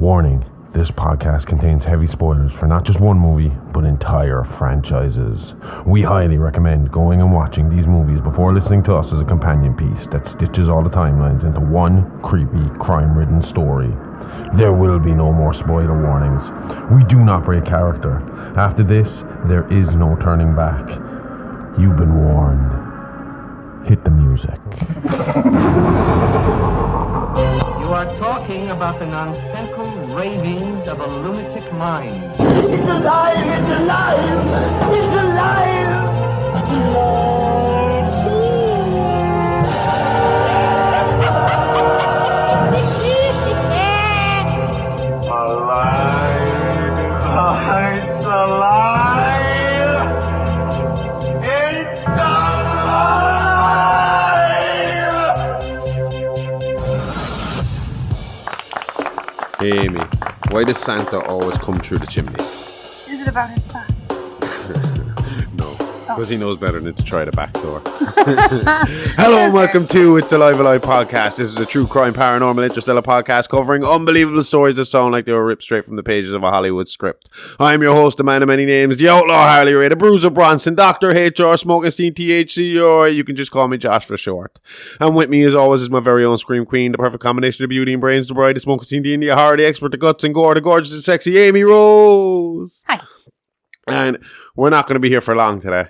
Warning, this podcast contains heavy spoilers for not just one movie, but entire franchises. We highly recommend going and watching these movies before listening to us as a companion piece that stitches all the timelines into one creepy, crime-ridden story. There will be no more spoiler warnings. We do not break character. After this, there is no turning back. You've been warned. Hit the music. You are talking about the nonsensical ravings of a lunatic mind. It's alive! It's alive! It's alive! It's alive! It's alive! Amy, why does Santa always come through the chimney? Is it about his son? No, because he knows better than to try the back door. Hello and welcome to It's Alive podcast. This is a true crime, paranormal, interstellar podcast covering unbelievable stories that sound like they were ripped straight from the pages of a Hollywood script. I'm your host, the man of many names, the outlaw Harley Ray, the bruiser Bronson, Dr. HR, Smokenstein, THC, or you can just call me Josh for short. And with me as always is my very own Scream Queen, the perfect combination of beauty and brains, the bride, the Smokenstein, the India Hardy, expert, the guts and gore, the gorgeous and sexy Amy Rose. Hi. And we're not going to be here for long today.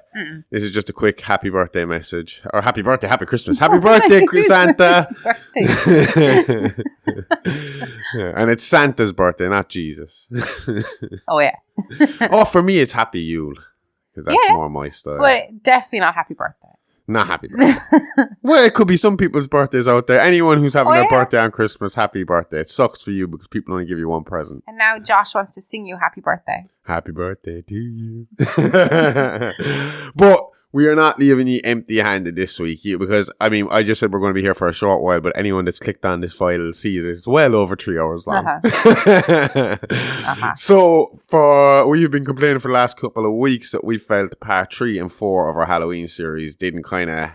This is just a quick happy birthday message. Or happy birthday, happy Christmas. Happy birthday, Santa. And it's Santa's birthday, not Jesus. Oh, yeah. Oh, for me, it's happy Yule. Because that's more my style. But definitely not happy birthday. Not happy birthday. Well, it could be some people's birthdays out there. Anyone who's having their birthday on Christmas, happy birthday. It sucks for you because people only give you one present. And now Josh wants to sing you happy birthday. Happy birthday to you. But we are not leaving you empty-handed this week because, I just said we're going to be here for a short while, but anyone that's clicked on this file will see that it's well over 3 hours long. So, we've been complaining for the last couple of weeks that we felt part 3 and 4 of our Halloween series didn't kind of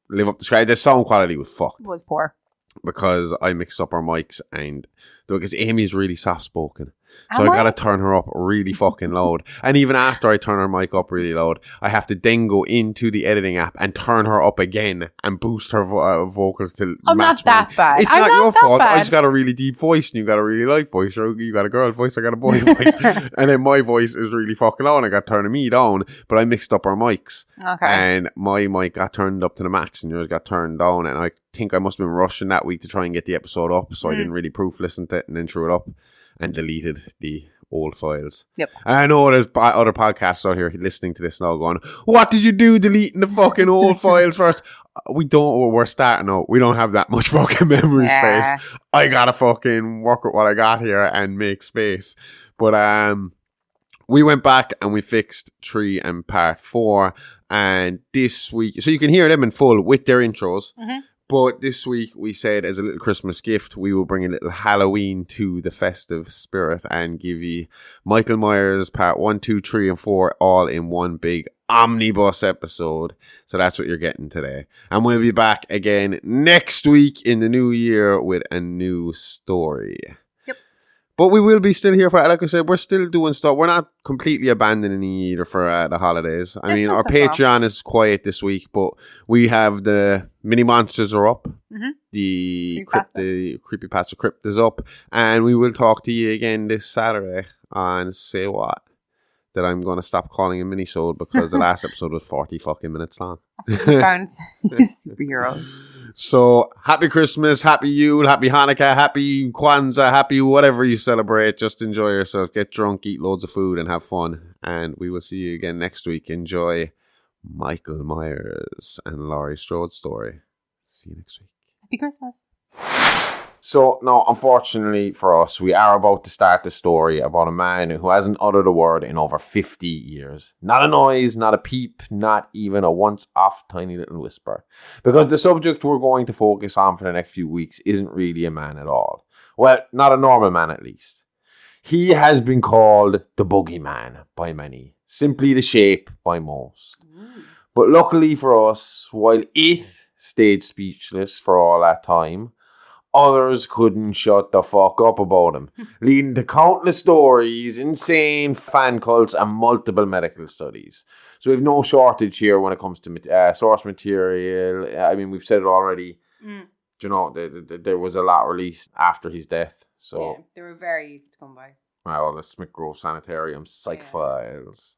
live up to scratch. The sound quality was fucked. It was poor. Because I mixed up our mics and because Amy's really soft-spoken. So I gotta turn her up really fucking loud. And even after I turn her mic up really loud, I have to then go into the editing app and turn her up again and boost her vocals to match not that bad. It's not your fault. I just got a really deep voice and you got a really light voice. You got a girl voice, I got a boy voice. And then my voice is really fucking loud and I got turning me down. But I mixed up our mics. Okay. And my mic got turned up to the max and yours got turned down. And I think I must have been rushing that week to try and get the episode up. So I didn't really proof listen to it and then threw it up. And deleted the old files. Yep. And I know there's other podcasts out here listening to this now going, what did you do deleting the fucking old files first? We're starting out. We don't have that much fucking memory space. I gotta fucking work with what I got here and make space. But we went back and we fixed 3 and part 4. And this week, so you can hear them in full with their intros. Mm-hmm. But this week, we said as a little Christmas gift, we will bring a little Halloween to the festive spirit and give you Michael Myers part 1, 2, 3, and 4 all in one big omnibus episode. So that's what you're getting today. And we'll be back again next week in the new year with a new story. Yep. But we will be still here for, like I said, we're still doing stuff. We're not completely abandoning you either for the holidays. I mean, our Patreon is quiet this week, but we have the mini monsters are up. Mm-hmm. The Creepypasta Crypt is up. And we will talk to you again this Saturday on Say What? That I'm going to stop calling a mini-sode because the last episode was 40 fucking minutes long. Found superheroes. So, happy Christmas, happy Yule, happy Hanukkah, happy Kwanzaa, happy whatever you celebrate. Just enjoy yourself, get drunk, eat loads of food and have fun. And we will see you again next week. Enjoy Michael Myers and Laurie Strode's story. See you next week. Happy Christmas. So, no, unfortunately for us, we are about to start the story about a man who hasn't uttered a word in over 50 years. Not a noise, not a peep, not even a once-off tiny little whisper. Because the subject we're going to focus on for the next few weeks isn't really a man at all. Well, not a normal man at least. He has been called the Boogeyman by many, simply the Shape by most. But luckily for us, while it stayed speechless for all that time, Others couldn't shut the fuck up about him, leading to countless stories, insane fan cults, and multiple medical studies. So we have no shortage here when it comes to source material. I mean, we've said it already. You know, there was a lot released after his death. So yeah, they were very easy to come by. Well, the Smithgrove Sanitarium psych files.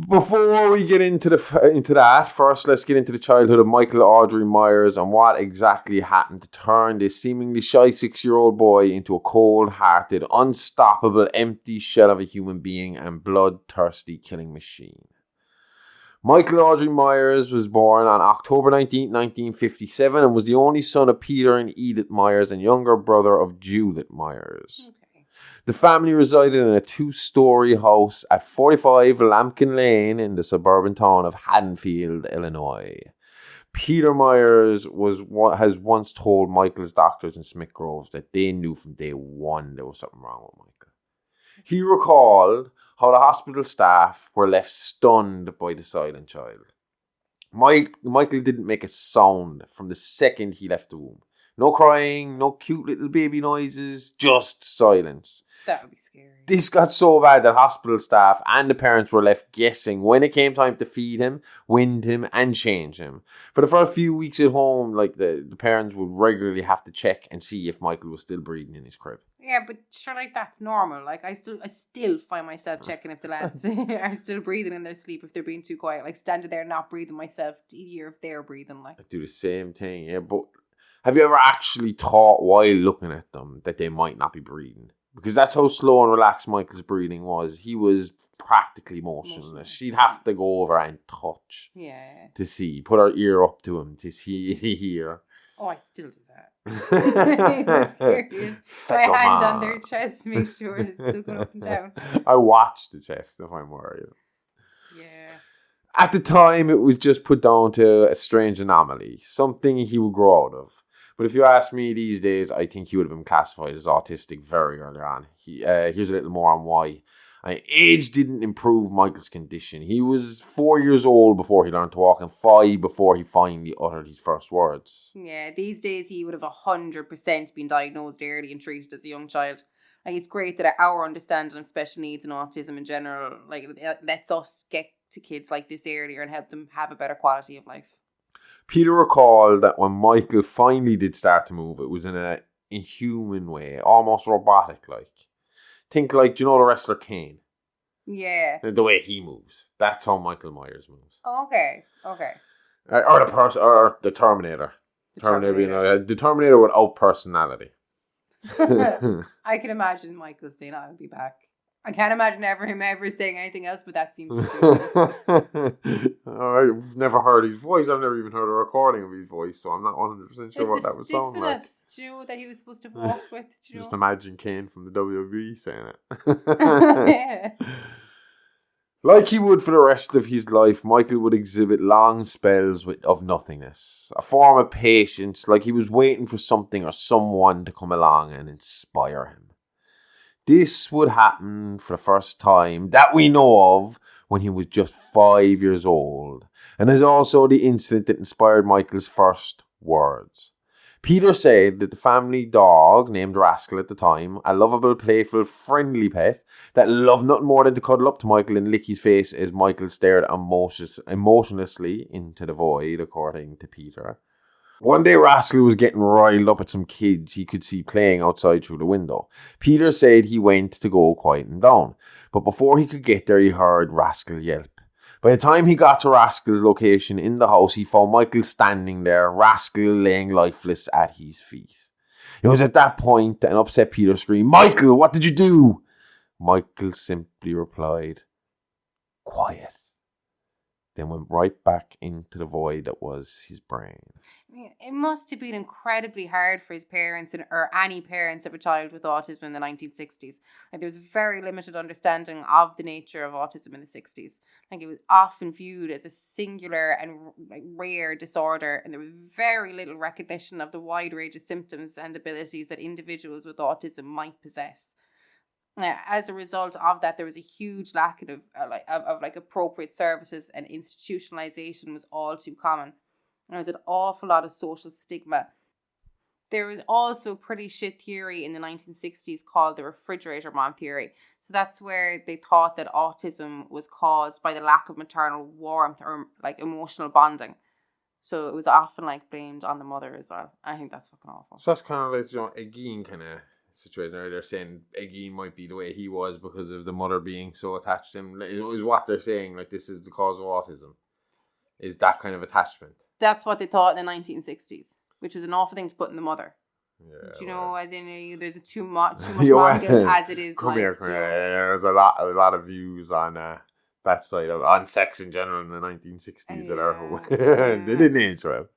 Before we get into that, first let's get into the childhood of Michael Audrey Myers and what exactly happened to turn this seemingly shy 6-year-old boy into a cold-hearted, unstoppable, empty shell of a human being and bloodthirsty killing machine. Michael Audrey Myers was born on October 19, 1957 and was the only son of Peter and Edith Myers and younger brother of Judith Myers. The family resided in a 2-story house at 45 Lambkin Lane in the suburban town of Haddonfield, Illinois. Peter Myers has once told Michael's doctors in Smithgrove that they knew from day one there was something wrong with Michael. He recalled how the hospital staff were left stunned by the silent child. Michael didn't make a sound from the second he left the room. No crying, no cute little baby noises, just silence. That would be scary. This got so bad that hospital staff and the parents were left guessing when it came time to feed him, wind him, and change him. For the first few weeks at home, like the parents would regularly have to check and see if Michael was still breathing in his crib. Yeah, but sure, like that's normal. Like I still find myself checking if the lads are still breathing in their sleep, if they're being too quiet. Like standing there not breathing myself to hear if they're breathing. Like I do the same thing. Yeah, but have you ever actually thought while looking at them that they might not be breathing? Because that's how slow and relaxed Michael's breathing was. He was practically motionless. She'd have to go over and touch. Yeah. To see. Put her ear up to him to hear. Oh, I still do that. Serious. My hand on their chest to make sure it's still going up and down. I watch the chest if I'm worried. Yeah. At the time, it was just put down to a strange anomaly. Something he would grow out of. But if you ask me these days, I think he would have been classified as autistic very early on. Here's a little more on why. Age didn't improve Michael's condition. He was 4 years old before he learned to walk and 5 before he finally uttered his first words. Yeah, these days he would have 100% been diagnosed early and treated as a young child. Like, it's great that our understanding of special needs and autism in general, like, it lets us get to kids like this earlier and help them have a better quality of life. Peter recalled that when Michael finally did start to move, it was in an inhuman way, almost robotic-like. Think like, do you know the wrestler Kane? Yeah. The way he moves. That's how Michael Myers moves. Okay. Or the Terminator. The Terminator without personality. I can imagine Michael saying, I'll be back. I can't imagine him ever saying anything else, but that seems to be I've never heard his voice. I've never even heard a recording of his voice, so I'm not 100% sure what that would sound like. Do you know that he was supposed to have walked with? Just imagine Kane from the WWE saying it. Yeah. Like he would for the rest of his life, Michael would exhibit long spells of nothingness. A form of patience, like he was waiting for something or someone to come along and inspire him. This would happen for the first time that we know of when he was just 5 years old, and is also the incident that inspired Michael's first words. Peter said that the family dog, named Rascal at the time, a lovable, playful, friendly pet that loved nothing more than to cuddle up to Michael and lick his face as Michael stared emotionlessly into the void, according to Peter. One day, Rascal was getting riled up at some kids he could see playing outside through the window. Peter said he went to go quiet him down, but before he could get there, he heard Rascal yelp. By the time he got to Rascal's location in the house, he found Michael standing there, Rascal laying lifeless at his feet. It was at that point that an upset Peter screamed, "Michael, what did you do?" Michael simply replied, "Quiet." Then went right back into the void that was his brain. I mean, it must have been incredibly hard for his parents or any parents of a child with autism in the 1960s. Like, there was very limited understanding of the nature of autism in the 60s. Like, it was often viewed as a singular and rare disorder, and there was very little recognition of the wide range of symptoms and abilities that individuals with autism might possess. As a result of that, there was a huge lack of appropriate services, and institutionalization was all too common. There was an awful lot of social stigma. There was also a pretty shit theory in the 1960s called the refrigerator mom theory. So that's where they thought that autism was caused by the lack of maternal warmth or like emotional bonding. So it was often like blamed on the mother as well. I think that's fucking awful. So that's kind of like, you know, Egeen kind of situation. They're saying Egeen might be the way he was because of the mother being so attached to him. It was what they're saying, like this is the cause of autism. Is that kind of attachment. That's what they thought in the 1960s, which was an awful thing to put in the mother. Yeah, do you know, as in there's too much mom guilt as it is. Come here. There's a lot of views on that side of on sex in general in the 1960s that are they didn't age well.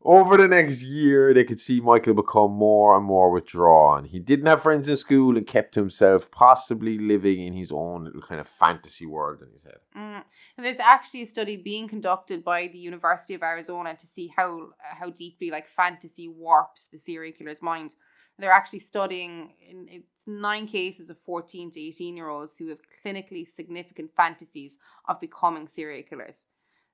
Over the next year, they could see Micheal become more and more withdrawn. He didn't have friends in school and kept to himself, possibly living in his own little kind of fantasy world in his head. And there's actually a study being conducted by the University of Arizona to see how deeply like fantasy warps the serial killer's mind. They're actually studying it's 9 cases of 14 to 18-year-olds who have clinically significant fantasies of becoming serial killers.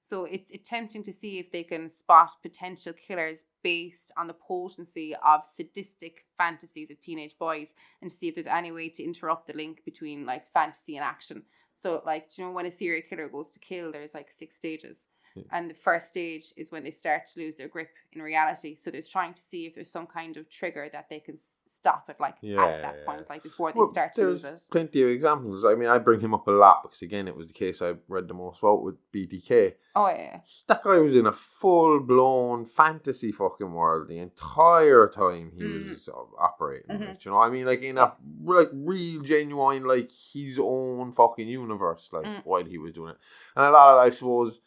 So it's attempting to see if they can spot potential killers based on the potency of sadistic fantasies of teenage boys and to see if there's any way to interrupt the link between like fantasy and action. So like, do you know when a serial killer goes to kill, there's like 6 stages. Yeah. And the first stage is when they start to lose their grip in reality. So they're trying to see if there's some kind of trigger that they can stop it like at that point, like before they start to lose it. There's plenty of examples. I mean, I bring him up a lot because again, it was the case I read the most about with BTK. Oh yeah. That guy was in a full-blown fantasy fucking world the entire time he was operating. Mm-hmm. Like, you know what I mean? Like in a like real genuine, like his own fucking universe, like while he was doing it. And a lot of, I suppose,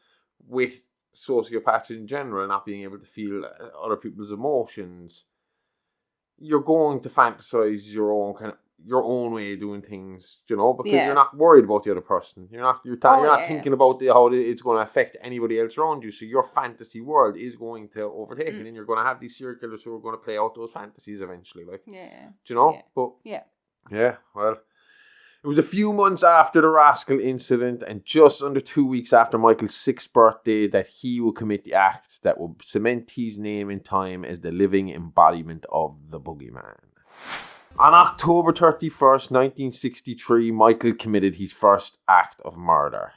with sociopaths in general not being able to feel other people's emotions, you're going to fantasize your own way of doing things, you know, because you're not worried about the other person. You're not thinking about how it's going to affect anybody else around you. So your fantasy world is going to overtake it, and you're going to have these serial killers who are going to play out those fantasies eventually. Like, do you know? Well. It was a few months after the Rascal incident and just under 2 weeks after Michael's 6th birthday that he would commit the act that would cement his name in time as the living embodiment of the boogeyman. On October 31st, 1963, Micheal committed his first act of murder.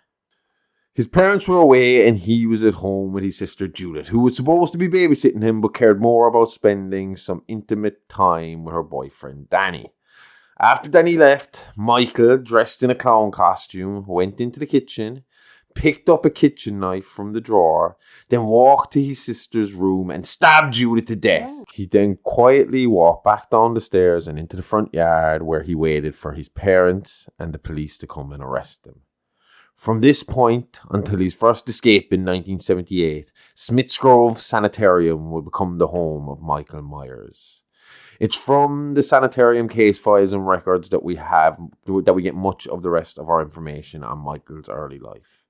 His parents were away and he was at home with his sister Judith, who was supposed to be babysitting him but cared more about spending some intimate time with her boyfriend Danny. After Danny left, Micheal, dressed in a clown costume, went into the kitchen, picked up a kitchen knife from the drawer, then walked to his sister's room and stabbed Judith to death. He then quietly walked back down the stairs and into the front yard where he waited for his parents and the police to come and arrest him. From this point until his first escape in 1978, Smithsgrove Sanitarium would become the home of Michael Myers. It's from the sanitarium case files and records that we get much of the rest of our information on Michael's early life.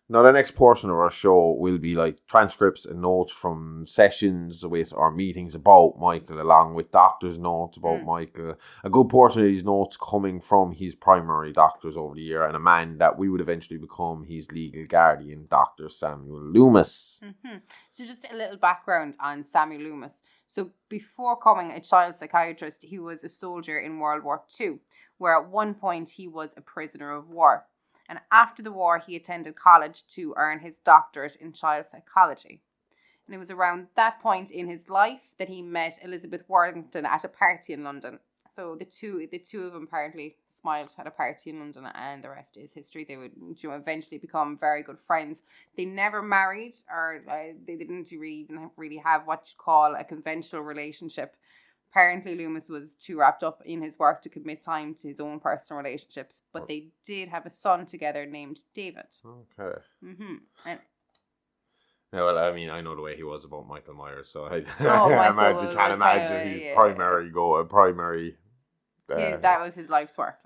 Now, the next portion of our show will be like transcripts and notes from sessions with our meetings about Michael, along with doctors' notes about Michael. A good portion of these notes coming from his primary doctors over the year, and a man that we would eventually become his legal guardian, Dr. Samuel Loomis. So just a little background on Samuel Loomis. So before becoming a child psychiatrist, he was a soldier in World War II, where at one point he was a prisoner of war. And after the war, he attended college to earn his doctorate in child psychology. And it was around that point in his life that he met Elizabeth Worthington at a party in London. So the two of them apparently smiled at a party in London, and the rest is history. They would eventually become very good friends. They never married, or they didn't really have what you call a conventional relationship. Apparently, Loomis was too wrapped up in his work to commit time to his own personal relationships, but they did have a son together named David. Okay. Yeah, well, I mean, I know the way he was about Michael Myers, so I can't imagine his primary. That was his life's work.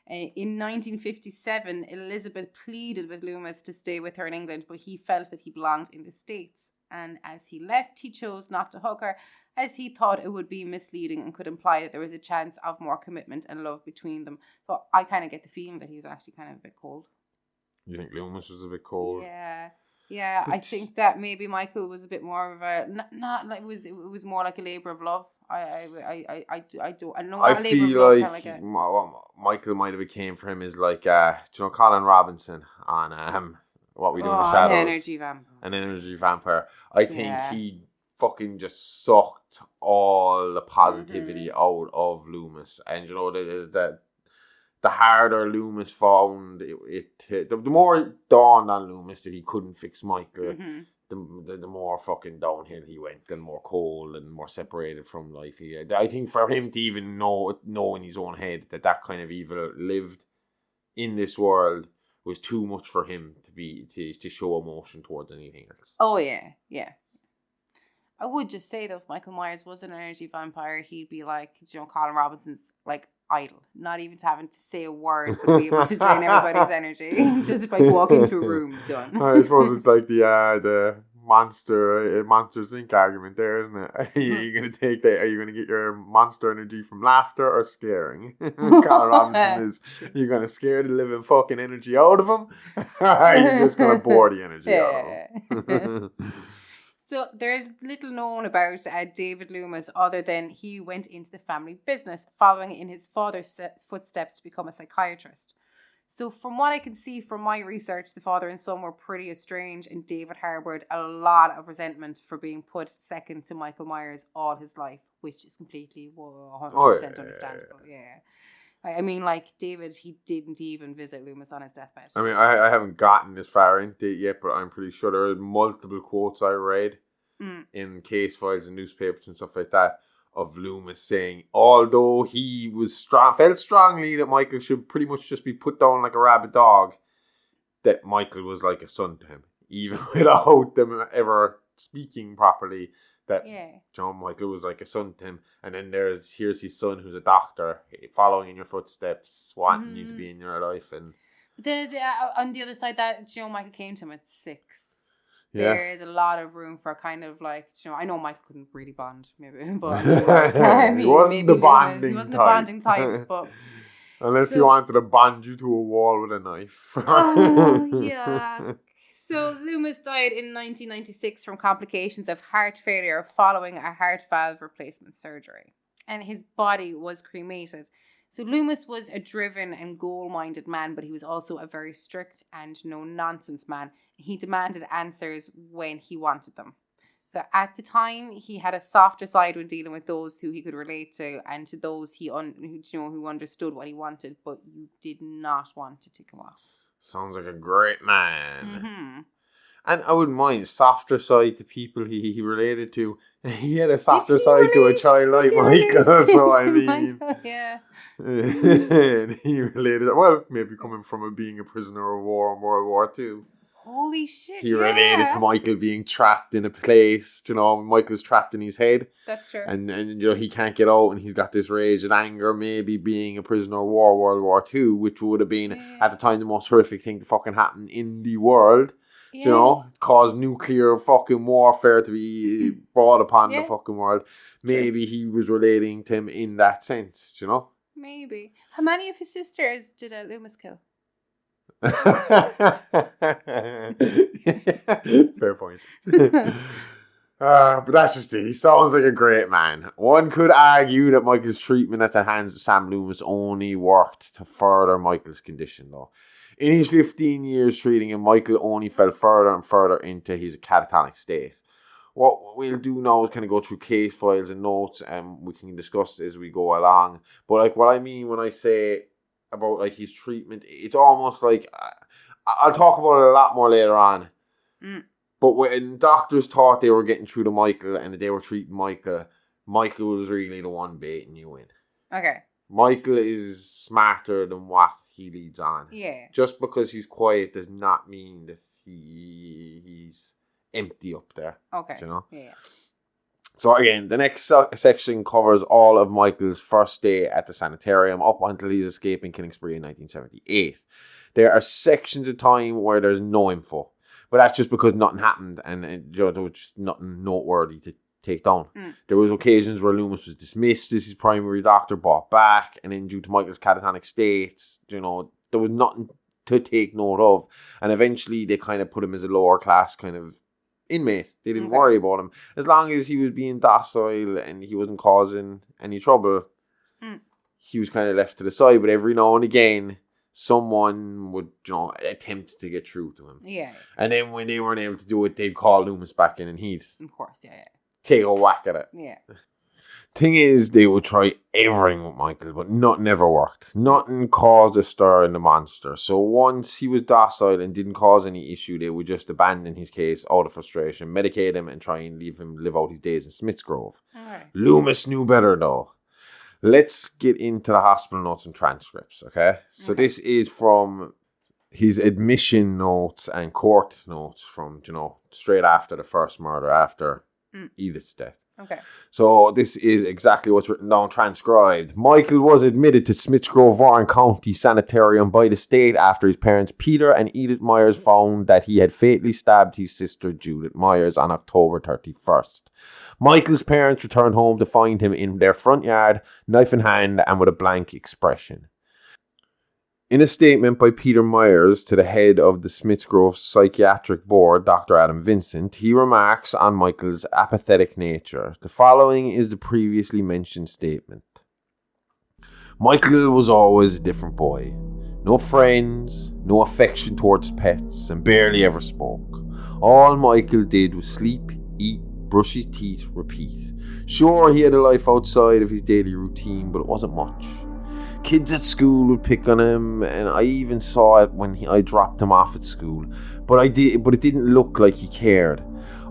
In 1957, Elizabeth pleaded with Loomis to stay with her in England, but he felt that he belonged in the States. And as he left, he chose not to hug her, as he thought it would be misleading and could imply that there was a chance of more commitment and love between them. So I kind of get the feeling that he was actually kind of a bit cold. You think Loomis was a bit cold? Yeah. Yeah, I think that maybe Michael was a bit more of a not like it was more like a labor of love. I don't know what I a labor feel of love like kind of what Michael might have became for him is like, do you know Colin Robinson on What We Do in the Shadows? An energy vampire. I think he fucking just sucked all the positivity out of Loomis, and you know the harder Loomis found the more it dawned on Loomis that he couldn't fix Michael. The more fucking downhill he went, and more cold and more separated from life. I think for him to even know in his own head that kind of evil lived in this world was too much for him to show emotion towards anything else. Oh yeah. I would just say though, if Michael Myers was an energy vampire, he'd be like, you know, Colin Robinson's like idol, not even having to say a word, but be able to drain everybody's energy, just like walk into a room, done. I suppose it's like the Monsters Inc. argument there, isn't it? Are you gonna get your monster energy from laughter or scaring? Colin Robinson is, you're gonna scare the living fucking energy out of him, or are you just gonna bore the energy out of him? So there's little known about David Loomis other than he went into the family business, following in his father's footsteps to become a psychiatrist. So from what I can see from my research, the father and son were pretty estranged, and David harbored a lot of resentment for being put second to Michael Myers all his life, which is completely 100% understandable. Yeah. I mean, like, David, he didn't even visit Loomis on his deathbed. I mean, I haven't gotten this far into it yet, but I'm pretty sure there are multiple quotes I read in case files and newspapers and stuff like that of Loomis saying, although he was felt strongly that Michael should pretty much just be put down like a rabid dog, that Michael was like a son to him, even without them ever speaking properly. That John Michael was like a son to him, and then here's his son who's a doctor following in your footsteps, wanting you to be in your life. And then on the other side, that Joe Michael came to him at 6. Yeah. There is a lot of room for kind of like, you know, I know Michael couldn't really bond, maybe, but I mean, he wasn't the bonding type, but unless he wanted to bond you to a wall with a knife. Oh yeah. So Loomis died in 1996 from complications of heart failure following a heart valve replacement surgery, and his body was cremated. So Loomis was a driven and goal-minded man, but he was also a very strict and no-nonsense man. He demanded answers when he wanted them. So at the time, he had a softer side when dealing with those who he could relate to, and to those who understood what he wanted, but you did not want to tick him off. Sounds like a great man. And I wouldn't mind softer side to people he related to. He had a softer side to a child like Michael, so I mean, yeah. He related, well, maybe coming from being a prisoner of war in World War II. Holy shit! He related to Michael being trapped in a place. You know, Michael's trapped in his head. That's true. And you know, he can't get out, and he's got this rage and anger. Maybe being a prisoner of war, World War II, which would have been at the time the most horrific thing to fucking happen in the world. Yeah. You know, cause nuclear fucking warfare to be brought upon the fucking world. Maybe he was relating to him in that sense. You know. Maybe. How many of his sisters did Loomis kill? Fair point. But that's just it. He sounds like a great man. One could argue that Michael's treatment at the hands of Sam Loomis only worked to further Michael's condition, though. In his 15 years treating him, Michael only fell further and further into his catatonic state. What we'll do now is kind of go through case files and notes, and we can discuss as we go along. But like, what I mean when I say about like his treatment, it's almost like I'll talk about it a lot more later on. But when doctors thought they were getting through to Michael and they were treating Michael, Michael was really the one baiting you in. Okay. Michael is smarter than what he leads on. Yeah. Just because he's quiet does not mean that he's empty up there. Okay. You know? Yeah. So again, the next section covers all of Michael's first day at the sanitarium up until his escape and killing spree in 1978. There are sections of time where there's no info, but that's just because nothing happened and there was just nothing noteworthy to take down. There was occasions where Loomis was dismissed as his primary doctor, brought back, and then due to Michael's catatonic state, you know, there was nothing to take note of. And eventually they kind of put him as a lower class kind of inmate. They didn't worry about him. As long as he was being docile and he wasn't causing any trouble, he was kind of left to the side. But every now and again, someone would, attempt to get through to him. Yeah. And then when they weren't able to do it, they'd call Loomis back in and he'd... Of course, yeah. Take a whack at it. Yeah. Thing is, they would try everything with Michael, but nothing ever worked. Nothing caused a stir in the monster. So once he was docile and didn't cause any issue, they would just abandon his case out of frustration, medicate him, and try and leave him live out his days in Smith's Grove. Right. Loomis knew better, though. Let's get into the hospital notes and transcripts, okay? So this is from his admission notes and court notes from, straight after the first murder, after Edith's death. Okay. So this is exactly what's written down, transcribed. Michael was admitted to Smiths Grove, Warren County Sanitarium by the state after his parents Peter and Edith Myers found that he had fatally stabbed his sister Judith Myers on October 31st. Michael's parents returned home to find him in their front yard, knife in hand and with a blank expression. In a statement by Peter Myers to the head of the Smiths Grove Psychiatric Board, Dr. Adam Vincent, he remarks on Michael's apathetic nature. The following is the previously mentioned statement. Michael was always a different boy. No friends, no affection towards pets, and barely ever spoke. All Michael did was sleep, eat, brush his teeth, repeat. Sure, he had a life outside of his daily routine, but it wasn't much. Kids at school would pick on him, and I even saw it when I dropped him off at school. But it didn't look like he cared.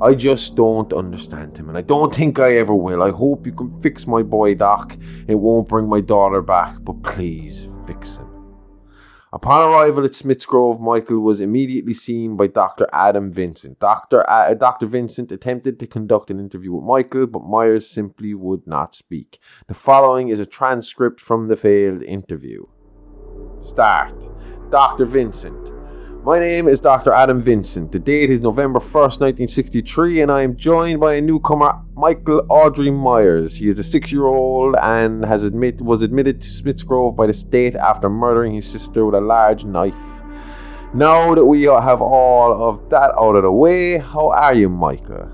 I just don't understand him, and I don't think I ever will. I hope you can fix my boy, Doc. It won't bring my daughter back, but please fix him. Upon arrival at Smiths Grove, Michael was immediately seen by Dr. Adam Vincent. Dr. Vincent attempted to conduct an interview with Michael, but Myers simply would not speak. The following is a transcript from the failed interview. Start. Dr. Vincent. My name is Dr. Adam Vincent. The date is November 1st, 1963, and I am joined by a newcomer, Michael Audrey Myers. He is a 6-year-old and was admitted to Smiths Grove by the state after murdering his sister with a large knife. Now that we have all of that out of the way, how are you, Michael?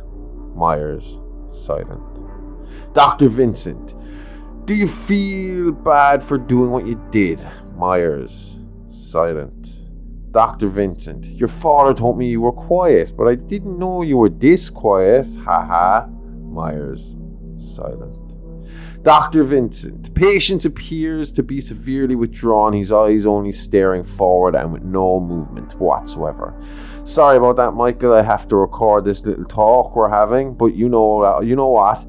Myers, silent. Dr. Vincent, do you feel bad for doing what you did? Myers, silent. Dr. Vincent, your father told me you were quiet, but I didn't know you were this quiet. Haha. Myers, silent. Dr. Vincent, patient appears to be severely withdrawn, his eyes only staring forward and with no movement whatsoever. Sorry about that, Michael. I have to record this little talk we're having, but you know what?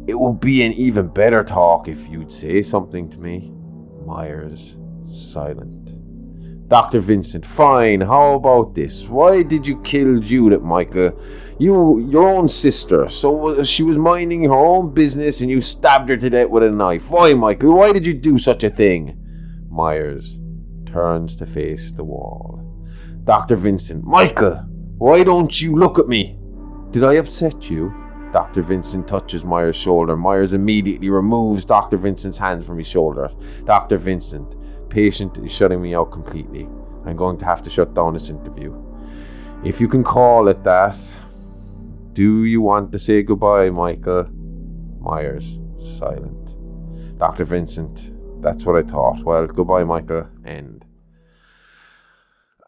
It would be an even better talk if you'd say something to me. Myers, silent. Dr. Vincent, fine, how about this? Why did you kill Judith, Michael? Your own sister. So she was minding her own business and you stabbed her to death with a knife. Why, Michael? Why did you do such a thing? Myers turns to face the wall. Dr. Vincent, Michael, why don't you look at me? Did I upset you? Dr. Vincent touches Myers' shoulder. Myers immediately removes Dr. Vincent's hands from his shoulders. Dr. Vincent, patient is shutting me out completely. I'm going to have to shut down this interview. If you can call it that. Do you want to say goodbye, Michael? Myers, silent. Dr. Vincent, that's what I thought. Well, goodbye, Michael. End.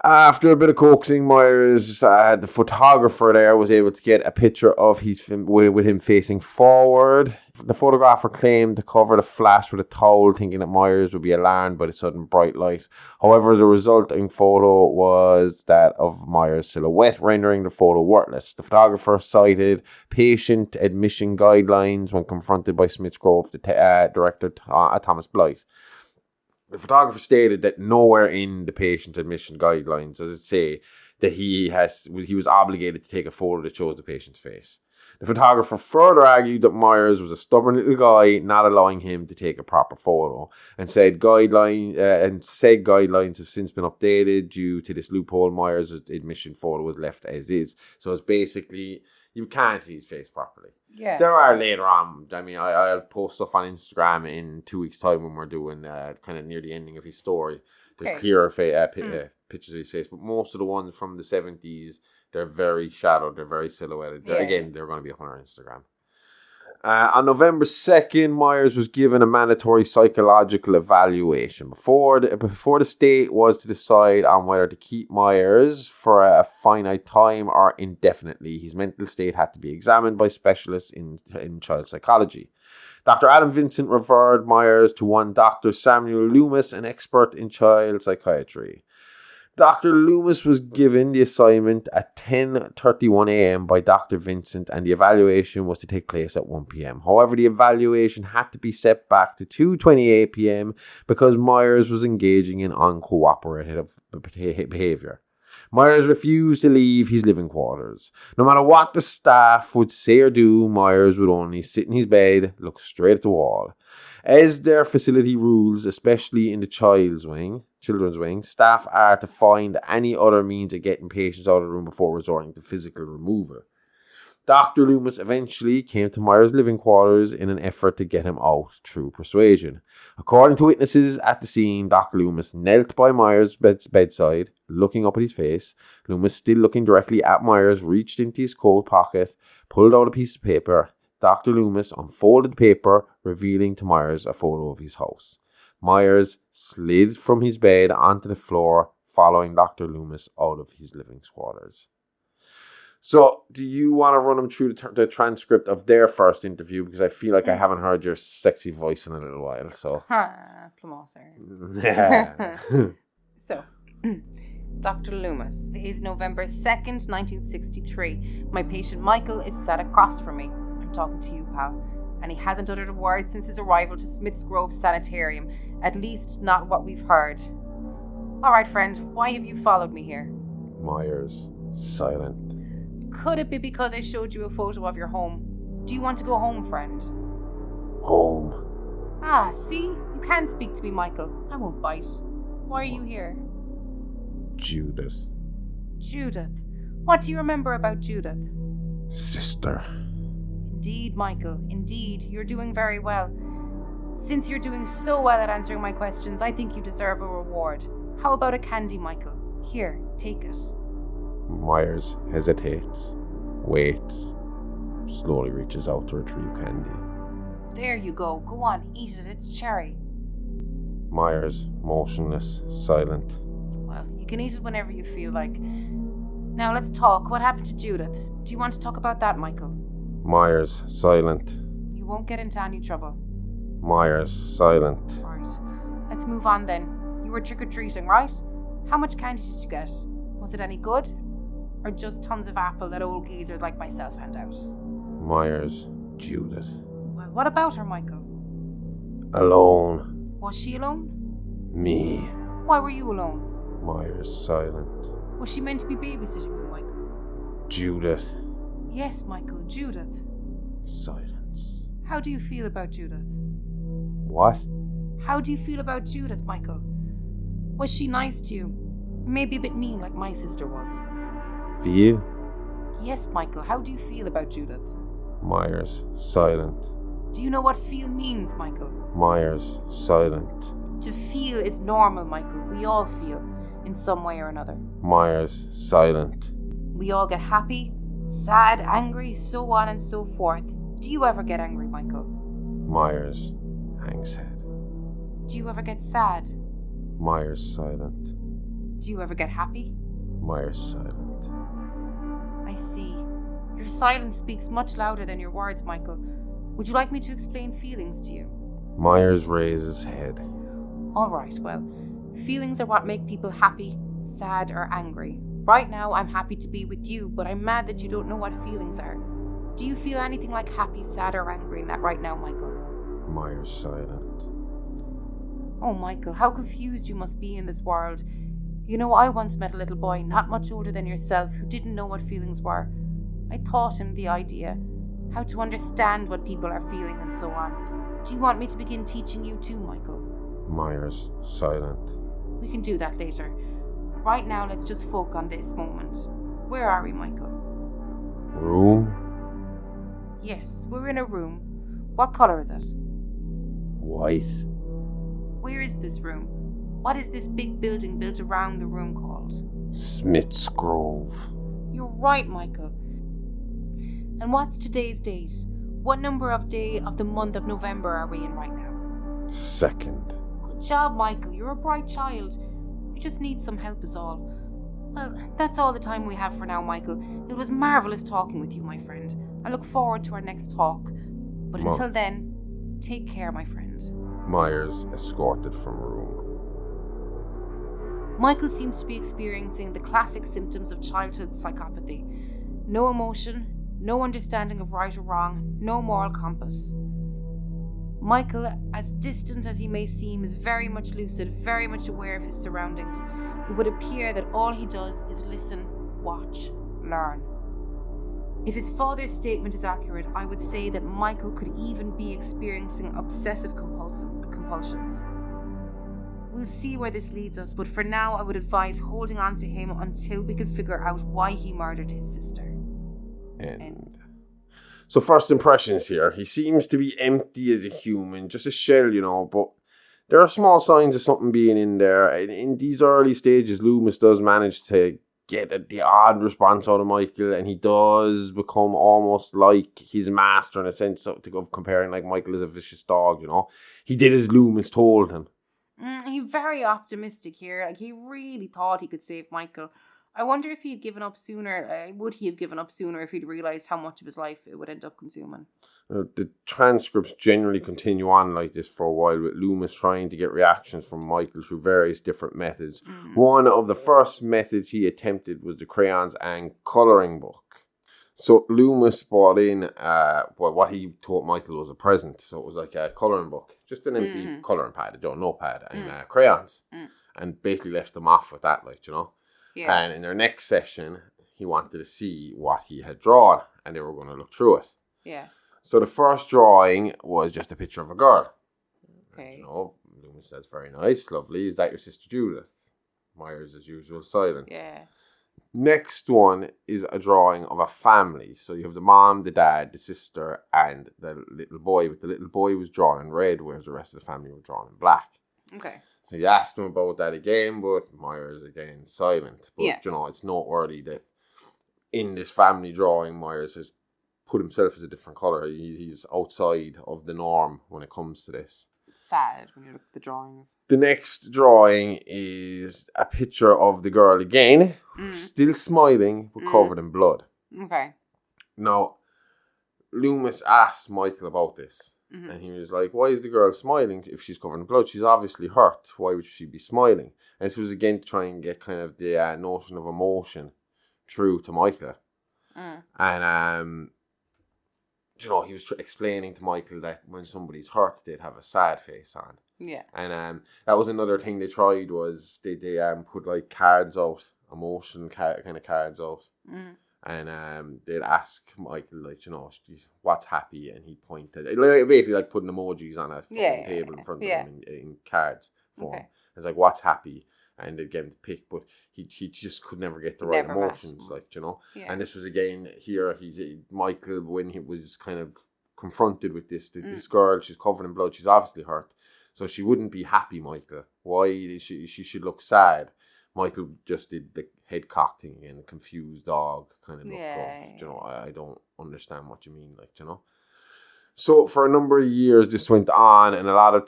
After a bit of coaxing, Myers, the photographer there, was able to get a picture of with him facing forward. The photographer claimed to cover the flash with a towel, thinking that Myers would be alarmed by the sudden bright light. However, the resulting photo was that of Myers' silhouette, rendering the photo worthless. The photographer cited patient admission guidelines when confronted by Smiths Grove director Thomas Blythe. The photographer stated that nowhere in the patient admission guidelines does it say that he was obligated to take a photo that shows the patient's face. The photographer further argued that Myers was a stubborn little guy, not allowing him to take a proper photo, and said guidelines have since been updated due to this loophole. Myers' admission photo was left as is. So it's basically you can't see his face properly. Yeah. There are later on. I mean, I'll post stuff on Instagram in 2 weeks' time when we're doing kind of near the ending of his story. There's clearer pictures of his face, but most of the ones from the 70s, they're very shadowed, they're very silhouetted. They're going to be up on our Instagram. On November 2nd, Myers was given a mandatory psychological evaluation. Before the state was to decide on whether to keep Myers for a finite time or indefinitely, his mental state had to be examined by specialists in child psychology. Dr. Adam Vincent referred Myers to one Dr. Samuel Loomis, an expert in child psychiatry. Dr. Loomis was given the assignment at 10:31 a.m. by Dr. Vincent, and the evaluation was to take place at 1 p.m. However, the evaluation had to be set back to 2:28 p.m. because Myers was engaging in uncooperative behavior. Myers refused to leave his living quarters. No matter what the staff would say or do, Myers would only sit in his bed, look straight at the wall. As their facility rules, especially in the children's wing, staff are to find any other means of getting patients out of the room before resorting to physical removal. Dr. Loomis eventually came to Myers' living quarters in an effort to get him out through persuasion. According to witnesses at the scene, Dr. Loomis knelt by Myers' bedside, looking up at his face. Loomis, still looking directly at Myers, reached into his coat pocket, pulled out a piece of paper. Dr. Loomis unfolded the paper, revealing to Myers a photo of his house. Myers slid from his bed onto the floor, following Dr. Loomis out of his living quarters. So, do you want to run them through the transcript of their first interview? Because I feel like I haven't heard your sexy voice in a little while. So, yeah. So, Dr. Loomis, it is November 2nd, 1963. My patient Michael is sat across from me. I'm talking to you, pal. And he hasn't uttered a word since his arrival to Smith's Grove Sanitarium. At least, not what we've heard. All right, friend, why have you followed me here? Myers, silent. Could it be because I showed you a photo of your home? Do you want to go home, friend? Home. Ah, see? You can speak to me, Michael. I won't bite. Why are you here? Judith. Judith. What do you remember about Judith? Sister. Indeed, Michael. Indeed, you're doing very well. Since you're doing so well at answering my questions, I think you deserve a reward. How about a candy, Michael? Here, take it. Myers hesitates, waits, slowly reaches out to retrieve candy. There you go. Go on, eat it. It's cherry. Myers, motionless, silent. Well, you can eat it whenever you feel like. Now let's talk. What happened to Judith? Do you want to talk about that, Michael? Myers, silent. You won't get into any trouble. Myers, silent. Right. Let's move on then. You were trick-or-treating, right? How much candy did you get? Was it any good? Or just tons of apple that old geezers like myself hand out? Myers, Judith. Well, what about her, Michael? Alone. Was she alone? Me. Why were you alone? Myers, silent. Was she meant to be babysitting you, Michael? Judith. Yes, Michael, Judith. Silence. How do you feel about Judith? What? How do you feel about Judith, Michael? Was she nice to you? Maybe a bit mean like my sister was. Feel? Yes, Michael, how do you feel about Judith? Myers, silent. Do you know what feel means, Michael? Myers, silent. To feel is normal, Michael. We all feel, in some way or another. Myers, silent. We all get happy, sad, angry, so on and so forth. Do you ever get angry, Michael? Myers, hangs head. Do you ever get sad? Myers, silent. Do you ever get happy? Myers, silent. I see. Your silence speaks much louder than your words, Michael. Would you like me to explain feelings to you? Myers raises head. All right, well, feelings are what make people happy, sad, or angry. Right now, I'm happy to be with you, but I'm mad that you don't know what feelings are. Do you feel anything like happy, sad, or angry right now, Michael? Myers, silent. Oh, Michael, how confused you must be in this world. You know, I once met a little boy not much older than yourself who didn't know what feelings were. I taught him the idea, how to understand what people are feeling and so on. Do you want me to begin teaching you too, Michael? Myers, silent. We can do that later. Right now, let's just focus on this moment. Where are we, Michael? Room? Yes, we're in a room. What colour is it? White. Where is this room? What is this big building built around the room called? Smith's Grove. You're right, Michael. And what's today's date? What number of day of the month of November are we in right now? 2nd. Good job, Michael. You're a bright child. You just need some help is all. Well, that's all the time we have for now, Michael. It was marvellous talking with you, my friend. I look forward to our next talk. But until then, take care, my friend. Myers escorted from room. Michael seems to be experiencing the classic symptoms of childhood psychopathy. No emotion, no understanding of right or wrong, no moral compass. Michael, as distant as he may seem, is very much lucid, very much aware of his surroundings. It would appear that all he does is listen, watch, learn. If his father's statement is accurate, I would say that Michael could even be experiencing obsessive compulsions. We'll see where this leads us, but for now I would advise holding on to him until we can figure out why he murdered his sister. End. So first impressions here. He seems to be empty as a human, just a shell, but there are small signs of something being in there. In these early stages, Loomis does manage to get the odd response out of Michael, and he does become almost like his master in a sense of comparing like Michael as a vicious dog, He did as Loomis told him. He's very optimistic here. Like, he really thought he could save Michael. I wonder if he'd given up sooner. Would he have given up sooner if he'd realised how much of his life it would end up consuming? The transcripts generally continue on like this for a while, with Loomis trying to get reactions from Michael through various different methods. One of the first methods he attempted was the crayons and colouring book. So Loomis brought in what he taught Michael was a present. So it was like a colouring book, just an empty colouring pad, a notepad, and crayons. And basically left them off with that, Yeah. And in their next session, he wanted to see what he had drawn, and they were going to look through it. Yeah. So the first drawing was just a picture of a girl. Okay. Loomis says, very nice, lovely. Is that your sister Judith? Myers, as usual, silent. Yeah. Next one is a drawing of a family. So you have the mom, the dad, the sister, and the little boy. But the little boy was drawn in red, whereas the rest of the family were drawn in black. Okay. So you asked him about that again, but Myers again silent. But it's noteworthy that in this family drawing, Myers has put himself as a different colour. He's outside of the norm when it comes to this. It's sad when you look at the drawings. The next drawing is a picture of the girl again, still smiling, but covered in blood. Okay. Now, Loomis asked Michael about this. And he was like, why is the girl smiling if she's covered in blood? She's obviously hurt. Why would she be smiling? And this was again to try and get kind of the notion of emotion through to Michael. And, he was explaining to Michael that when somebody's hurt, they'd have a sad face on. Yeah. And that was another thing they tried, was they put like cards out, emotion kind of cards out. And they'd ask Michael, what's happy? And he'd point to basically like putting emojis on a table in front of him in cards form. Okay. It's like, what's happy? And they'd get him to pick, but he just could never get the right emotions, Yeah. And this was again here, Michael, when he was kind of confronted with this girl, she's covered in blood, she's obviously hurt. So she wouldn't be happy, Michael. Why? She should look sad. Michael just did the head cock thing again, a confused dog kind of look off. I don't understand what you mean, So for a number of years this went on, and a lot of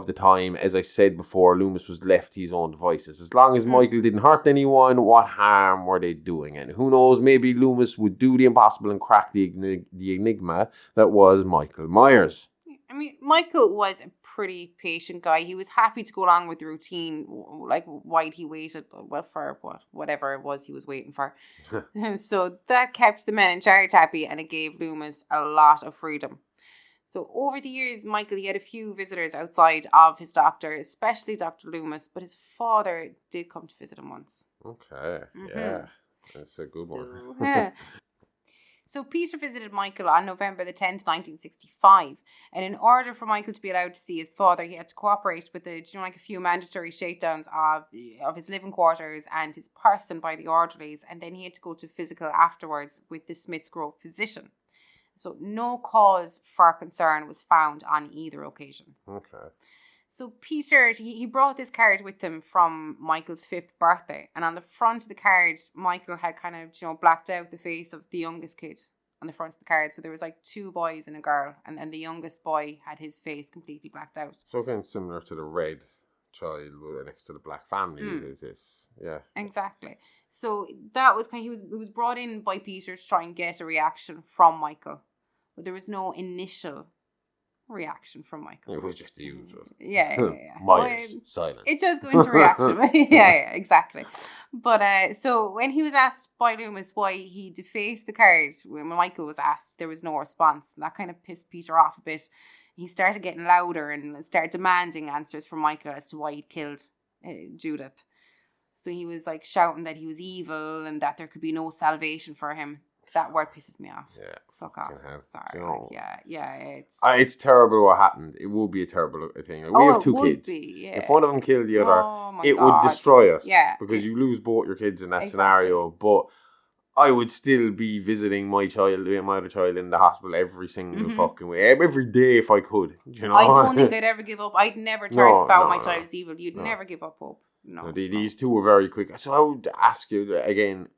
the time, as I said before, Loomis was left to his own devices. As long as Michael didn't hurt anyone, what harm were they doing? And who knows, maybe Loomis would do the impossible and crack the enigma that was Michael Myers. I mean, Michael was a pretty patient guy. He was happy to go along with the routine, like while he waited, for whatever it was he was waiting for. So that kept the men in charge happy, and it gave Loomis a lot of freedom. So over the years, Michael, he had a few visitors outside of his doctor, especially Dr. Loomis, but his father did come to visit him once. Okay, yeah, that's a good one. So Peter visited Michael on November the 10th, 1965. And in order for Michael to be allowed to see his father, he had to cooperate with a few mandatory shakedowns of his living quarters and his person by the orderlies. And then he had to go to physical afterwards with the Smith's Grove physician. So no cause for concern was found on either occasion. Okay. So Peter, he brought this card with him from Michael's 5th birthday. And on the front of the card, Michael had kind of, blacked out the face of the youngest kid on the front of the card. So there was like 2 boys and a girl. And then the youngest boy had his face completely blacked out. So kind of similar to the red child next to the black family. Is this? Yeah. Exactly. So that was kind of, he was brought in by Peter to try and get a reaction from Michael. But there was no initial reaction from Michael. It was just the usual. Yeah. Myers, silent. It does go into reaction. yeah, exactly. But so when he was asked by Loomis why he defaced the card, when Michael was asked, there was no response. And that kind of pissed Peter off a bit. He started getting louder and started demanding answers from Michael as to why he'd killed Judith. So he was like shouting that he was evil and that there could be no salvation for him. That word pisses me off. Yeah. Fuck off. Sorry. It's terrible what happened. It would be a terrible thing. We have 2 kids. Yeah. If one of them killed the other, it would destroy us. Yeah. Because you lose both your kids in that scenario. But I would still be visiting my other child in the hospital every single fucking way. Every day if I could. I don't think I'd ever give up. I'd never turn to my child's evil. You'd never give up hope. No. These 2 were very quick. So I would ask you again,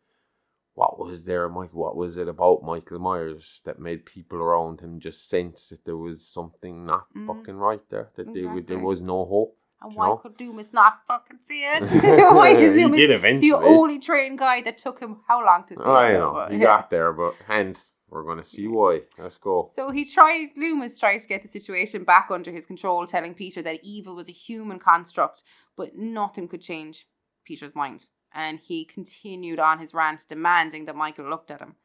what was there, Mike? What was it about Michael Myers that made people around him just sense that there was something not fucking right there? That there was no hope. And why could Loomis not fucking see it? Why is Loomis he did eventually. The only trained guy that took him how long to see it? I know. He got there, but hence we're going to see why. Let's go. So Loomis tried to get the situation back under his control, telling Peter that evil was a human construct, but nothing could change Peter's mind. And he continued on his rant, demanding that Michael looked at him.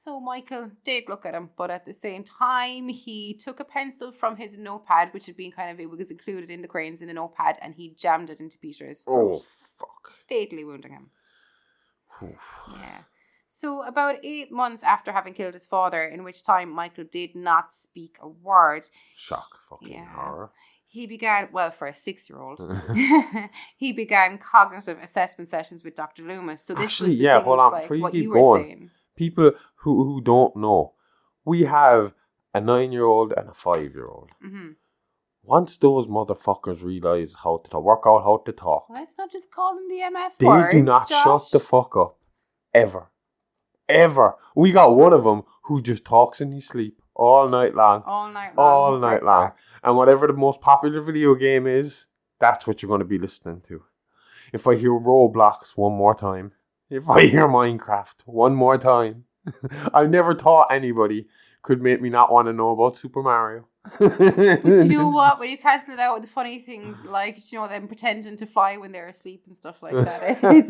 So Michael did look at him, but at the same time, he took a pencil from his notepad, which had been it was included in the crayons in the notepad, and he jammed it into Peter's throat. Oh, fuck. Fatally wounding him. Yeah. So about 8 months after having killed his father, in which time Michael did not speak a word. Shock, fucking horror. He began, for a 6-year-old, he began cognitive assessment sessions with Dr. Loomis. So this was hold on, before you keep going, people who don't know, we have a 9-year-old and a 5-year-old. Mm-hmm. Once those motherfuckers realise how to work out how to talk, let's not just call them the MF they words, do not Josh. Shut the fuck up. Ever. We got one of them who just talks in his sleep all night long. All night long. And whatever the most popular video game is, that's what you're going to be listening to. If I hear Roblox one more time, if I hear Minecraft one more time, I've never thought anybody could make me not want to know about Super Mario. But you know what? When you cancel it out with the funny things like, them pretending to fly when they're asleep and stuff like that. It's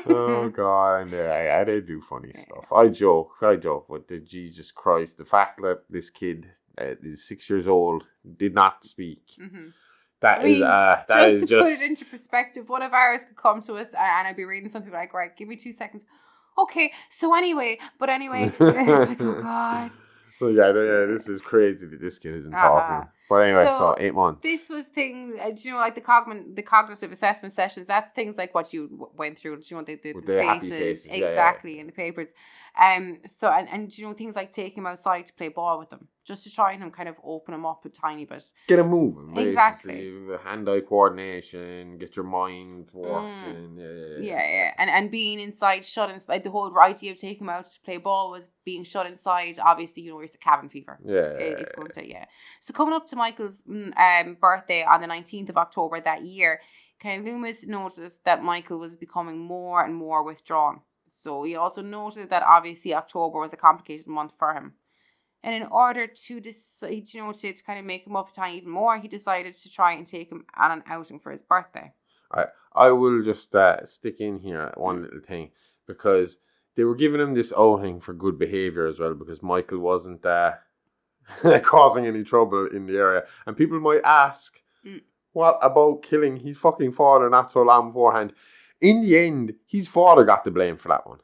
oh, God. Yeah, they do funny stuff. I joke. But Jesus Christ, the fact that this kid is 6 years old, did not speak. Mm-hmm. That is just to put it into perspective, one of ours could come to us and I'd be reading something like, right, give me 2 seconds. Okay, so anyway, it's like, oh God. So this is crazy that this kid isn't talking. But anyway, so 8 months. This was things, like the cognitive assessment sessions, that's things like what you went through, the happy faces. faces. Exactly, in the papers. And things like take him outside to play ball with them, just to try and kind of open him up a tiny bit. Get him moving, basically. Exactly. Hand-eye coordination, get your mind working. Yeah. And being inside, shut inside. The whole idea of taking him out to play ball was being shut inside. Obviously, it's a cabin fever. It's going to, So coming up to Michael's birthday on the 19th of October that year, Loomis noticed that Michael was becoming more and more withdrawn. So he also noted that obviously October was a complicated month for him. And in order to decide, to kind of make him up time even more, he decided to try and take him on an outing for his birthday. I will just stick in here one little thing, because they were giving him this outing for good behaviour as well, because Michael wasn't causing any trouble in the area. And people might ask, what about killing his fucking father not so long beforehand? In the end, his father got the blame for that one.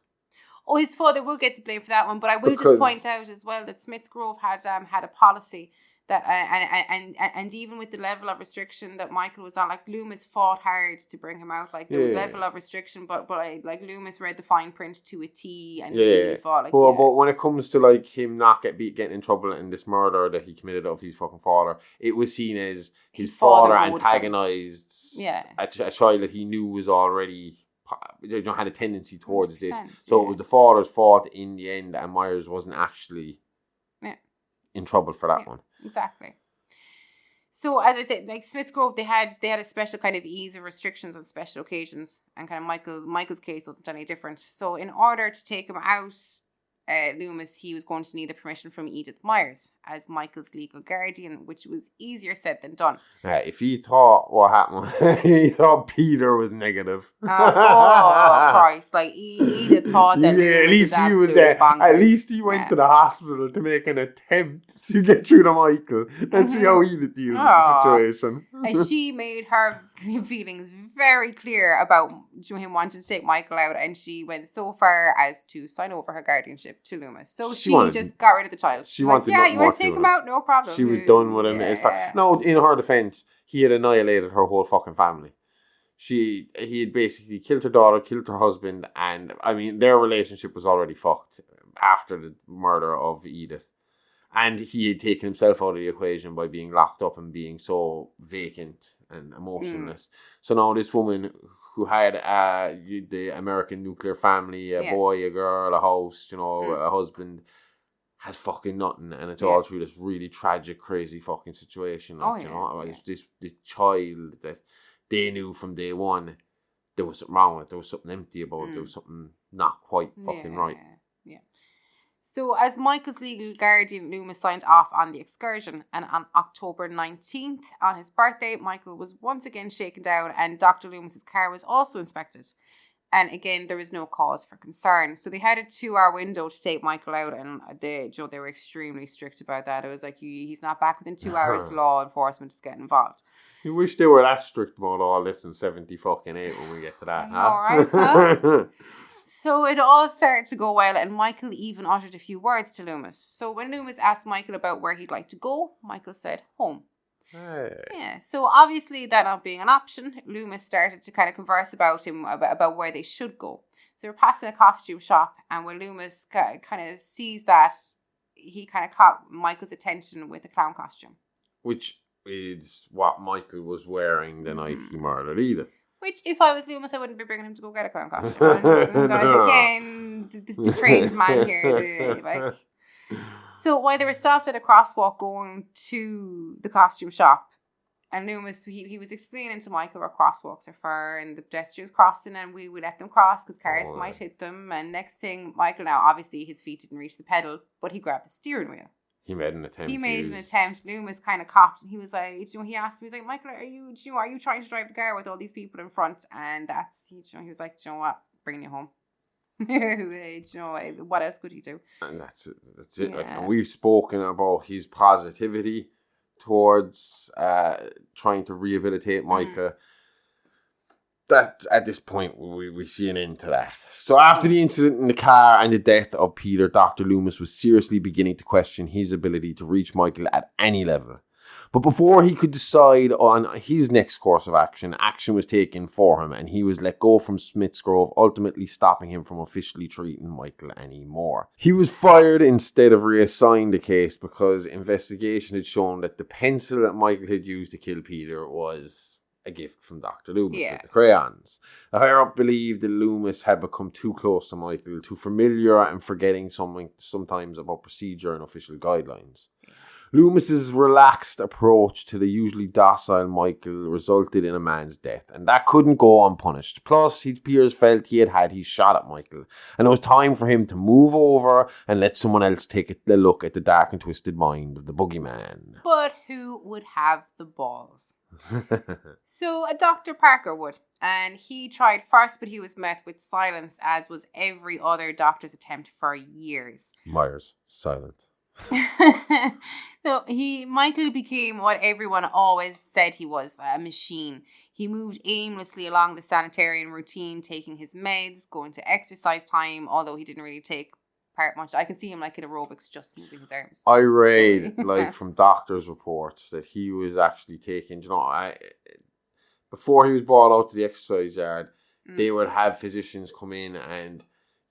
Oh, his father will get the blame for that one, but I will just point out as well that Smith's Grove had a policy That and even with the level of restriction that Michael was on, like Loomis fought hard to bring him out. Like there was level of restriction, but like Loomis read the fine print to a T, and he fought like. But when it comes to like him not getting in trouble in this murder that he committed of his fucking father, it was seen as his father antagonized a child that he knew was already had a tendency towards this. So it was the father's fault in the end, and Myers wasn't actually in trouble for that one. Exactly. So as I said, like Smith's Grove, they had a special kind of ease of restrictions on special occasions, and kind of Michael's case wasn't any different. So in order to take him out, Loomis, he was going to need the permission from Edith Myers as Michael's legal guardian, which was easier said than done. If he thought what happened, he thought Peter was negative. Oh Christ! Like Edith thought that. At least he was there. Bonkers. At least he went to the hospital to make an attempt to get through to Michael and see how Edith deals with the situation. And she made her feelings very clear about him wanting to take Michael out, and she went so far as to sign over her guardianship to Loomis. So she just got rid of the child. She wanted you want to take him out? No problem. She was done with him. No, in her defense, he had annihilated her whole fucking family. He had basically killed her daughter, killed her husband, and I mean their relationship was already fucked after the murder of Edith. And he had taken himself out of the equation by being locked up and being so vacant and emotionless. So now this woman who had the American nuclear family, a boy, a girl, a house, a husband, has fucking nothing, and it's all through this really tragic, crazy fucking situation. Like, this child that they knew from day one there was something wrong with it. There was something empty about it. There was something not quite fucking right. Yeah. So as Michael's legal guardian, Loomis signed off on the excursion, and on October 19th, on his birthday, Michael was once again shaken down, and Dr. Loomis's car was also inspected. And again, there was no cause for concern. So they had a 2-hour window to take Michael out, and they were extremely strict about that. It was like, he's not back within 2 hours. Law enforcement is getting involved. You wish they were that strict about all this in 70-fucking-8 when we get to that, All right. So it all started to go well, and Michael even uttered a few words to Loomis. So when Loomis asked Michael about where he'd like to go, Michael said, home. Hey. Yeah, so obviously that not being an option, Loomis started to kind of converse about him about where they should go. So we're passing a costume shop, and when Loomis kind of sees that, he kind of caught Michael's attention with a clown costume. Which is what Michael was wearing the night he murdered Edith. Which, if I was Loomis, I wouldn't be bringing him to go get a clown costume. Again, the trained man here. So while they were stopped at a crosswalk going to the costume shop, and Loomis, he was explaining to Michael where crosswalks are for, and the pedestrians crossing, and we let them cross because cars might hit them. And next thing, Michael, now obviously his feet didn't reach the pedal, but he grabbed the steering wheel. He made an attempt. Loomis kind of coughed, and he was like, he asked him, he was like, Michael, are you trying to drive the car with all these people in front? And that's, he was like, you know what, bringing you home. What else could he do? And that's it. Yeah. Like, and we've spoken about his positivity towards trying to rehabilitate Michael. That at this point we see an end to that. So after the incident in the car and the death of Peter, Dr. Loomis was seriously beginning to question his ability to reach Michael at any level. But before he could decide on his next course of action was taken for him, and he was let go from Smith's Grove, ultimately stopping him from officially treating Michael anymore. He was fired instead of reassigned the case because investigation had shown that the pencil that Michael had used to kill Peter was a gift from Dr. Loomis with the crayons. The higher-up believed that Loomis had become too close to Michael, too familiar and forgetting sometimes about procedure and official guidelines. Loomis's relaxed approach to the usually docile Michael resulted in a man's death, and that couldn't go unpunished. Plus, his peers felt he had his shot at Michael, and it was time for him to move over and let someone else take a look at the dark and twisted mind of the boogeyman. But who would have the balls? So Dr. Parker would, and he tried first, but he was met with silence, as was every other doctor's attempt for years. Myers, silent. So Michael became what everyone always said he was, a machine. He moved aimlessly along the sanitarian routine, taking his meds, going to exercise time, although he didn't really take part much. I can see him like in aerobics, just moving his arms. I read like from doctors' reports that he was actually taking, before he was brought out to the exercise yard, they would have physicians come in and,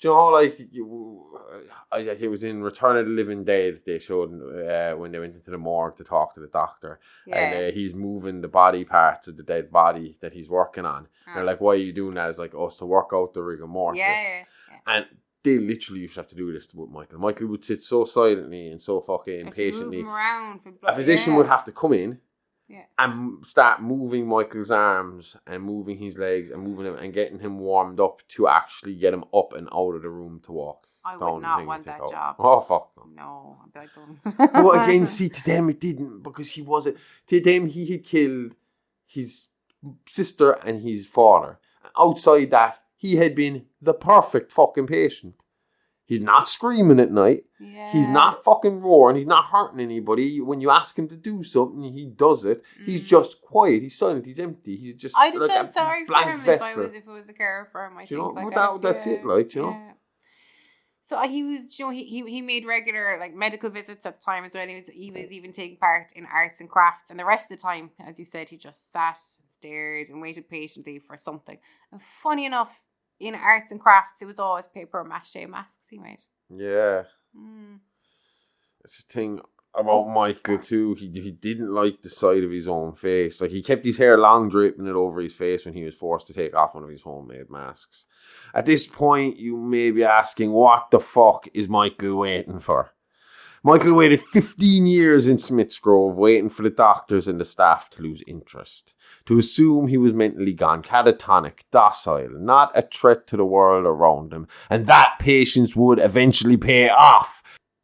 I think it was in Return of the Living Dead, they showed when they went into the morgue to talk to the doctor. Yeah. And he's moving the body parts of the dead body that he's working on. They're like, why are you doing that? It's like, to work out the rigor mortis. Yeah. And they literally used to have to do this with Michael. Michael would sit so silently and so fucking impatiently. A physician would have to come in and start moving Michael's arms and moving his legs and moving him and getting him warmed up to actually get him up and out of the room to walk. I would not want that job. Oh, fuck no. No, I don't. But again, see, to them it didn't, because he wasn't. To them, he had killed his sister and his father. Outside that, he had been the perfect fucking patient. He's not screaming at night. Yeah. He's not fucking roaring. He's not hurting anybody. When you ask him to do something, he does it. He's just quiet. He's silent. He's empty. He's just I'd have felt sorry for him if it was a carer for him. That's it, like, you know. So he was, he made regular like medical visits at the time as well. He was even taking part in arts and crafts, and the rest of the time, as you said, he just sat and stared and waited patiently for something. And funny enough, in arts and crafts, it was always paper mache masks he made. Yeah. That's the thing about Michael too. He didn't like the sight of his own face. Like, he kept his hair long, draping it over his face when he was forced to take off one of his homemade masks. At this point, you may be asking, what the fuck is Michael waiting for? Michael waited 15 years in Smith's Grove, waiting for the doctors and the staff to lose interest, to assume he was mentally gone, catatonic, docile, not a threat to the world around him, and that patience would eventually pay off.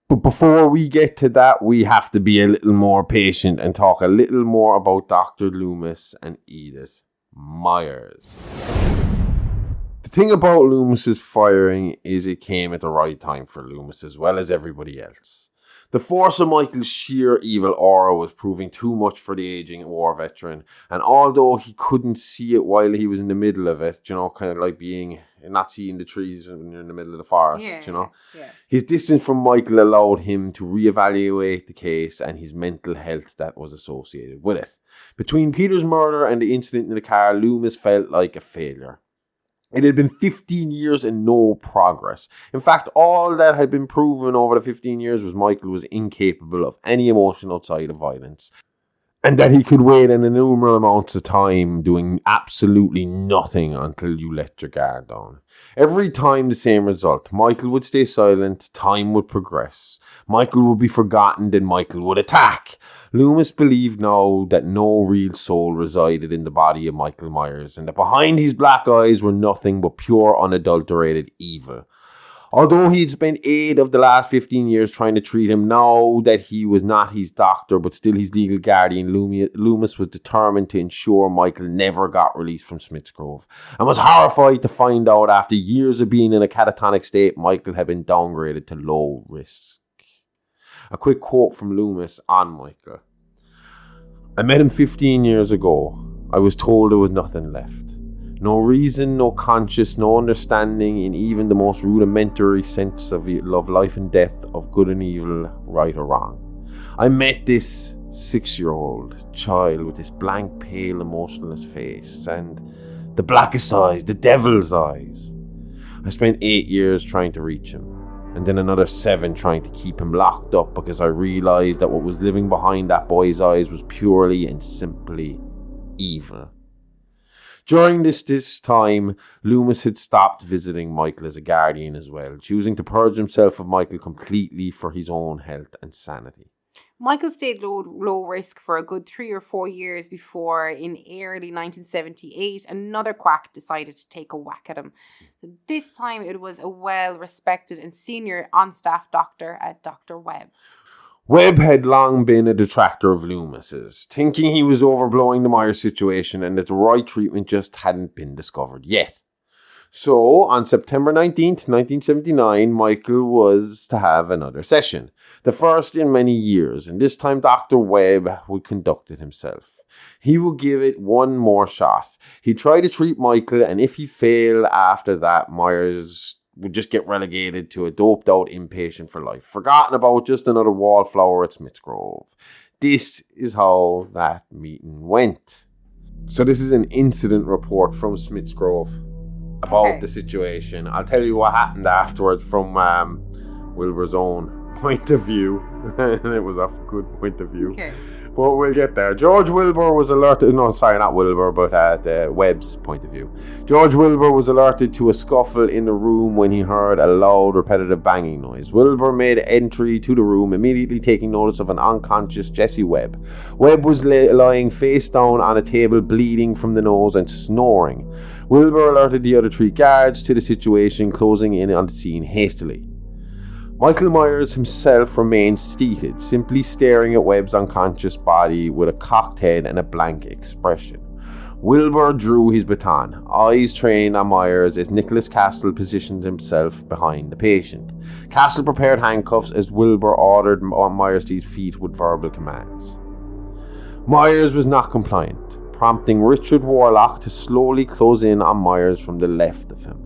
But before we get to that, we have to be a little more patient and talk a little more about Dr. Loomis and Edith Myers. The thing about Loomis's firing is it came at the right time for Loomis as well as everybody else. The force of Michael's sheer evil aura was proving too much for the aging war veteran, and although he couldn't see it while he was in the middle of it, kind of like not seeing the trees when you're in the middle of the forest, his distance from Michael allowed him to reevaluate the case and his mental health that was associated with it. Between Peter's murder and the incident in the car, Loomis felt like a failure. It had been 15 years and no progress. In fact, all that had been proven over the 15 years was Michael was incapable of any emotion outside of violence, and that he could wait an innumerable amounts of time doing absolutely nothing until you let your guard down. Every time the same result. Michael would stay silent, time would progress. Michael would be forgotten, then Michael would attack. Loomis believed now that no real soul resided in the body of Michael Myers, and that behind his black eyes were nothing but pure, unadulterated evil. Although he had spent 8 of the last 15 years trying to treat him, now that he was not his doctor but still his legal guardian, Loomis was determined to ensure Michael never got released from Smith's Grove, and was horrified to find out after years of being in a catatonic state, Michael had been downgraded to low risk. A quick quote from Loomis on Michael. I met him 15 years ago. I was told there was nothing left. No reason, no conscience, no understanding in even the most rudimentary sense of life and death, of good and evil, right or wrong. I met this 6-year-old child with this blank, pale, emotionless face and the blackest eyes, the devil's eyes. I spent 8 years trying to reach him, and then another 7 trying to keep him locked up, because I realized that what was living behind that boy's eyes was purely and simply evil. During this time, Loomis had stopped visiting Michael as a guardian as well, choosing to purge himself of Michael completely for his own health and sanity. Michael stayed low risk for a good 3 or 4 years before, in early 1978, another quack decided to take a whack at him. This time it was a well-respected and senior on-staff doctor at Dr. Webb. Webb had long been a detractor of Loomis's, thinking he was overblowing the Myers situation and that the right treatment just hadn't been discovered yet. So, on September 19th, 1979, Michael was to have another session, the first in many years, and this time Dr. Webb would conduct it himself. He would give it one more shot. He'd try to treat Michael, and if he failed after that, Myers would just get relegated to a doped out inpatient for life. Forgotten about, just another wallflower at Smithsgrove. This is how that meeting went. So this is an incident report from Smithsgrove about the situation. I'll tell you what happened afterwards from Wilbur's own point of view. And it was a good point of view. Okay. But we'll get there. George Wilbur was alerted... No, sorry, not Wilbur, but the Webb's point of view. George Wilbur was alerted to a scuffle in the room when he heard a loud, repetitive banging noise. Wilbur made entry to the room, immediately taking notice of an unconscious Jesse Webb. Webb was lying face down on a table, bleeding from the nose and snoring. Wilbur alerted the other 3 guards to the situation, closing in on the scene hastily. Michael Myers himself remained seated, simply staring at Webb's unconscious body with a cocked head and a blank expression. Wilbur drew his baton, eyes trained on Myers as Nicholas Castle positioned himself behind the patient. Castle prepared handcuffs as Wilbur ordered Myers to his feet with verbal commands. Myers was not compliant, prompting Richard Warlock to slowly close in on Myers from the left of him.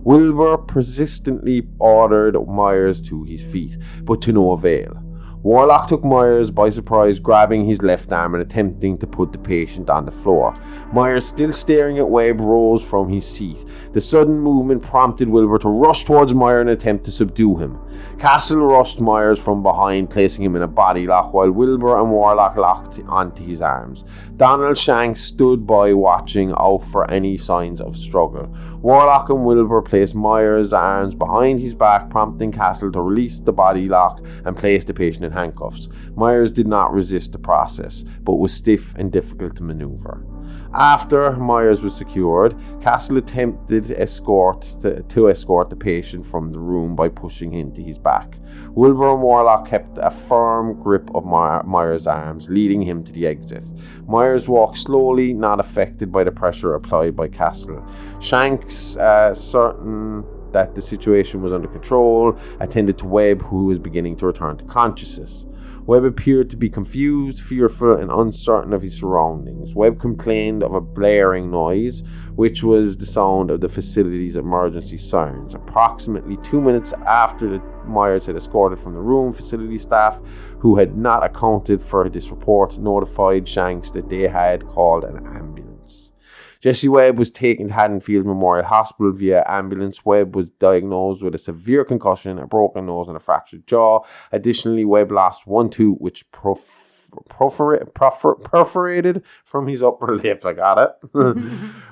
Wilbur persistently ordered Myers to his feet, but to no avail. Warlock took Myers by surprise, grabbing his left arm and attempting to put the patient on the floor. Myers, still staring at Webb, rose from his seat. The sudden movement prompted Wilbur to rush towards Myers in an attempt to subdue him. Castle rushed Myers from behind, placing him in a body lock, while Wilbur and Warlock locked onto his arms. Donald Shanks stood by, watching out for any signs of struggle. Warlock and Wilbur placed Myers' arms behind his back, prompting Castle to release the body lock and place the patient in handcuffs. Myers did not resist the process, but was stiff and difficult to maneuver. After Myers was secured, Castle attempted to escort the patient from the room by pushing him to his back. Wilbur and Warlock kept a firm grip of Myers' arms, leading him to the exit. Myers walked slowly, not affected by the pressure applied by Castle. Shanks, certain that the situation was under control, attended to Webb, who was beginning to return to consciousness. Webb appeared to be confused, fearful, and uncertain of his surroundings. Webb complained of a blaring noise, which was the sound of the facility's emergency sirens. Approximately 2 minutes after Myers had escorted from the room, facility staff, who had not accounted for this report, notified Shanks that they had called an ambulance. Jesse Webb was taken to Haddonfield Memorial Hospital via ambulance. Webb was diagnosed with a severe concussion, a broken nose, and a fractured jaw. Additionally, Webb lost one tooth, which perforated from his upper lip. I got it.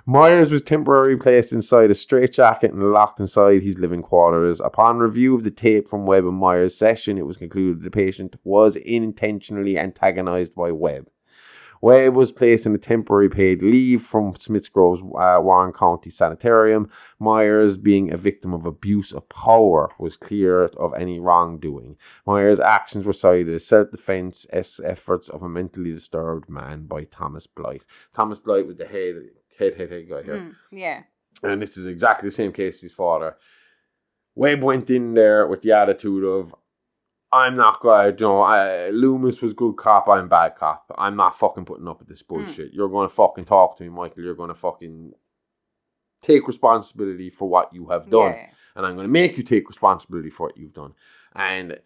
Myers was temporarily placed inside a straitjacket and locked inside his living quarters. Upon review of the tape from Webb and Myers' session, it was concluded the patient was intentionally antagonized by Webb. Webb was placed in a temporary paid leave from Smithsgrove's Warren County Sanitarium. Myers, being a victim of abuse of power, was clear of any wrongdoing. Myers' actions were cited as self-defense efforts of a mentally disturbed man by Thomas Blight. Thomas Blight was the head guy here. Yeah. And this is exactly the same case as his father. Webb went in there with the attitude of, I'm not going to, Loomis was good cop, I'm bad cop. I'm not fucking putting up with this bullshit. You're going to fucking talk to me, Michael. You're going to fucking take responsibility for what you have done. Yeah. And I'm going to make you take responsibility for what you've done. And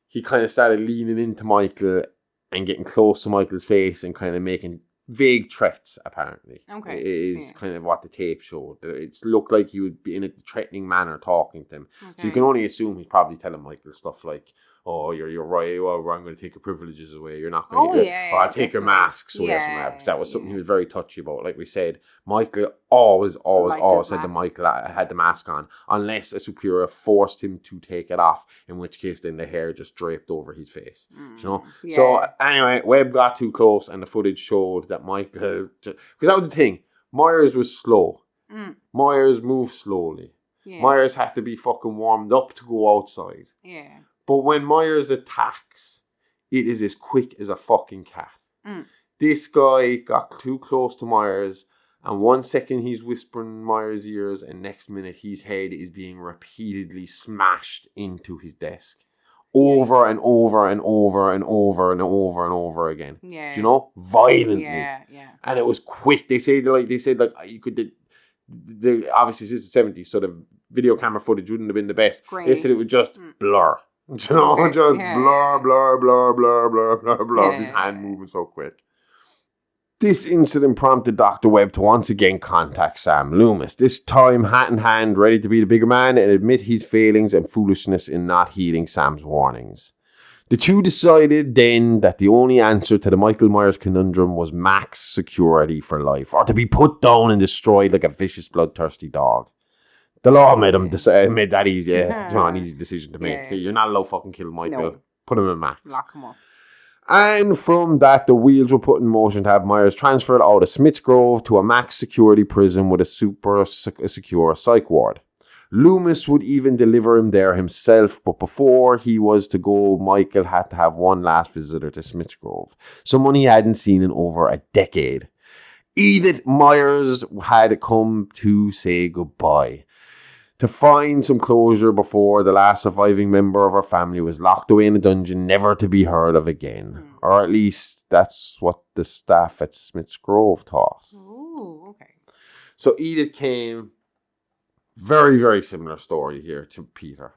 he kind of started leaning into Michael and getting close to Michael's face and kind of making vague threats, apparently. Okay. It is kind of what the tape showed. It looked like he would be in a threatening manner talking to him. Okay. So you can only assume he's probably telling Michael stuff like, oh, you're right, well, I'm going to take your privileges away. You're not going to or I'll take your masks away from that. Because that was something he was very touchy about. Like we said, Michael always said that Michael had the mask on, unless a superior forced him to take it off, in which case then the hair just draped over his face. You know? Yeah. So anyway, Webb got too close and the footage showed that Michael, because that was the thing, Myers was slow. Myers moved slowly. Yeah. Myers had to be fucking warmed up to go outside. Yeah. But when Myers attacks, it is as quick as a fucking cat. This guy got too close to Myers, and 1 second he's whispering in Myers' ears, and next minute his head is being repeatedly smashed into his desk. Over and over and over and over and over and over again. Yeah. Do you know? Violently. Yeah. And it was quick. They said you could... obviously, it's the 70s, so the video camera footage wouldn't have been the best. Grainy. They said it would just blur. Just blur, blur, blur, blur, blur, blur, blur. His hand moving so quick. This incident prompted Dr. Webb to once again contact Sam Loomis, this time hat in hand, ready to be the bigger man and admit his failings and foolishness in not heeding Sam's warnings. The two decided then that the only answer to the Michael Myers conundrum was max security for life, or to be put down and destroyed like a vicious, bloodthirsty dog. The law made that easy, an easy decision to make. Yeah. So you're not allowed to fucking kill Michael. No. Put him in max. Lock him up. And from that, the wheels were put in motion to have Myers transferred out of Smith's Grove to a max security prison with a super secure psych ward. Loomis would even deliver him there himself, but before he was to go, Michael had to have one last visitor to Smith's Grove, someone he hadn't seen in over a decade. Edith Myers had come to say goodbye, to find some closure before the last surviving member of her family was locked away in a dungeon, never to be heard of again. Or at least that's what the staff at Smith's Grove thought. Ooh, okay. So Edith came, very, very similar story here to Peter.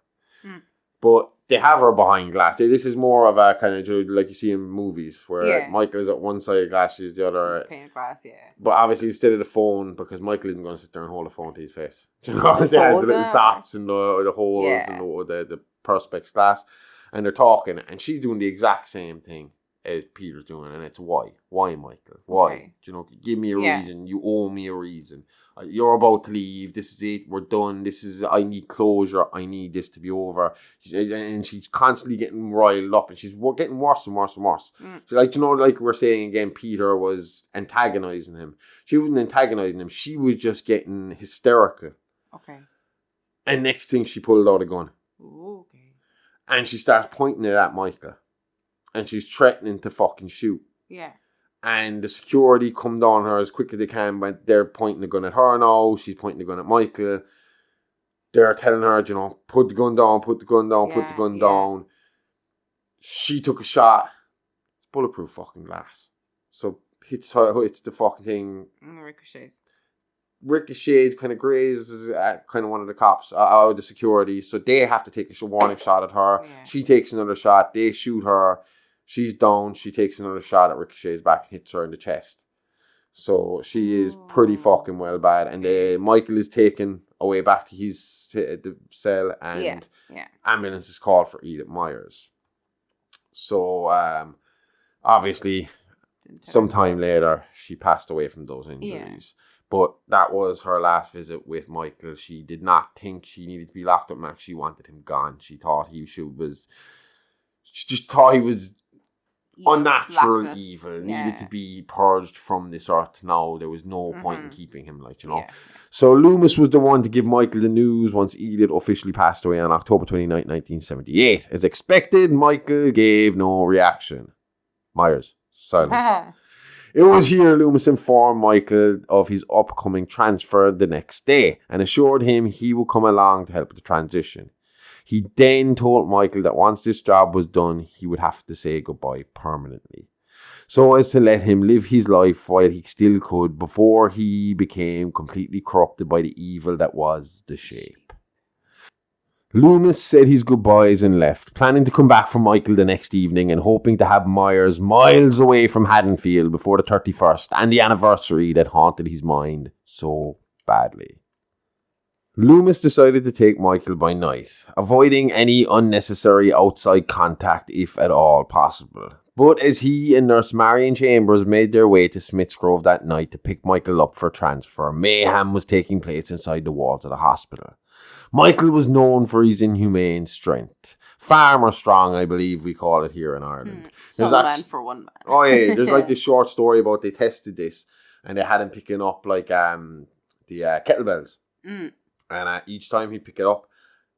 But they have her behind glass. This is more of a kind of like you see in movies where Michael is at one side of glass, she's the other. Pane of glass, But obviously instead of the phone, because Michael isn't going to sit there and hold a phone to his face. Do you know? They had the little dots and the holes and the perspex glass. And they're talking, and she's doing the exact same thing as Peter's doing, and it's why? Why, Michael? Why? Okay. Do you know, give me a reason. You owe me a reason. You're about to leave. This is it. We're done. I need closure. I need this to be over. And she's constantly getting riled up, and she's getting worse and worse and worse. So, like, you know, like we're saying again, Peter was antagonizing him. She wasn't antagonizing him. She was just getting hysterical. Okay. And next thing, she pulled out a gun. Ooh, okay. And she starts pointing it at Michael. And she's threatening to fucking shoot. Yeah. And the security come down her as quick as they can, but they're pointing the gun at her now. She's pointing the gun at Michael. They're telling her, you know, put the gun down, put the gun down, put the gun down. She took a shot. It's bulletproof fucking glass. So hits the fucking thing. Ricochets, kind of grazes at kind of one of the cops out of the security. So they have to take a warning shot at her. Yeah. She takes another shot. They shoot her. She's down. She takes another shot at Ricochet's back and hits her in the chest. So she is pretty fucking well bad. And Michael is taken away back to his the cell, and ambulance is called for Edith Myers. So obviously, sometime later, she passed away from those injuries. But that was her last visit with Michael. She did not think she needed to be locked up, Max. She wanted him gone. She thought she just thought he was unnatural evil, needed to be purged from this earth now. There was no point in keeping him, like, you know. So Loomis was the one to give Michael the news once Edith officially passed away on October 29, 1978. As expected, Michael gave no reaction. Myers, silent. It was here Loomis informed Michael of his upcoming transfer the next day and assured him he would come along to help with the transition. He then told Michael that once this job was done, he would have to say goodbye permanently, so as to let him live his life while he still could before he became completely corrupted by the evil that was the Shape. Loomis said his goodbyes and left, planning to come back for Michael the next evening and hoping to have Myers miles away from Haddonfield before the 31st and the anniversary that haunted his mind so badly. Loomis decided to take Michael by night, avoiding any unnecessary outside contact if at all possible. But as he and Nurse Marion Chambers made their way to Smith's Grove that night to pick Michael up for transfer, mayhem was taking place inside the walls of the hospital. Michael was known for his inhumane strength. Farmer strong, I believe we call it here in Ireland. Some man for one man. Oh yeah, there's like this short story about they tested this and they had him picking up like the kettlebells. And each time he'd pick it up,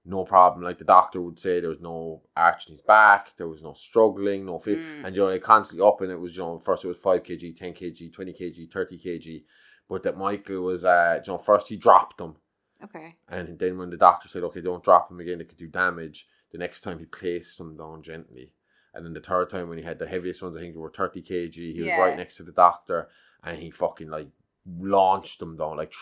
no problem. Like the doctor would say, there was no arch in his back, there was no struggling, no feel. And you know, they constantly up, and it was, you know, first it was 5 kg, 10 kg, 20 kg, 30 kg. But that Michael was, you know, first he dropped them. Okay. And then when the doctor said, okay, don't drop them again, they could do damage, the next time he placed them down gently. And then the third time when he had the heaviest ones, I think they were 30 kg, he was right next to the doctor, and he fucking like launched them down, like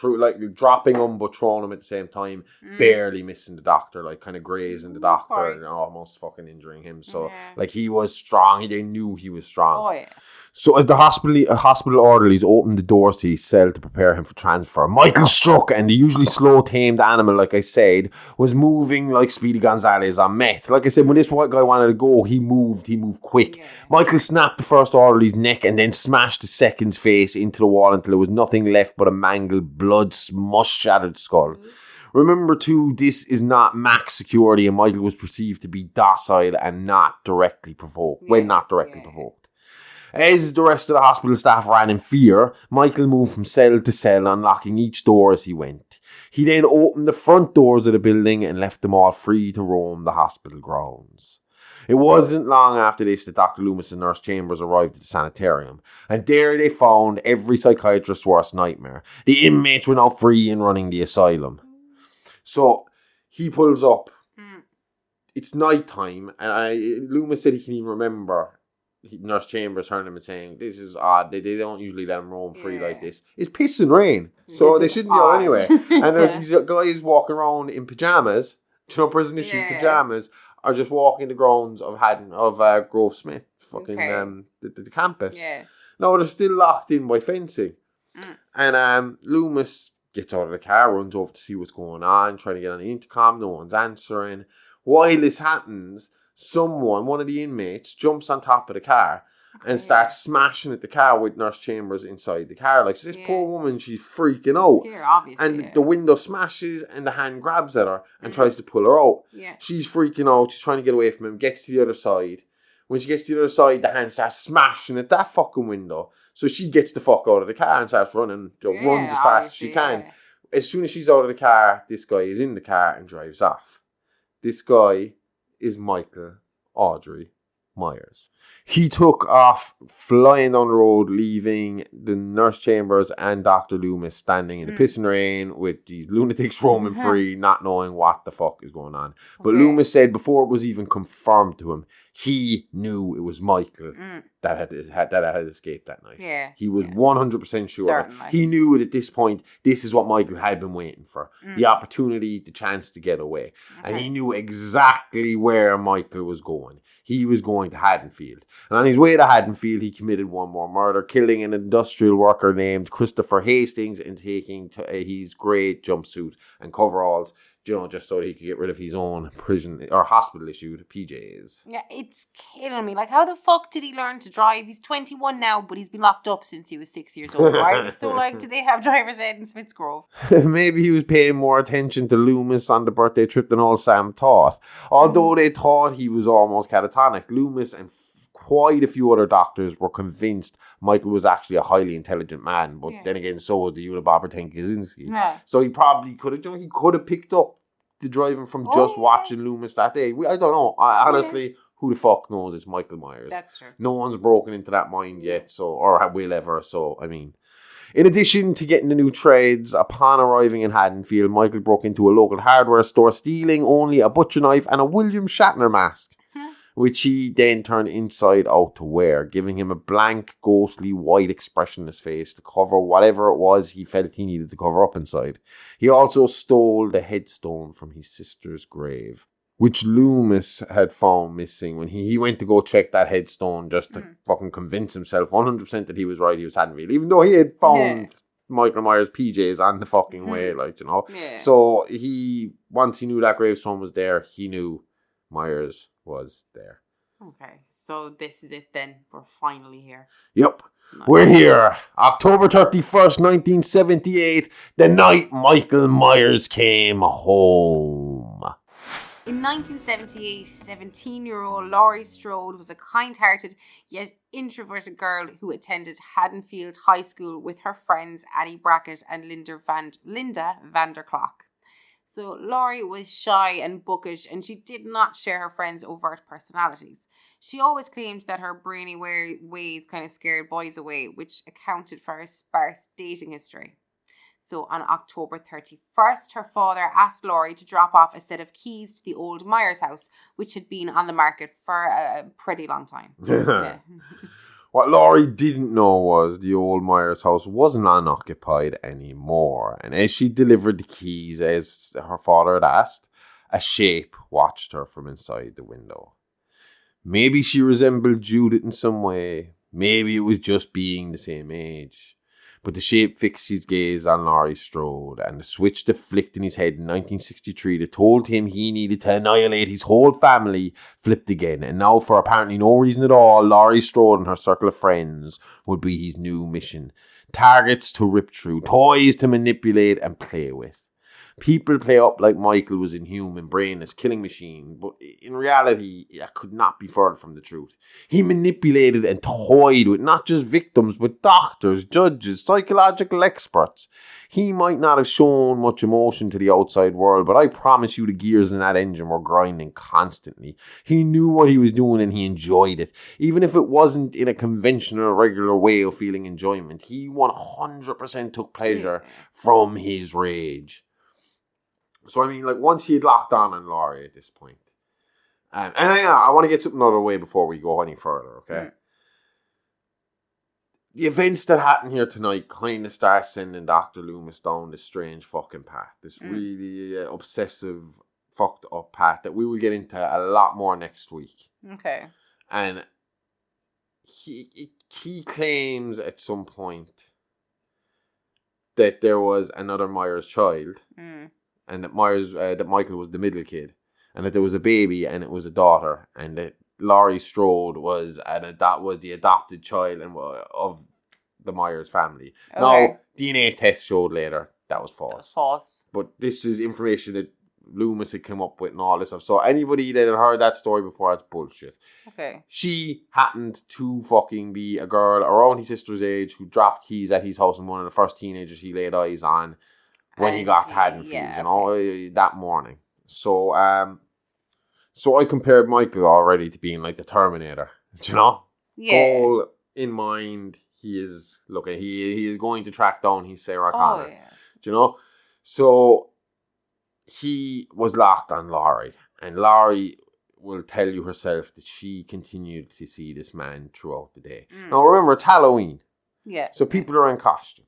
dropping them but throwing them at the same time, barely missing the doctor, like kind of grazing the doctor and almost fucking injuring him. So like he was strong. They knew he was strong. Oh yeah. So as the hospital orderlies opened the doors to his cell to prepare him for transfer, Michael struck, and the usually slow tamed animal, like I said, was moving like Speedy Gonzales on meth. Like I said, when this white guy wanted to go, he moved quick. Yeah. Michael snapped the first orderly's neck and then smashed the second's face into the wall until there was nothing left but a mangled, blood-shattered skull. Remember too, this is not max security, and Michael was perceived to be docile and not directly provoked. Provoked. As the rest of the hospital staff ran in fear, Michael moved from cell to cell, unlocking each door as he went. He then opened the front doors of the building and left them all free to roam the hospital grounds. It wasn't long after this that Dr. Loomis and Nurse Chambers arrived at the sanitarium, and there they found every psychiatrist's worst nightmare. The inmates were now free and running the asylum. So he pulls up. It's night time, and Loomis said he can even remember Nurse Chambers heard him and saying, "This is odd. They don't usually let him roam free like this. It's piss and rain, so they shouldn't go anyway." And there's these guys walking around in pajamas, prison issue pajamas, are just walking the grounds of Grove Smith, fucking the campus. Yeah. No, they're still locked in by fencing. And Loomis gets out of the car, runs over to see what's going on, trying to get on the intercom. No one's answering. While this happens, one of the inmates, jumps on top of the car and starts smashing at the car with Nurse Chambers inside the car. Like, so this poor woman, she's freaking out. Scared, obviously, and the window smashes and the hand grabs at her and tries to pull her out. Yeah. She's freaking out. She's trying to get away from him. Gets to the other side. When she gets to the other side, the hand starts smashing at that fucking window. So she gets the fuck out of the car and starts running. Runs as fast as she can. Yeah. As soon as she's out of the car, this guy is in the car and drives off. This guy is Michael Audrey Myers. He took off flying down the road, leaving the Nurse Chambers and Dr. Loomis standing in the pissing rain with these lunatics roaming free, not knowing what the fuck is going on. But Loomis said before it was even confirmed to him, he knew it was Michael that had escaped that night. Yeah, he was 100% sure. Certainly. He knew it at this point. This is what Michael had been waiting for: the opportunity, the chance to get away, and he knew exactly where Michael was going. He was going to Haddonfield, and on his way to Haddonfield, he committed one more murder, killing an industrial worker named Christopher Hastings and taking his great jumpsuit and coveralls, just so that he could get rid of his own prison or hospital issued PJs. Yeah, it's killing me. Like, how the fuck did he learn to drive? He's 21 now, but he's been locked up since he was 6 years old, right? So, like, do they have driver's ed in Smith's Grove? Maybe he was paying more attention to Loomis on the birthday trip than old Sam thought. Although they thought he was almost catatonic, Loomis and quite a few other doctors were convinced Michael was actually a highly intelligent man, but then again, so was the Yule Kaczynski. Yeah. So he probably could have picked up the driving from just watching Loomis that day. I don't know. Honestly, who the fuck knows? It's Michael Myers. That's true. No one's broken into that mind yet, or will ever. So, I mean, in addition to getting the new trades, upon arriving in Haddonfield, Michael broke into a local hardware store, stealing only a butcher knife and a William Shatner mask, which he then turned inside out to wear, giving him a blank, ghostly, white expressionless face to cover whatever it was he felt he needed to cover up inside. He also stole the headstone from his sister's grave, which Loomis had found missing when he went to go check that headstone just to fucking convince himself 100% that he was right, he was Haddonfield, even though he had found Michael Myers' PJs on the fucking way, Yeah. So once he knew that gravestone was there, he knew Myers was there. Okay, so this is it then. We're finally here. Yep. Nice. We're here. October 31st, 1978, the night Michael Myers came home. In 1978, 17-year-old Laurie Strode was a kind-hearted yet introverted girl who attended Haddonfield High School with her friends Annie Brackett and Linda Vanderclock. So Laurie was shy and bookish, and she did not share her friends' overt personalities. She always claimed that her brainy ways kind of scared boys away, which accounted for her sparse dating history. So on October 31st, her father asked Laurie to drop off a set of keys to the old Myers house, which had been on the market for a pretty long time. What Laurie didn't know was the old Myers house wasn't unoccupied anymore, and as she delivered the keys as her father had asked, a shape watched her from inside the window. Maybe she resembled Judith in some way, maybe it was just being the same age. But the shape fixed his gaze on Laurie Strode, and the switch that flicked in his head in 1963 that told him he needed to annihilate his whole family flipped again, and now for apparently no reason at all, Laurie Strode and her circle of friends would be his new mission. Targets to rip through, toys to manipulate and play with. People play up like Micheal was inhuman, brainless, killing machine, but in reality, that could not be further from the truth. He manipulated and toyed with not just victims, but doctors, judges, psychological experts. He might not have shown much emotion to the outside world, but I promise you the gears in that engine were grinding constantly. He knew what he was doing and he enjoyed it. Even if it wasn't in a conventional, regular way of feeling enjoyment, he 100% took pleasure from his rage. So, I mean, like, once he had locked on Laurie at this point. And I want to get something out of the way before we go any further, okay? The events that happen here tonight kind of start sending Dr. Loomis down this strange fucking path. This really obsessive, fucked up path that we will get into a lot more next week. Okay. And he claims at some point that there was another Myers child. And that Micheal was the middle kid, and that there was a baby, and it was a daughter, and that Laurie Strode was the adopted child of the Myers family. Okay. Now, DNA test showed later that was false. But this is information that Loomis had come up with and all this stuff. So anybody that had heard that story before, that's bullshit. Okay. She happened to fucking be a girl around his sister's age who dropped keys at his house and one of the first teenagers he laid eyes on. When he got cabin fever, that morning. So I compared Micheal already to being like the Terminator, Goal in mind, he is going to track down his Sarah Connor, So he was locked on Laurie, and Laurie will tell you herself that she continued to see this man throughout the day. Now remember, it's Halloween, so people are in costume.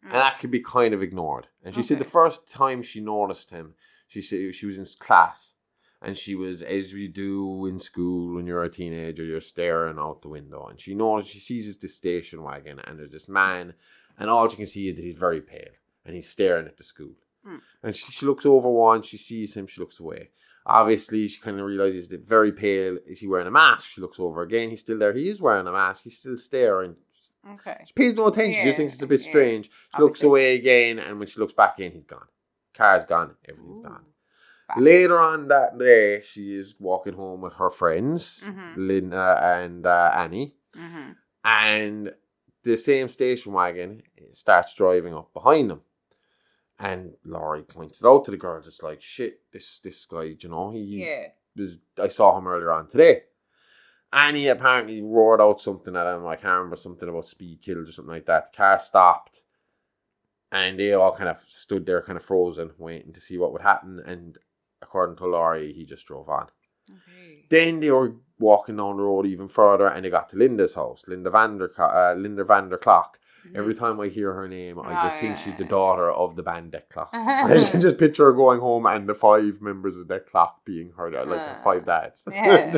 And that could be kind of ignored. And she said the first time she noticed him, she said she was in class. And she was, as you do in school when you're a teenager, you're staring out the window. And she sees this station wagon and there's this man. And all she can see is that he's very pale. And he's staring at the school. And she looks over once, she sees him, she looks away. Obviously, she kind of realizes that very pale. Is he wearing a mask? She looks over again, he's still there. He is wearing a mask, he's still staring. Okay. She pays no attention. She just thinks it's a bit strange. She looks away again, and when she looks back in, he's gone. Car's gone. Everything's gone. Back. Later on that day, she is walking home with her friends, Linda and Annie, and the same station wagon starts driving up behind them. And Laurie points it out to the girls. It's like, shit, this guy, I saw him earlier on today. Annie apparently roared out something at him. I can't remember, something about speed kills or something like that. The car stopped. And they all kind of stood there kind of frozen, waiting to see what would happen. And according to Laurie, he just drove on. Okay. Then they were walking down the road even further and they got to Linda's house. Linda Vander Clock. Every time I hear her name, I just think she's the daughter of the band Deck Clock. I can just picture her going home and the 5 members of Deck Clock being her, like the 5 dads. Yeah.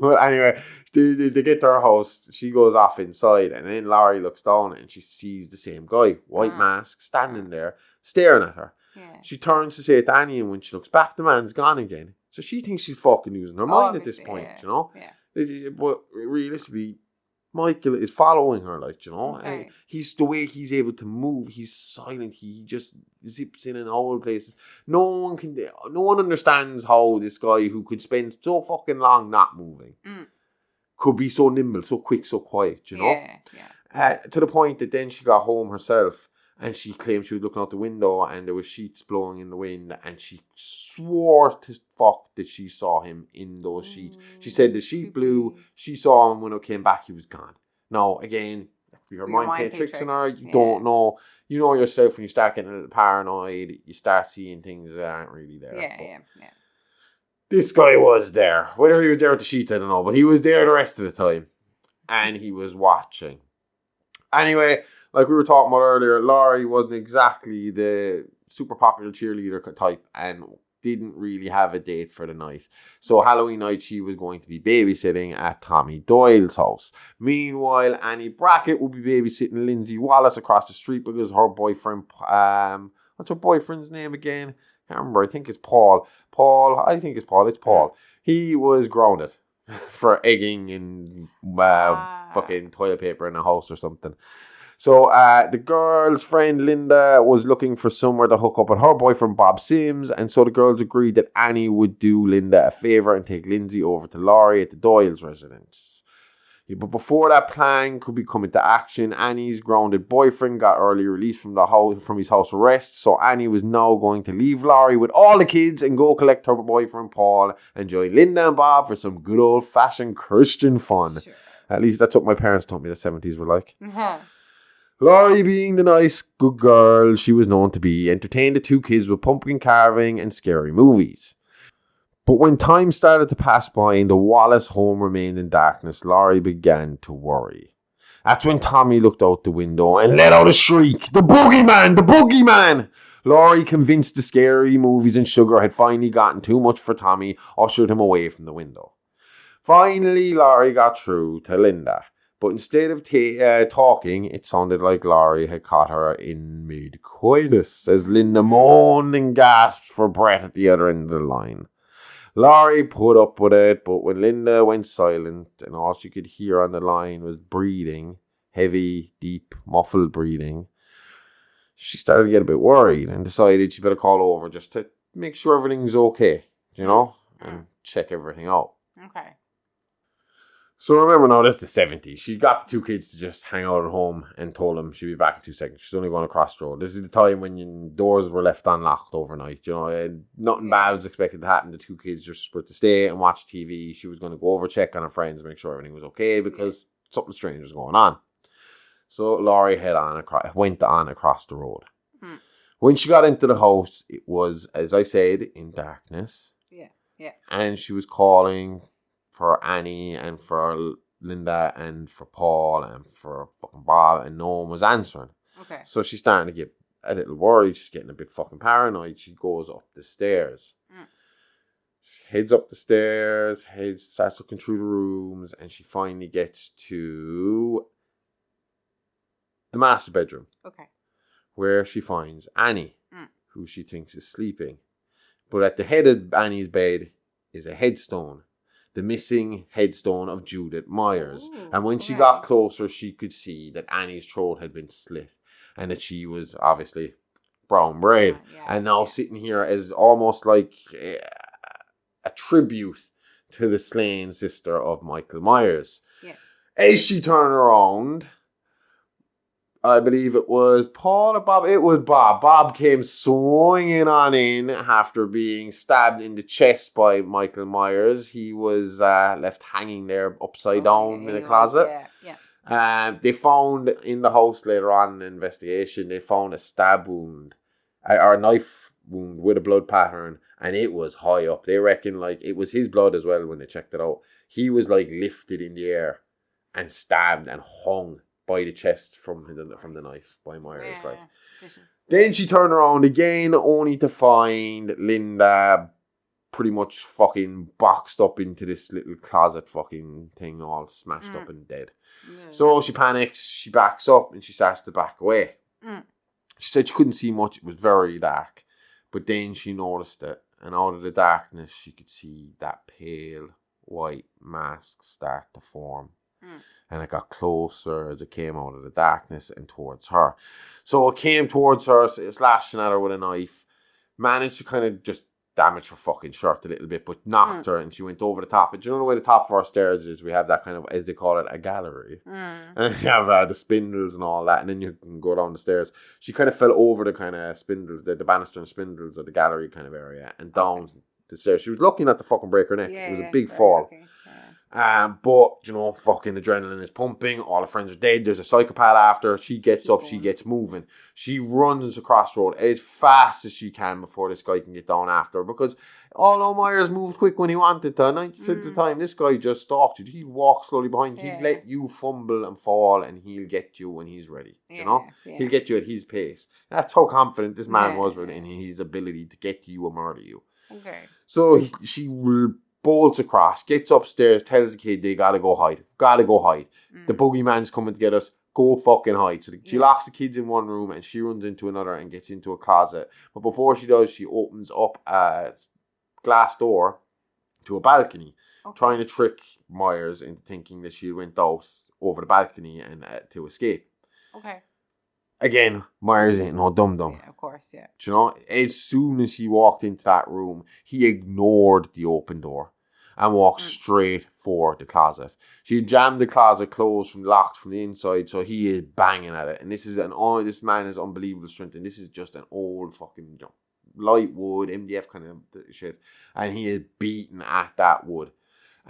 But anyway, they get to her house, she goes off inside, and then Laurie looks down and she sees the same guy, white mask, standing there, staring at her. Yeah. She turns to say it to Annie, and when she looks back, the man's gone again. So she thinks she's fucking losing her mind at this point, Yeah. But realistically, Micheal is following her, Okay. He's the way he's able to move. He's silent. He just zips in and all places. No one understands how this guy who could spend so fucking long not moving could be so nimble, so quick, so quiet. Yeah. To the point that then she got home herself and she claimed she was looking out the window and there was sheets blowing in the wind and she swore to fuck that she saw him in those sheets. She said the sheet blew, she saw him, when it came back he was gone. Now, again, your mind playing tricks on her, you don't know. You know yourself when you start getting a little paranoid, you start seeing things that aren't really there. Yeah. This guy was there. Whether he was there with the sheets, I don't know, but he was there the rest of the time. and he was watching. Anyway, like we were talking about earlier, Laurie wasn't exactly the super popular cheerleader type and didn't really have a date for the night. So Halloween night, she was going to be babysitting at Tommy Doyle's house. Meanwhile, Annie Brackett would be babysitting Lindsay Wallace across the street because her boyfriend, what's her boyfriend's name again? Can't remember. I think it's Paul. It's Paul. He was grounded for egging and fucking toilet paper in a house or something. So the girl's friend Linda was looking for somewhere to hook up with her boyfriend Bob Sims, and so the girls agreed that Annie would do Linda a favour and take Lindsay over to Laurie at the Doyle's residence. Yeah, but before that plan could be come into action, Annie's grounded boyfriend got early release from his house arrest, so Annie was now going to leave Laurie with all the kids and go collect her boyfriend Paul and join Linda and Bob for some good old-fashioned Christian fun. Sure. At least that's what my parents told me the 70s were like. Mm-hmm. Laurie, being the nice, good girl she was known to be, entertained the two kids with pumpkin carving and scary movies. But when time started to pass by and the Wallace home remained in darkness, Laurie began to worry. That's when Tommy looked out the window and let out a shriek. The boogeyman! The boogeyman! Laurie, convinced the scary movies and sugar had finally gotten too much for Tommy, ushered him away from the window. Finally, Laurie got through to Linda. But instead of talking, it sounded like Laurie had caught her in mid-coitus as Linda moaned and gasped for breath at the other end of the line. Laurie put up with it, but when Linda went silent and all she could hear on the line was breathing, heavy, deep, muffled breathing, she started to get a bit worried and decided she better call over just to make sure everything's okay, and check everything out. Okay. So remember now, this is the 70s. She got the two kids to just hang out at home and told them she'd be back in 2 seconds. She's only going across the road. This is the time when doors were left unlocked overnight. Nothing bad was expected to happen. The two kids just were to stay and watch TV. She was going to go over, check on her friends, make sure everything was okay because something strange was going on. So Laurie went on across the road. When she got into the house, it was, as I said, in darkness. Yeah. And she was calling for Annie and for Linda and for Paul and for fucking Bob, and no one was answering. Okay. So she's starting to get a little worried. She's getting a bit fucking paranoid. She goes up the stairs. She heads up the stairs, starts looking through the rooms, and she finally gets to the master bedroom. Okay. Where she finds Annie, who she thinks is sleeping. But at the head of Annie's bed is a headstone. The missing headstone of Judith Myers. Ooh, and when she got closer, she could see that Annie's throat had been slit and that she was obviously brown braid. And now sitting here as almost like a tribute to the slain sister of Michael Myers. Yeah. As she turned around, I believe it was Paul or Bob. It was Bob. Bob came swinging on in after being stabbed in the chest by Michael Myers. He was left hanging there upside down in a closet. They found in the house later on in the investigation, they found a stab wound, or a knife wound with a blood pattern, and it was high up. They reckon like it was his blood as well when they checked it out. He was like lifted in the air and stabbed and hung by the chest from the knife by Myers. Then she turned around again, only to find Linda pretty much fucking boxed up into this little closet fucking thing, all smashed up and dead. So she panics, she backs up, and she starts to back away. She said she couldn't see much, it was very dark. But then she noticed it, and out of the darkness she could see that pale white mask start to form. And it got closer as it came out of the darkness and towards her. So it came towards her, slashing at her with a knife. Managed to kind of just damage her fucking shirt a little bit, but knocked her, and she went over the top. And do you know the way the top of our stairs is? We have that kind of, as they call it, a gallery. And you have the spindles and all that, and then you can go down the stairs. She kind of fell over the kind of spindles, the banister and spindles of the gallery kind of area, and down the stairs. She was lucky not to fucking break her neck. It was a big fall. Okay. But, you know, fucking adrenaline is pumping. All her friends are dead. There's a psychopath after her. She gets up. She gets moving. She runs across the road as fast as she can before this guy can get down after her. Because although Myers moved quick when he wanted to, 90% of the time, this guy just stalked you. He walks slowly behind you. He'd let you fumble and fall, and he'll get you when he's ready. You know? Yeah. He'll get you at his pace. That's how confident this man was in his ability to get to you and murder you. Okay. So she bolts across, gets upstairs, tells the kid they gotta go hide. The boogeyman's coming to get us. Go fucking hide. So she locks the kids in one room and she runs into another and gets into a closet. But before she does, she opens up a glass door to a balcony, trying to trick Myers into thinking that she went out over the balcony and to escape. Okay. Again, Myers ain't no dum-dum. Yeah, of course, yeah. Do you know, as soon as he walked into that room, he ignored the open door and walked straight for the closet. She jammed the closet closed locked from the inside, so he is banging at it. And this man has unbelievable strength, and this is just an old fucking light wood, MDF kind of shit. And he is beating at that wood.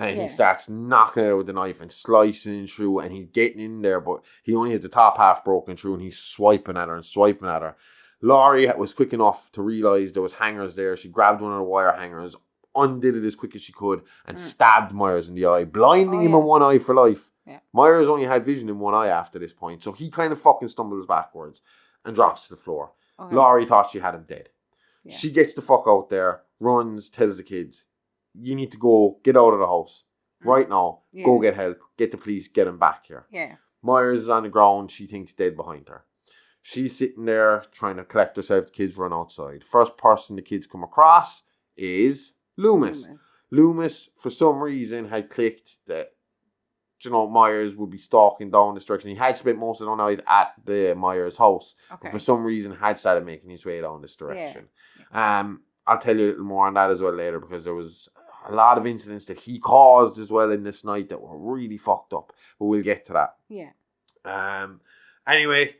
And he starts knocking it out with the knife and slicing through, and he's getting in there, but he only has the top half broken through, and he's swiping at her. Laurie was quick enough to realise there was hangers there. She grabbed one of the wire hangers, undid it as quick as she could, and stabbed Myers in the eye, blinding him in one eye for life. Yeah. Myers only had vision in one eye after this point, so he kind of fucking stumbles backwards and drops to the floor. Okay. Laurie thought she had him dead. Yeah. She gets the fuck out there, runs, tells the kids, you need to go, get out of the house. Right now. Yeah. Go get help. Get the police, get him back here. Yeah. Myers is on the ground. She thinks dead behind her. She's sitting there trying to collect herself. The kids run outside. First person the kids come across is Loomis. Loomis, for some reason, had clicked that, you know, Myers would be stalking down this direction. He had spent most of the night at the Myers house. Okay. But for some reason, had started making his way down this direction. Yeah. I'll tell you a little more on that as well later, because there was a lot of incidents that he caused as well in this night that were really fucked up. But we'll get to that. Yeah. Anyway,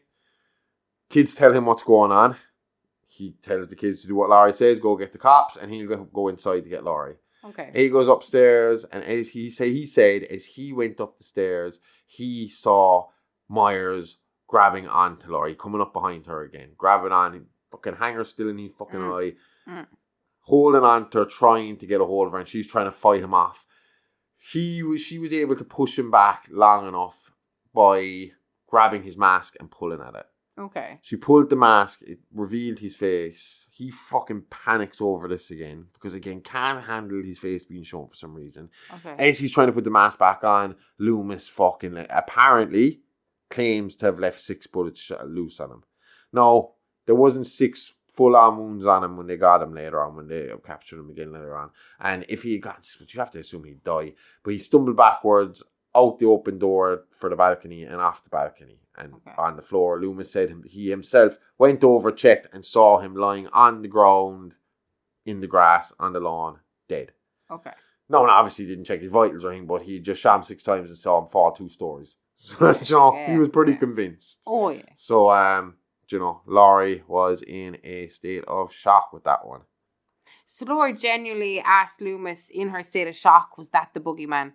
kids tell him what's going on. He tells the kids to do what Laurie says, go get the cops, and he'll go inside to get Laurie. Okay. He goes upstairs, and as he said, as he went up the stairs, he saw Myers grabbing onto Laurie, coming up behind her again, grabbing on, fucking hanger still in his fucking eye. Holding on to her, trying to get a hold of her, and she's trying to fight him off. She was able to push him back long enough by grabbing his mask and pulling at it. Okay. She pulled the mask, it revealed his face. He fucking panics over this again, because again, can't handle his face being shown for some reason. Okay. As he's trying to put the mask back on, Loomis fucking apparently claims to have left 6 bullets loose on him. No, there wasn't 6 full-on wounds on him when they got him later on, when they captured him again later on. And if he got, you have to assume he'd die. But he stumbled backwards out the open door for the balcony and off the balcony and on the floor. Loomis said he himself went over, checked, and saw him lying on the ground, in the grass, on the lawn, dead. Okay. No one obviously didn't check his vitals or anything, but he just shot him 6 times and saw him fall 2 stories. So, he was pretty convinced. Oh, yeah. So, Laurie was in a state of shock with that one. So Laurie genuinely asked Loomis, in her state of shock, was that the boogeyman?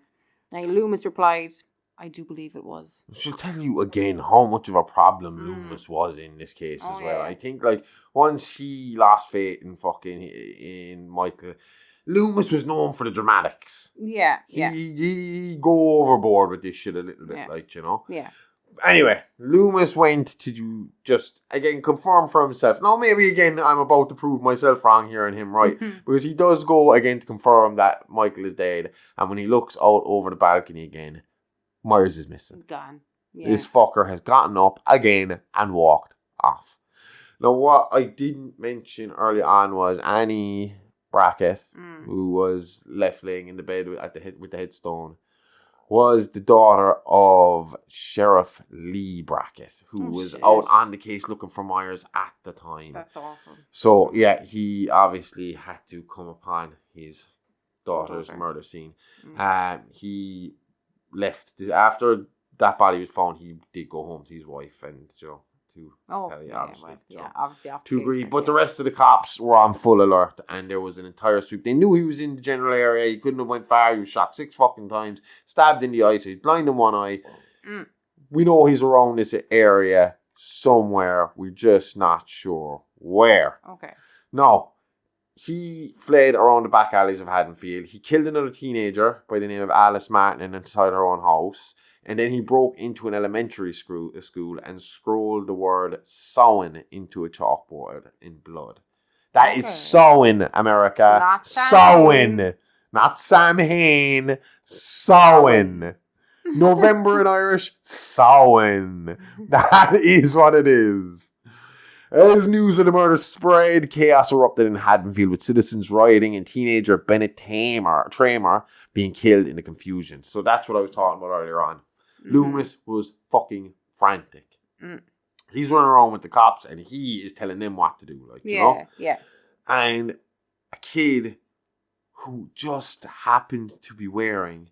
Now Loomis replied, I do believe it was. She'll tell you again how much of a problem Loomis was in this case as well. Yeah. I think once he lost faith in Micheal, Loomis was known for the dramatics. Yeah, He go overboard with this shit a little bit, Yeah. Anyway, Loomis went to just, again, confirm for himself. Now, maybe, again, I'm about to prove myself wrong here and him right. Because he does go, again, to confirm that Micheal is dead. And when he looks out over the balcony again, Myers is missing. Gone. Yeah. This fucker has gotten up again and walked off. Now, what I didn't mention early on was Annie Brackett, who was left laying in the bed with the headstone, was the daughter of Sheriff Lee Brackett, who was out on the case looking for Myers at the time. That's awful. So, yeah, he obviously had to come upon his daughter's murder scene. He left. After that body was found, he did go home to his wife and, to Oh, tell you, yeah, obviously. well, so. yeah, obviously. To agree, but the rest of the cops were on full alert, and there was an entire sweep. They knew he was in the general area. He couldn't have went far. He was shot 6 fucking times, stabbed in the eye, so he's blind in one eye. We know he's around this area somewhere. We're just not sure where. Okay. No, he fled around the back alleys of Haddonfield. He killed another teenager by the name of Alice Martin inside her own house. And then he broke into an elementary school and scrolled the word Samhain into a chalkboard in blood. That is Samhain, America. Not Samhain. Not Samhain. Samhain. November in Irish, Samhain. That is what it is. As news of the murder spread, chaos erupted in Haddonfield with citizens rioting and teenager Bennett Tramer being killed in the confusion. So that's what I was talking about earlier on. Loomis was fucking frantic. He's running around with the cops and he is telling them what to do. Like, you know? Yeah. And a kid who just happened to be wearing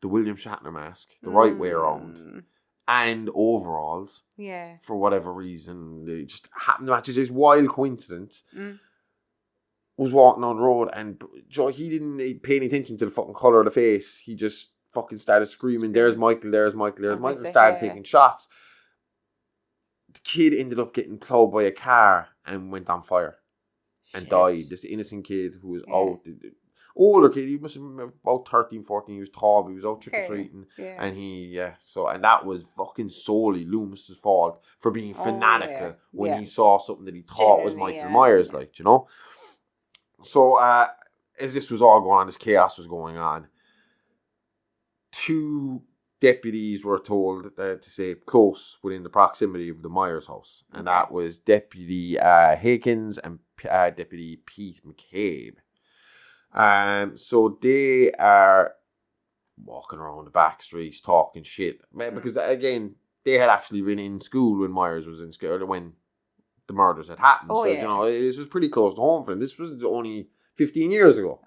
the William Shatner mask, the right way around, and overalls. Yeah. For whatever reason, they just happened to match. It's this wild coincidence. Was walking on the road and he didn't pay any attention to the fucking colour of the face. He just fucking started screaming, "There's Michael, there's Michael, there's Michael," and started taking shots. The kid ended up getting plowed by a car and went on fire and died. This innocent kid who was older kid, he must have been about 13, 14, he was tall, but he was out trick-or-treating. And that was fucking solely Loomis's fault for being fanatical when he saw something that he thought was Michael Myers, like, you know. So, as this was all going on, this chaos was going on, 2 deputies were told to stay close within the proximity of the Myers house. And that was Deputy Higgins and Deputy Pete McCabe. So they are walking around the back streets talking shit. Because, again, they had actually been in school when Myers was in school, or when the murders had happened. You know, this was pretty close to home for them. This was only 15 years ago.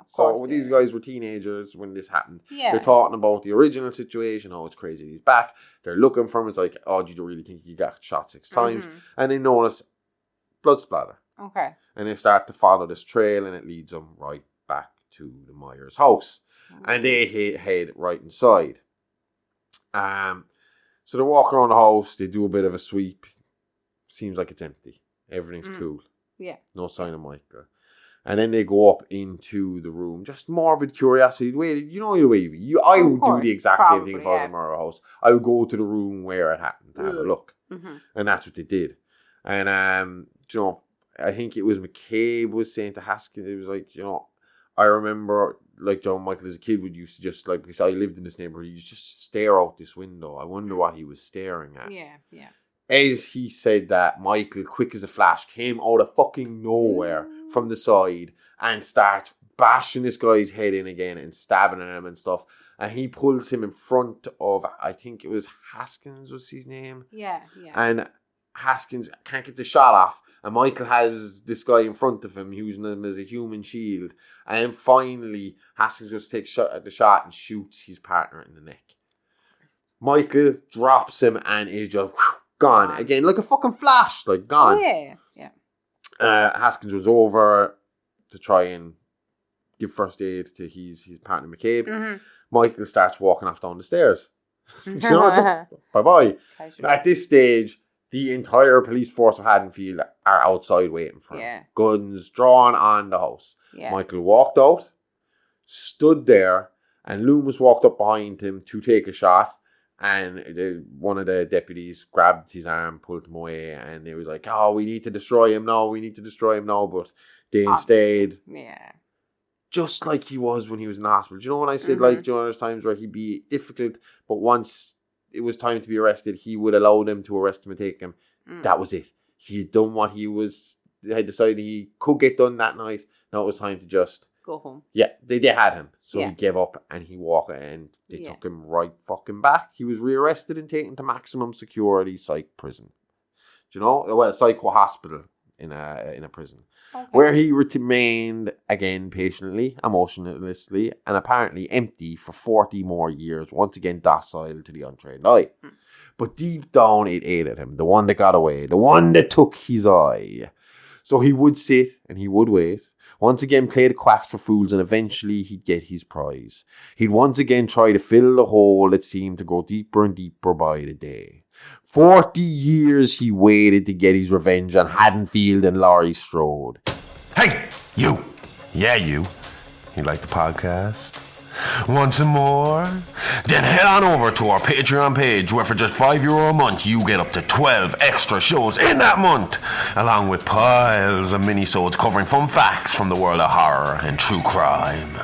These guys were teenagers when this happened. They're talking about the original situation. Oh, it's crazy. He's back. They're looking for him. It's like, oh, do you really think he got shot 6 times? And they notice blood splatter. Okay. And they start to follow this trail, and it leads them right back to the Myers house. And they head right inside. So they walk around the house. They do a bit of a sweep. Seems like it's empty. Everything's cool. Yeah. No sign of Michael. And then they go up into the room. Just morbid curiosity. I would do the exact same thing if I was in a murder house. I would go to the room where it happened to have a look. And that's what they did. And, you know, I think it was McCabe was saying to Haskins, it was like, you know, I remember, like, John Michael as a kid would used to just, like, because I lived in this neighborhood, he used to just stare out this window. I wonder what he was staring at. Yeah. As he said that, Michael, quick as a flash, came out of fucking nowhere from the side and starts bashing this guy's head in again and stabbing at him and stuff. And he pulls him in front of, I think it was Haskins was his name. Yeah. And Haskins can't get the shot off. And Michael has this guy in front of him using him as a human shield. And then finally, Haskins goes to take the shot and shoots his partner in the neck. Michael drops him and is just gone. Again, like a fucking flash. Like, gone. Yeah. Haskins was over to try and give first aid to his partner McCabe. Michael starts walking off down the stairs. You know, just bye-bye. At this stage, the entire police force of Haddonfield are outside waiting for him. Guns drawn on the house. Michael walked out, stood there, and Loomis walked up behind him to take a shot. And one of the deputies grabbed his arm, pulled him away, and they was like, "Oh, we need to destroy him now. But they instead, just like he was when he was in the hospital. Do you know what I said? Like, you know, there's times where he'd be difficult, but once it was time to be arrested, he would allow them to arrest him and take him. That was it. He had done what had decided he could get done that night. Now it was time to just go home. Yeah, they had him. So he gave up and he walked and they took him right fucking back. He was rearrested and taken to maximum security psych prison. Do you know? Well, psycho hospital. in a prison, Okay. where he remained again patiently, emotionlessly, and apparently empty for 40 more years. Once again, docile to the untrained eye. But deep down, it ate at him. The one that got away, the one that took his eye. So he would sit and he would wait. Once again, play the quacks for fools, and eventually he'd get his prize. He'd once again try to fill the hole that seemed to go deeper and deeper by the day. 40 years he waited to get his revenge on Haddonfield and Laurie Strode. Hey, you! Yeah, you. You like the podcast? Want some more? Then head on over to our Patreon page, where for just €5 a month you get up to 12 extra shows in that month, along with piles of minisodes covering fun facts from the world of horror and true crime.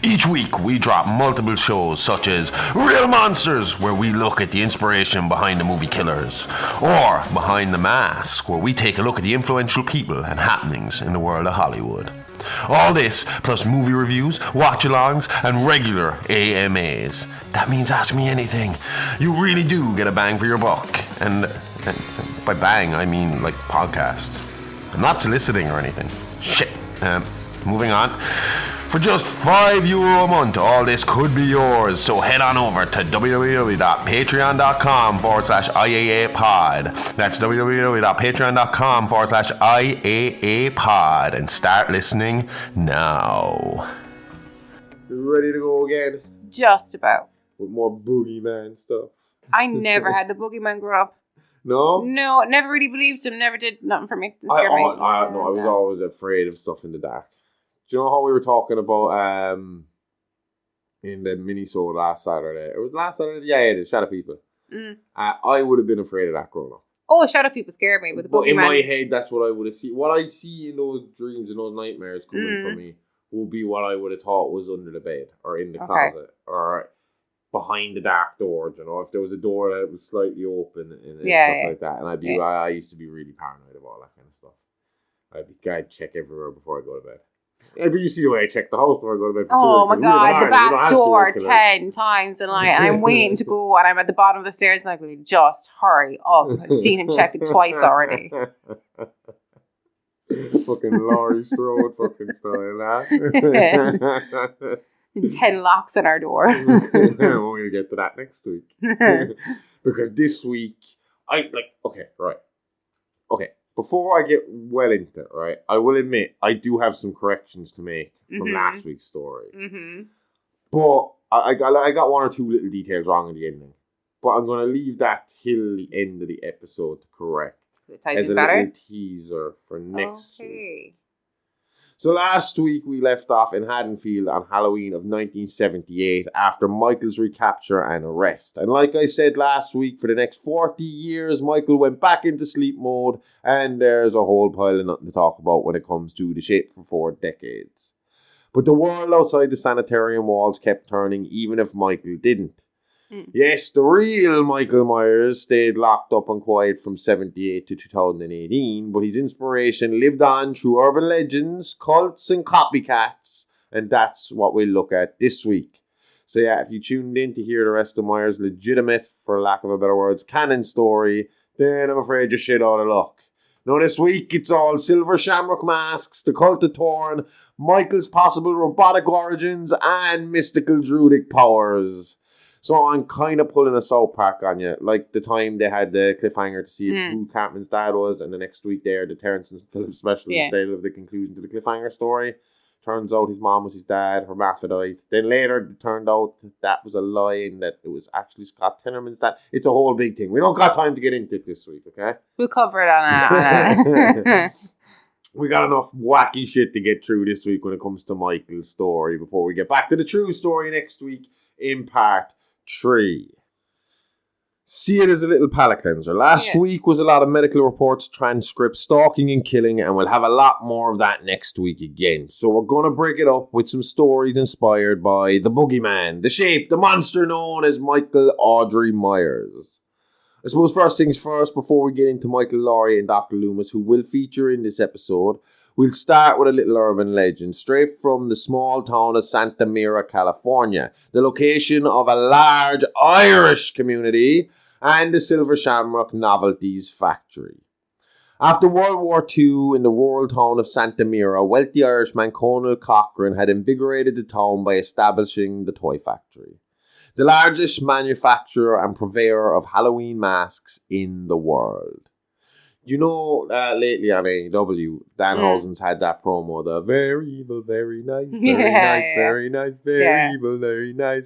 Each week we drop multiple shows such as Real Monsters, where we look at the inspiration behind the movie Killers, or Behind the Mask, where we take a look at the influential people and happenings in the world of Hollywood. All this, plus movie reviews, watch-alongs, and regular AMAs. That means ask me anything. You really do get a bang for your buck. And by bang, I mean like podcast. I'm not soliciting or anything. Shit. Moving on. For just €5 a month, all this could be yours. So head on over to www.patreon.com/IAApod. That's www.patreon.com/IAApod. And start listening now. You ready to go again? Just about. With more boogeyman stuff. I never had the boogeyman grow up. No? No, never really believed him. Never did nothing for me. I was always afraid of stuff in the dark. Do you know how we were talking about in the mini-sode last Saturday? It was last Saturday? Yeah, the Shadow People. I would have been afraid of that growing up. Oh, Shadow People scared me with the boogeyman. In my head, that's what I would have seen. What I see in those dreams and those nightmares coming for me will be what I would have thought was under the bed or in the closet or behind the dark door. You know, if there was a door that was slightly open and stuff like that. And I used to be really paranoid of all that kind of stuff. I'd check everywhere before I go to bed. Yeah, but you see the way I check the house before I go to bed. Oh my God, the back door 10 times, and I'm waiting to go, and I'm at the bottom of the stairs, and I'm like, just hurry up. I've seen him check it twice already. Fucking Laurie Strode fucking style, huh? 10 locks on our door. We're going to get to that next week. Because this week, Okay. Before I get well into it, right, I will admit I do have some corrections to make from last week's story. But I got one or two little details wrong in the ending. But I'm going to leave that till the end of the episode to correct. As a little teaser for next week. So last week we left off in Haddonfield on Halloween of 1978 after Michael's recapture and arrest. And like I said last week, for the next 40 years, Michael went back into sleep mode, and there's a whole pile of nothing to talk about when it comes to the shit for 4 decades. But the world outside the sanitarium walls kept turning, even if Michael didn't. Yes, the real Michael Myers stayed locked up and quiet from 78 to 2018, but his inspiration lived on through urban legends, cults, and copycats, and that's what we'll look at this week. So yeah, if you tuned in to hear the rest of Myers' legitimate, for lack of a better words, canon story, then I'm afraid you're shit out of luck. Now this week, it's all silver shamrock masks, the cult of Thorn, Michael's possible robotic origins, and mystical druidic powers. So I'm kind of pulling a South Park on you, like the time they had the cliffhanger to see who Cartman's dad was, and the next week there, the Terrence and Phillips special instead of the conclusion to the cliffhanger story. Turns out his mom was his dad, hermaphrodite. Then later, it turned out that was a lie and that it was actually Scott Tenorman's dad. It's a whole big thing. We don't got time to get into it this week, okay? We'll cover it on a... We got enough wacky shit to get through this week when it comes to Michael's story before we get back to the true story next week in part 3. See it as a little palate cleanser. Last week was a lot of medical reports, transcripts, stalking and killing, and we'll have a lot more of that next week again. So we're going to break it up with some stories inspired by the boogeyman, the shape, the monster known as Michael Audrey Myers. I suppose first things first, before we get into Michael, Laurie and Dr. Loomis, who will feature in this episode, we'll start with a little urban legend, straight from the small town of Santa Mira, California, the location of a large Irish community and the Silver Shamrock Novelties factory. After World War II, in the rural town of Santa Mira, wealthy Irishman Conal Cochrane had invigorated the town by establishing the toy factory, the largest manufacturer and purveyor of Halloween masks in the world. You know, lately on AEW, Danhausen's had that promo, the very evil, very nice, very nice, very evil, very nice.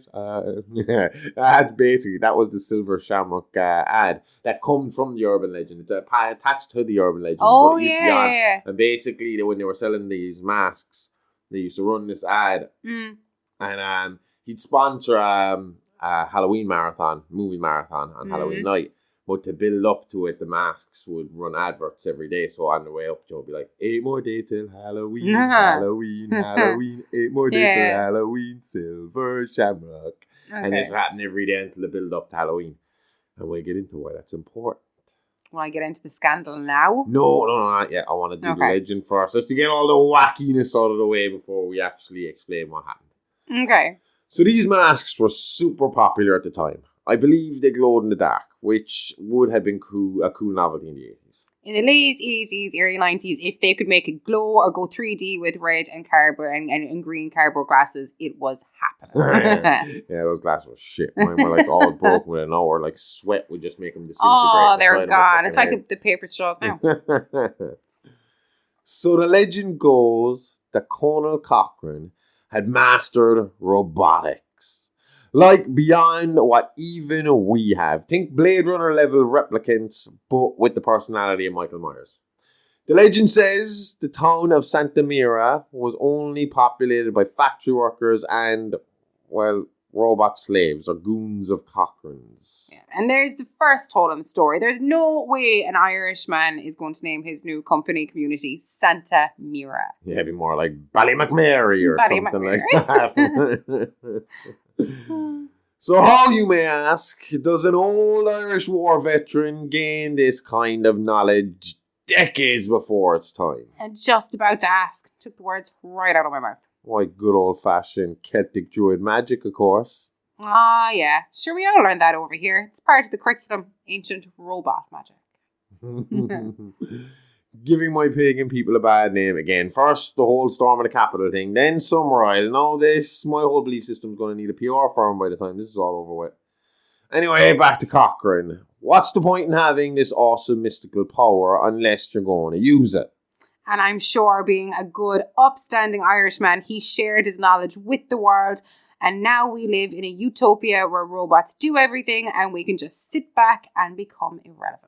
That's basically, that was the Silver Shamrock ad that comes from the urban legend. It's attached to the urban legend. Oh, but it used to be on. And basically, when they were selling these masks, they used to run this ad. And he'd sponsor a Halloween movie marathon on Halloween night. But to build up to it, the masks would run adverts every day. So on the way up, Joe would be like, 8 more days till Halloween, Halloween, Halloween, 8 more days till Halloween, Silver Shamrock. Okay. And it's happening every day until the build up to Halloween. And we'll get into why that's important. Want to get into the scandal now? No, not yet. I want to do the legend first, just to get all the wackiness out of the way before we actually explain what happened. Okay. So these masks were super popular at the time. I believe they glowed in the dark, which would have been a cool novelty in the 80s. In the late 80s, early 90s, if they could make it glow or go 3D with red and cardboard and green cardboard glasses, it was happening. Yeah, those glasses were shit. Mine were like all broken within an hour. Like sweat would just make them disintegrate. Oh, they're gone. It's like the paper straws now. So the legend goes that Conal Cochrane had mastered robotics. Like beyond what even we have. Think Blade Runner level replicants, but with the personality of Michael Myers. The legend says the town of Santa Mira was only populated by factory workers and, well, robot slaves or goons of Cochrane's. Yeah. And there's the first totem story. There's no way an Irishman is going to name his new company community Santa Mira. Yeah, it'd be more like Ballymacmary or something like that. So how, you may ask, does an old Irish war veteran gain this kind of knowledge decades before its time? And just about to ask. Took the words right out of my mouth. Why, good old-fashioned Celtic Druid magic, of course. Ah, yeah. Sure, we all learned that over here. It's part of the curriculum. Ancient robot magic. Giving my pagan people a bad name again. First, the whole storm of the capital thing. Then Summerile. Now my whole belief system's going to need a PR firm by the time this is all over with. Anyway, back to Cochrane. What's the point in having this awesome mystical power unless you're going to use it? And I'm sure, being a good, upstanding Irishman, he shared his knowledge with the world. And now we live in a utopia where robots do everything and we can just sit back and become irrelevant.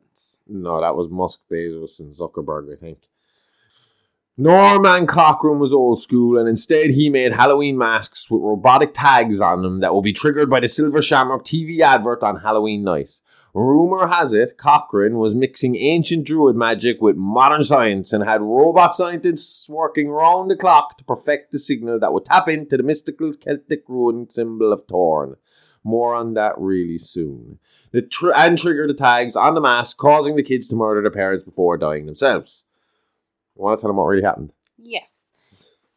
No, that was Musk, Bezos and Zuckerberg, I think. Norman Cochrane was old school, and instead he made Halloween masks with robotic tags on them that will be triggered by the Silver Shamrock TV advert on Halloween night. Rumour has it, Cochrane was mixing ancient druid magic with modern science and had robot scientists working round the clock to perfect the signal that would tap into the mystical Celtic rune symbol of Thorn. More on that really soon. And trigger the tags on the mask, causing the kids to murder their parents before dying themselves. Want to tell them what really happened? Yes.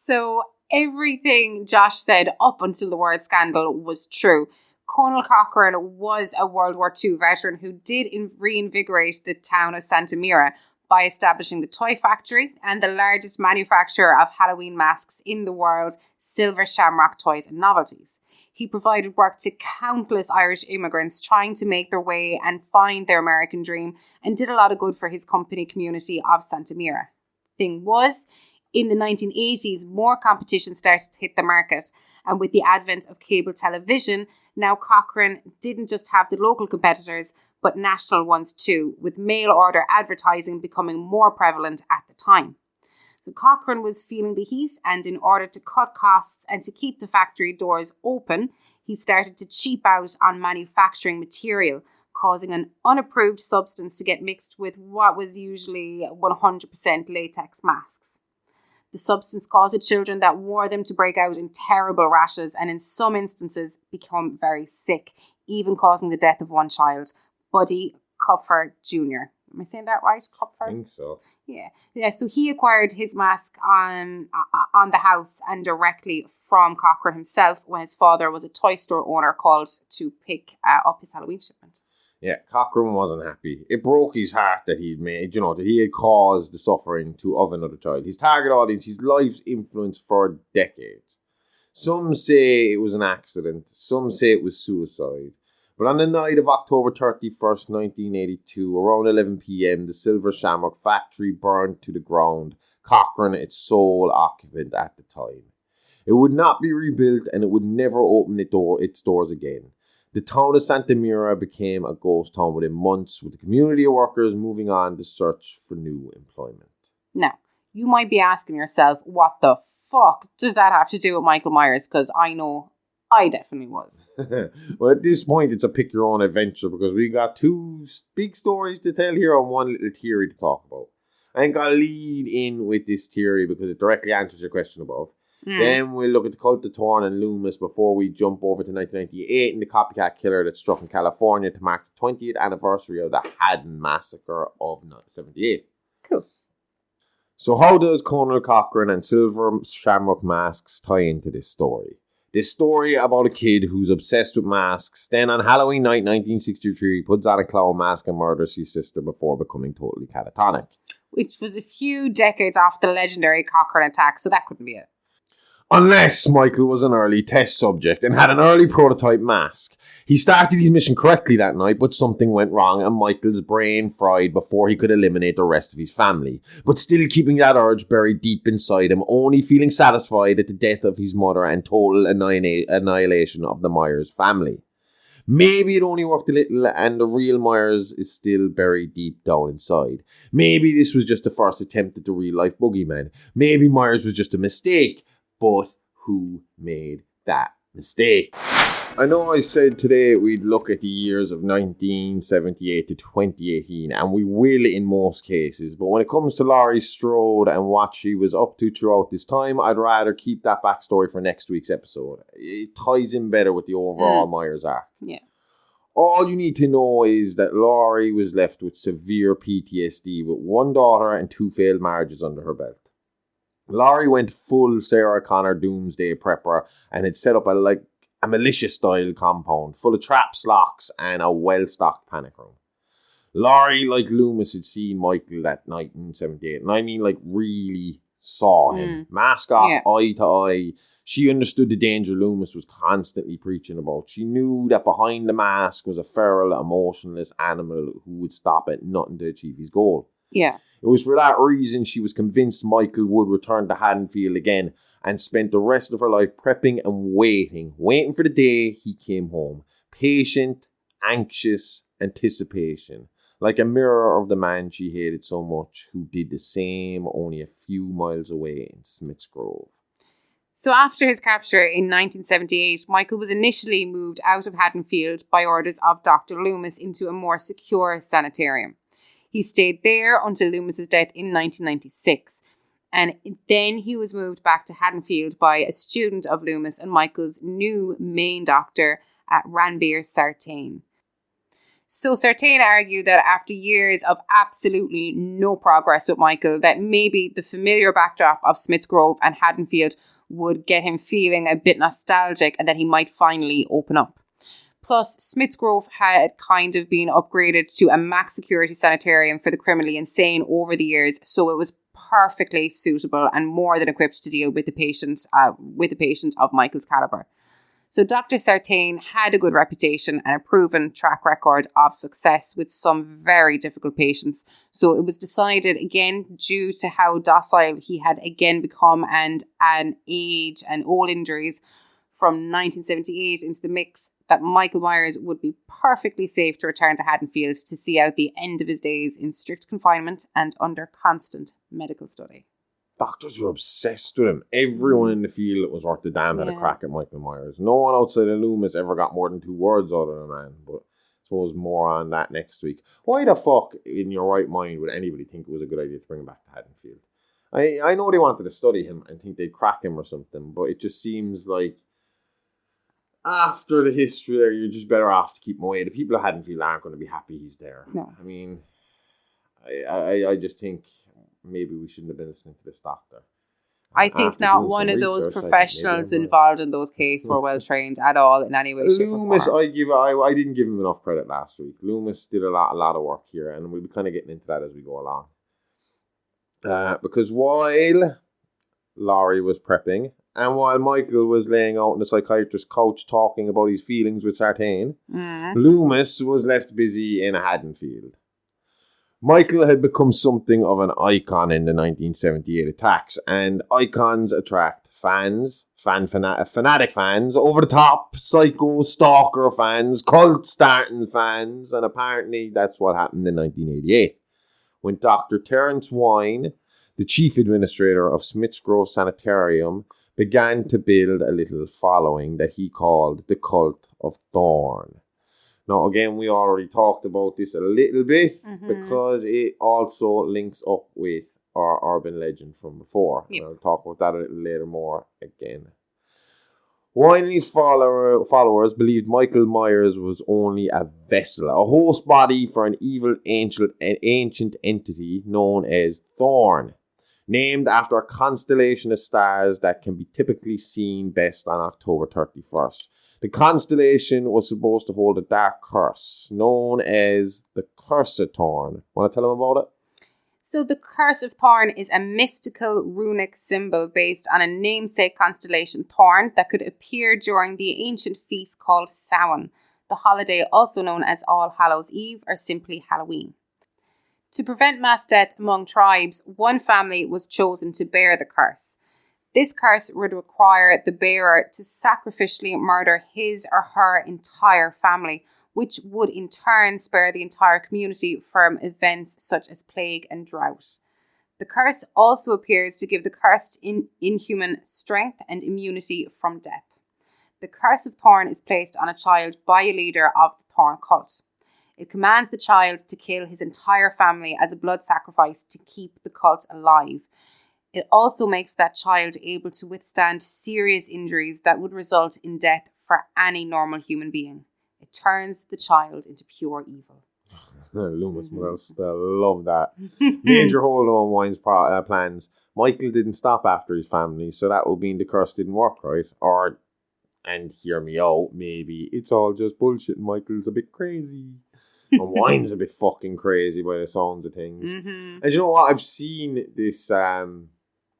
So everything Josh said up until the word scandal was true. Conal Cochrane was a World War II veteran who did reinvigorate the town of Santa Mira by establishing the toy factory and the largest manufacturer of Halloween masks in the world, Silver Shamrock Toys and Novelties. He provided work to countless Irish immigrants trying to make their way and find their American dream, and did a lot of good for his company community of Santa Mira. Thing was, in the 1980s, more competition started to hit the market, and with the advent of cable television, now Cochrane didn't just have the local competitors, but national ones too, with mail order advertising becoming more prevalent at the time. So Cochrane was feeling the heat, and in order to cut costs and to keep the factory doors open, he started to cheap out on manufacturing material, causing an unapproved substance to get mixed with what was usually 100% latex masks. The substance caused the children that wore them to break out in terrible rashes and in some instances become very sick, even causing the death of one child, Buddy Kupfer Jr. Am I saying that right? Kupfer? I think so. Yeah. So he acquired his mask on the house and directly from Cochrane himself when his father was a toy store owner called to pick up his Halloween shipment. Yeah, Cochrane wasn't happy. It broke his heart that he'd made, that he had caused the suffering of another child. His target audience, his life's influence for decades. Some say it was an accident. Some say it was suicide. But on the night of October 31st, 1982, around 11 p.m., the Silver Shamrock factory burned to the ground, Cochrane its sole occupant at the time. It would not be rebuilt and it would never open its doors again. The town of Santa Mira became a ghost town within months, with the community of workers moving on to search for new employment. Now, you might be asking yourself, what the fuck does that have to do with Michael Myers? Because I know I definitely was. Well, at this point, it's a pick your own adventure because we got two big stories to tell here and one little theory to talk about. I'm going to lead in with this theory because it directly answers your question above. Then we'll look at the cult of Thorne and Loomis before we jump over to 1998 and the copycat killer that struck in California to mark the 20th anniversary of the Haddon Massacre of 1978. Cool. So how does Colonel Cochrane and Silver Shamrock masks tie into this story? This story about a kid who's obsessed with masks, then on Halloween night 1963 puts on a clown mask and murders his sister before becoming totally catatonic. Which was a few decades after the legendary Cochrane attack, so that couldn't be it. Unless Michael was an early test subject and had an early prototype mask. He started his mission correctly that night, but something went wrong and Michael's brain fried before he could eliminate the rest of his family. But still keeping that urge buried deep inside him, only feeling satisfied at the death of his mother and total annihilation of the Myers family. Maybe it only worked a little and the real Myers is still buried deep down inside. Maybe this was just the first attempt at the real-life boogeyman. Maybe Myers was just a mistake. But who made that mistake? I know I said today we'd look at the years of 1978 to 2018, and we will in most cases, but when it comes to Laurie Strode and what she was up to throughout this time, I'd rather keep that backstory for next week's episode. It ties in better with the overall Myers arc. Yeah. All you need to know is that Laurie was left with severe PTSD with one daughter and 2 failed marriages under her belt. Laurie went full Sarah Connor doomsday prepper and had set up a militia-style compound full of traps, locks, and a well-stocked panic room. Laurie, like Loomis, had seen Michael that night in 1978, and I mean really saw him. Mask off, eye to eye. She understood the danger Loomis was constantly preaching about. She knew that behind the mask was a feral, emotionless animal who would stop at nothing to achieve his goal. Yeah. It was for that reason she was convinced Michael would return to Haddonfield again and spent the rest of her life prepping and waiting for the day he came home. Patient, anxious anticipation, like a mirror of the man she hated so much who did the same only a few miles away in Smith's Grove. So after his capture in 1978, Michael was initially moved out of Haddonfield by orders of Dr. Loomis into a more secure sanitarium. He stayed there until Loomis's death in 1996. And then he was moved back to Haddonfield by a student of Loomis and Michael's new main doctor at Ranbir Sartain. So Sartain argued that after years of absolutely no progress with Michael, that maybe the familiar backdrop of Smith's Grove and Haddonfield would get him feeling a bit nostalgic and that he might finally open up. Plus, Smith's Grove had kind of been upgraded to a max security sanitarium for the criminally insane over the years, so it was perfectly suitable and more than equipped to deal with the patients of Michael's caliber. So Dr. Sartain had a good reputation and a proven track record of success with some very difficult patients. So it was decided, again, due to how docile he had again become and an age and old injuries from 1978 into the mix, that Michael Myers would be perfectly safe to return to Haddonfield to see out the end of his days in strict confinement and under constant medical study. Doctors were obsessed with him. Everyone in the field that was worth the damn had a crack at Michael Myers. No one outside of Loomis ever got more than 2 words out of the man, but I suppose more on that next week. Why the fuck, in your right mind, would anybody think it was a good idea to bring him back to Haddonfield? I know they wanted to study him and think they'd crack him or something, but it just seems like after the history there, you're just better off to keep him away. The people of Haddonfield aren't going to be happy he's there. No. I mean, I just think maybe we shouldn't have been listening to this doctor. I think not one of those professionals involved in those cases were well trained at all in any way, shape, Loomis, or form. I didn't give him enough credit last week. Loomis did a lot of work here, and we'll be kind of getting into that as we go along. Because while Laurie was prepping, and while Michael was laying out on the psychiatrist's couch talking about his feelings with Sartain, Loomis was left busy in Haddonfield. Michael had become something of an icon in the 1978 attacks, and icons attract fans, fanatic fans, over-the-top, psycho, stalker fans, cult-starting fans, and apparently that's what happened in 1988, when Dr. Terence Wine, the chief administrator of Smith's Grove Sanitarium, began to build a little following that he called the Cult of Thorn. Now, again, we already talked about this a little bit because it also links up with our urban legend from before. Yep. I'll talk about that a little later more again. Wine and his followers believed Michael Myers was only a vessel, a host body for an evil ancient entity known as Thorn, named after a constellation of stars that can be typically seen best on October 31st. The constellation was supposed to hold a dark curse known as the Curse of Thorn. Want to tell them about it? So the Curse of Thorn is a mystical runic symbol based on a namesake constellation Thorn that could appear during the ancient feast called Samhain, the holiday also known as All Hallows Eve or simply Halloween. To prevent mass death among tribes, one family was chosen to bear the curse. This curse would require the bearer to sacrificially murder his or her entire family, which would in turn spare the entire community from events such as plague and drought. The curse also appears to give the cursed inhuman strength and immunity from death. The Curse of Thorn is placed on a child by a leader of the Thorn cult. It commands the child to kill his entire family as a blood sacrifice to keep the cult alive. It also makes that child able to withstand serious injuries that would result in death for any normal human being. It turns the child into pure evil. Loomis must love that. Major hold on Wine's plans. Michael didn't stop after his family, so that would mean the curse didn't work, right? Or, and hear me out, maybe it's all just bullshit and Michael's a bit crazy. And Wine's a bit fucking crazy by the sounds of things. And you know what? I've seen this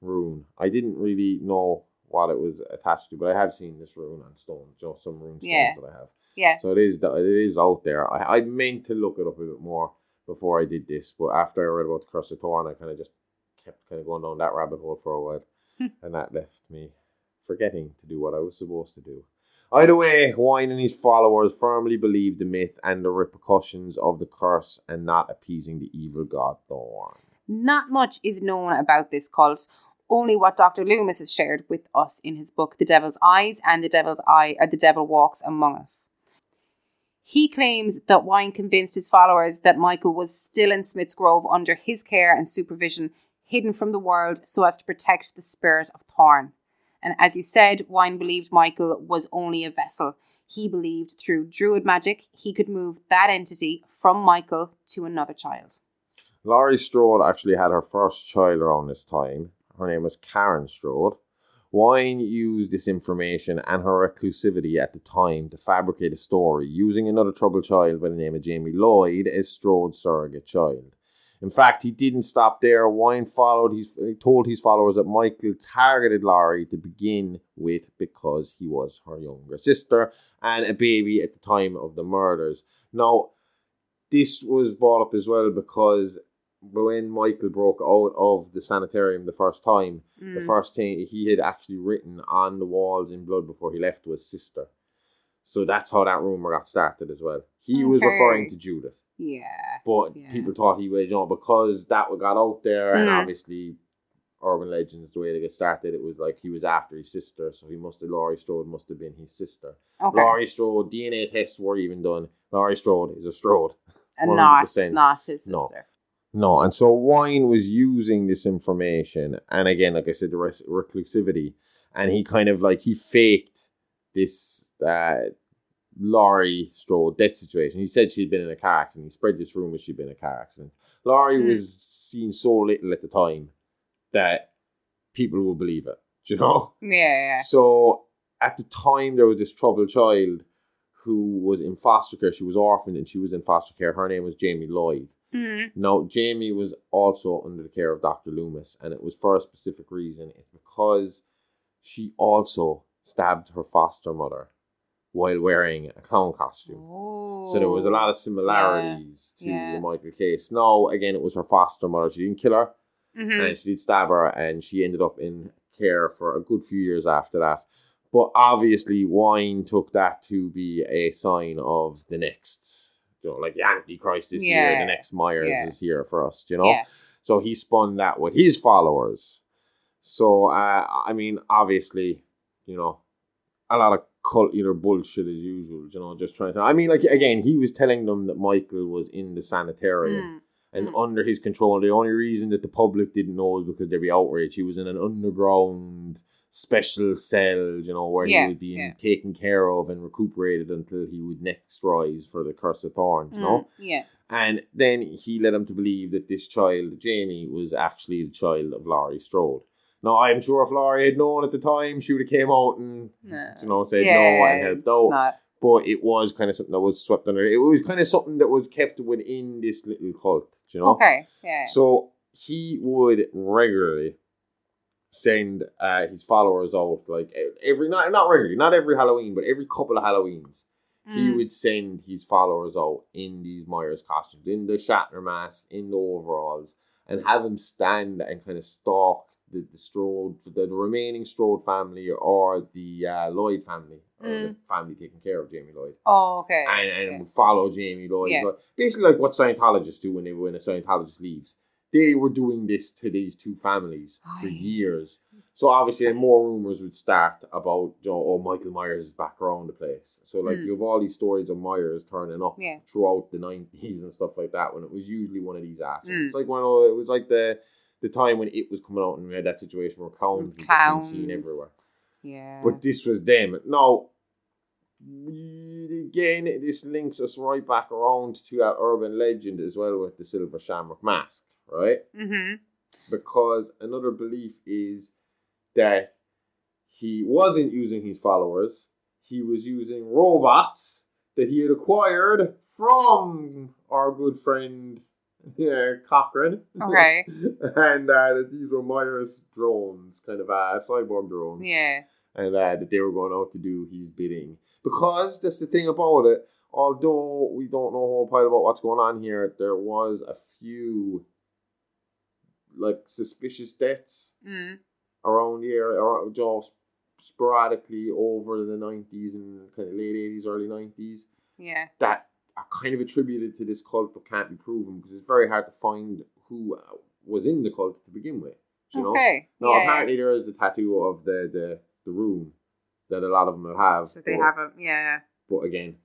rune. I didn't really know what it was attached to, but I have seen this rune on stones. You know, some rune stones that I have. Yeah. So it is out there. I meant to look it up a bit more before I did this, but after I read about the Curse of Thorn, I kind of just kept kind of going down that rabbit hole for a while, and that left me forgetting to do what I was supposed to do. Either way, Wine and his followers firmly believed the myth and the repercussions of the curse and not appeasing the evil god Thorn. Not much is known about this cult. Only what Dr. Loomis has shared with us in his book, The Devil's Eyes and The Devil Walks Among Us. He claims that Wine convinced his followers that Michael was still in Smith's Grove under his care and supervision, hidden from the world so as to protect the spirit of Thorn. And as you said, Wine believed Michael was only a vessel. He believed through druid magic, he could move that entity from Michael to another child. Laurie Strode actually had her first child around this time. Her name was Karen Strode. Wine used this information and her reclusivity at the time to fabricate a story, using another troubled child by the name of Jamie Lloyd as Strode's surrogate child. In fact, he didn't stop there. Wine told his followers that Michael targeted Laurie to begin with because he was her younger sister and a baby at the time of the murders. Now, this was brought up as well because when Michael broke out of the sanitarium the first time, the first thing he had actually written on the walls in blood before he left was sister. So that's how that rumor got started as well. He was referring to Judith. Yeah. But people thought he was, because that got out there and obviously urban legends, the way they get started, it was like he was after his sister. So Laurie Strode must have been his sister. Okay. Laurie Strode, DNA tests were even done. Laurie Strode is a Strode. And not his sister. No, and so Wine was using this information, and again, like I said, the reclusivity, and he kind of he faked this Laurie Strode death situation. He said she'd been in a car accident. He spread this rumor she'd been in a car accident. Laurie was seen so little at the time that people will believe it. Do you know? Yeah. So at the time, there was this troubled child who was in foster care. She was orphaned and she was in foster care. Her name was Jamie Lloyd. Mm-hmm. Now, Jamie was also under the care of Dr. Loomis, and it was for a specific reason. It's because she also stabbed her foster mother while wearing a clown costume. Oh, so there was a lot of similarities to the Michael case. Now, again, it was her foster mother. She didn't kill her, and she did stab her, and she ended up in care for a good few years after that. But obviously, Wine took that to be a sign of the next, like the Antichrist is here, the next Myers is here for us, Yeah. So he spun that with his followers. So, I mean, obviously, a lot of cult leader bullshit as usual, just trying to... I mean, like, again, he was telling them that Michael was in the sanitarium and under his control. The only reason that the public didn't know was because there'd be outrage. He was in an underground special cell, where he would be taken care of and recuperated until he would next rise for the Curse of Thorns, Yeah. And then he led him to believe that this child, Jamie, was actually the child of Laurie Strode. Now, I'm sure if Laurie had known at the time, she would have came out and, said no and helped out. But it was kind of something that was swept under. It was kind of something that was kept within this little cult, Okay, yeah. So he would regularly send his followers out, like not regularly, not every Halloween, but every couple of Halloweens, he would send his followers out in these Myers costumes, in the Shatner mask, in the overalls, and have them stand and kind of stalk the Strode, the remaining Strode family or the Lloyd family, or the family taking care of Jamie Lloyd. Oh, okay. And would follow Jamie Lloyd. Yeah. Basically like what Scientologists do when a Scientologist leaves. They were doing this to these two families for years. So obviously more rumours would start about, Michael Myers is back around the place. So you have all these stories of Myers turning up throughout the 90s and stuff like that, when it was usually one of these assholes. It's like it was like the time when it was coming out and we had that situation where clowns were seen everywhere. Yeah. But this was them. Now, again, this links us right back around to that urban legend as well with the Silver Shamrock Mask, right? Mm-hmm. Because another belief is that he wasn't using his followers. He was using robots that he had acquired from our good friend... Cochrane. Okay. And that these were Myers drones, kind of cyborg drones. Yeah. And that they were going out to do his bidding. Because that's the thing about it, although we don't know a whole pile about what's going on here, there was a few suspicious deaths around the area, just sporadically over the 90s and kind of late 80s, early 90s. Yeah. That are kind of attributed to this cult but can't be proven because it's very hard to find who was in the cult to begin with. Okay. Now, apparently there is the tattoo of the room that a lot of them will have. So they have a, But again,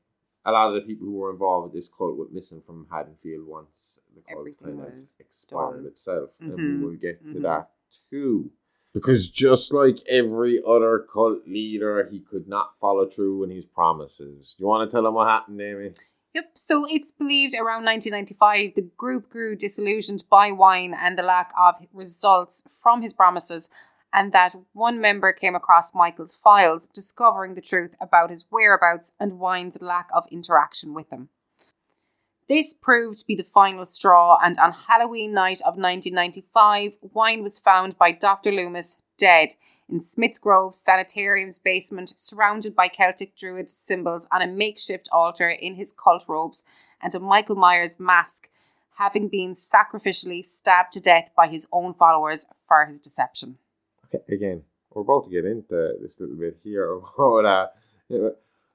a lot of the people who were involved with this cult went missing from Haddonfield once the cult kind of expired itself. And we will get to that too. Because just like every other cult leader, he could not follow through on his promises. Do you want to tell them what happened, Amy? Yep, so it's believed around 1995 the group grew disillusioned by Wine and the lack of results from his promises, and that one member came across Michael's files, discovering the truth about his whereabouts and Wine's lack of interaction with him. This proved to be the final straw, and on Halloween night of 1995, Wine was found by Dr. Loomis dead in Smith's Grove Sanitarium's basement, surrounded by Celtic Druid symbols on a makeshift altar in his cult robes and a Michael Myers mask, having been sacrificially stabbed to death by his own followers for his deception. Okay, again, we're about to get into this little bit here about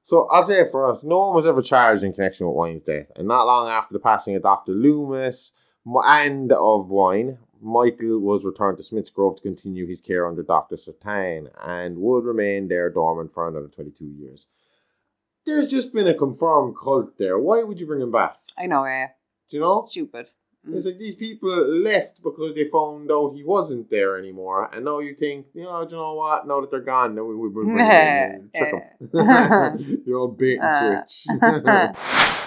So I'll say it for us, no one was ever charged in connection with Wine's death, and not long after the passing of Dr. Loomis and of Wine, Michael was returned to Smith's Grove to continue his care under Dr. Sertan and would remain there dormant for another 22 years. There's just been a confirmed cult there. Why would you bring him back? I know, Do you know? Stupid. It's like these people left because they found out he wasn't there anymore, and now you think, do you know what? Now that they're gone, now we bring him in and trick them. The old bait and switch.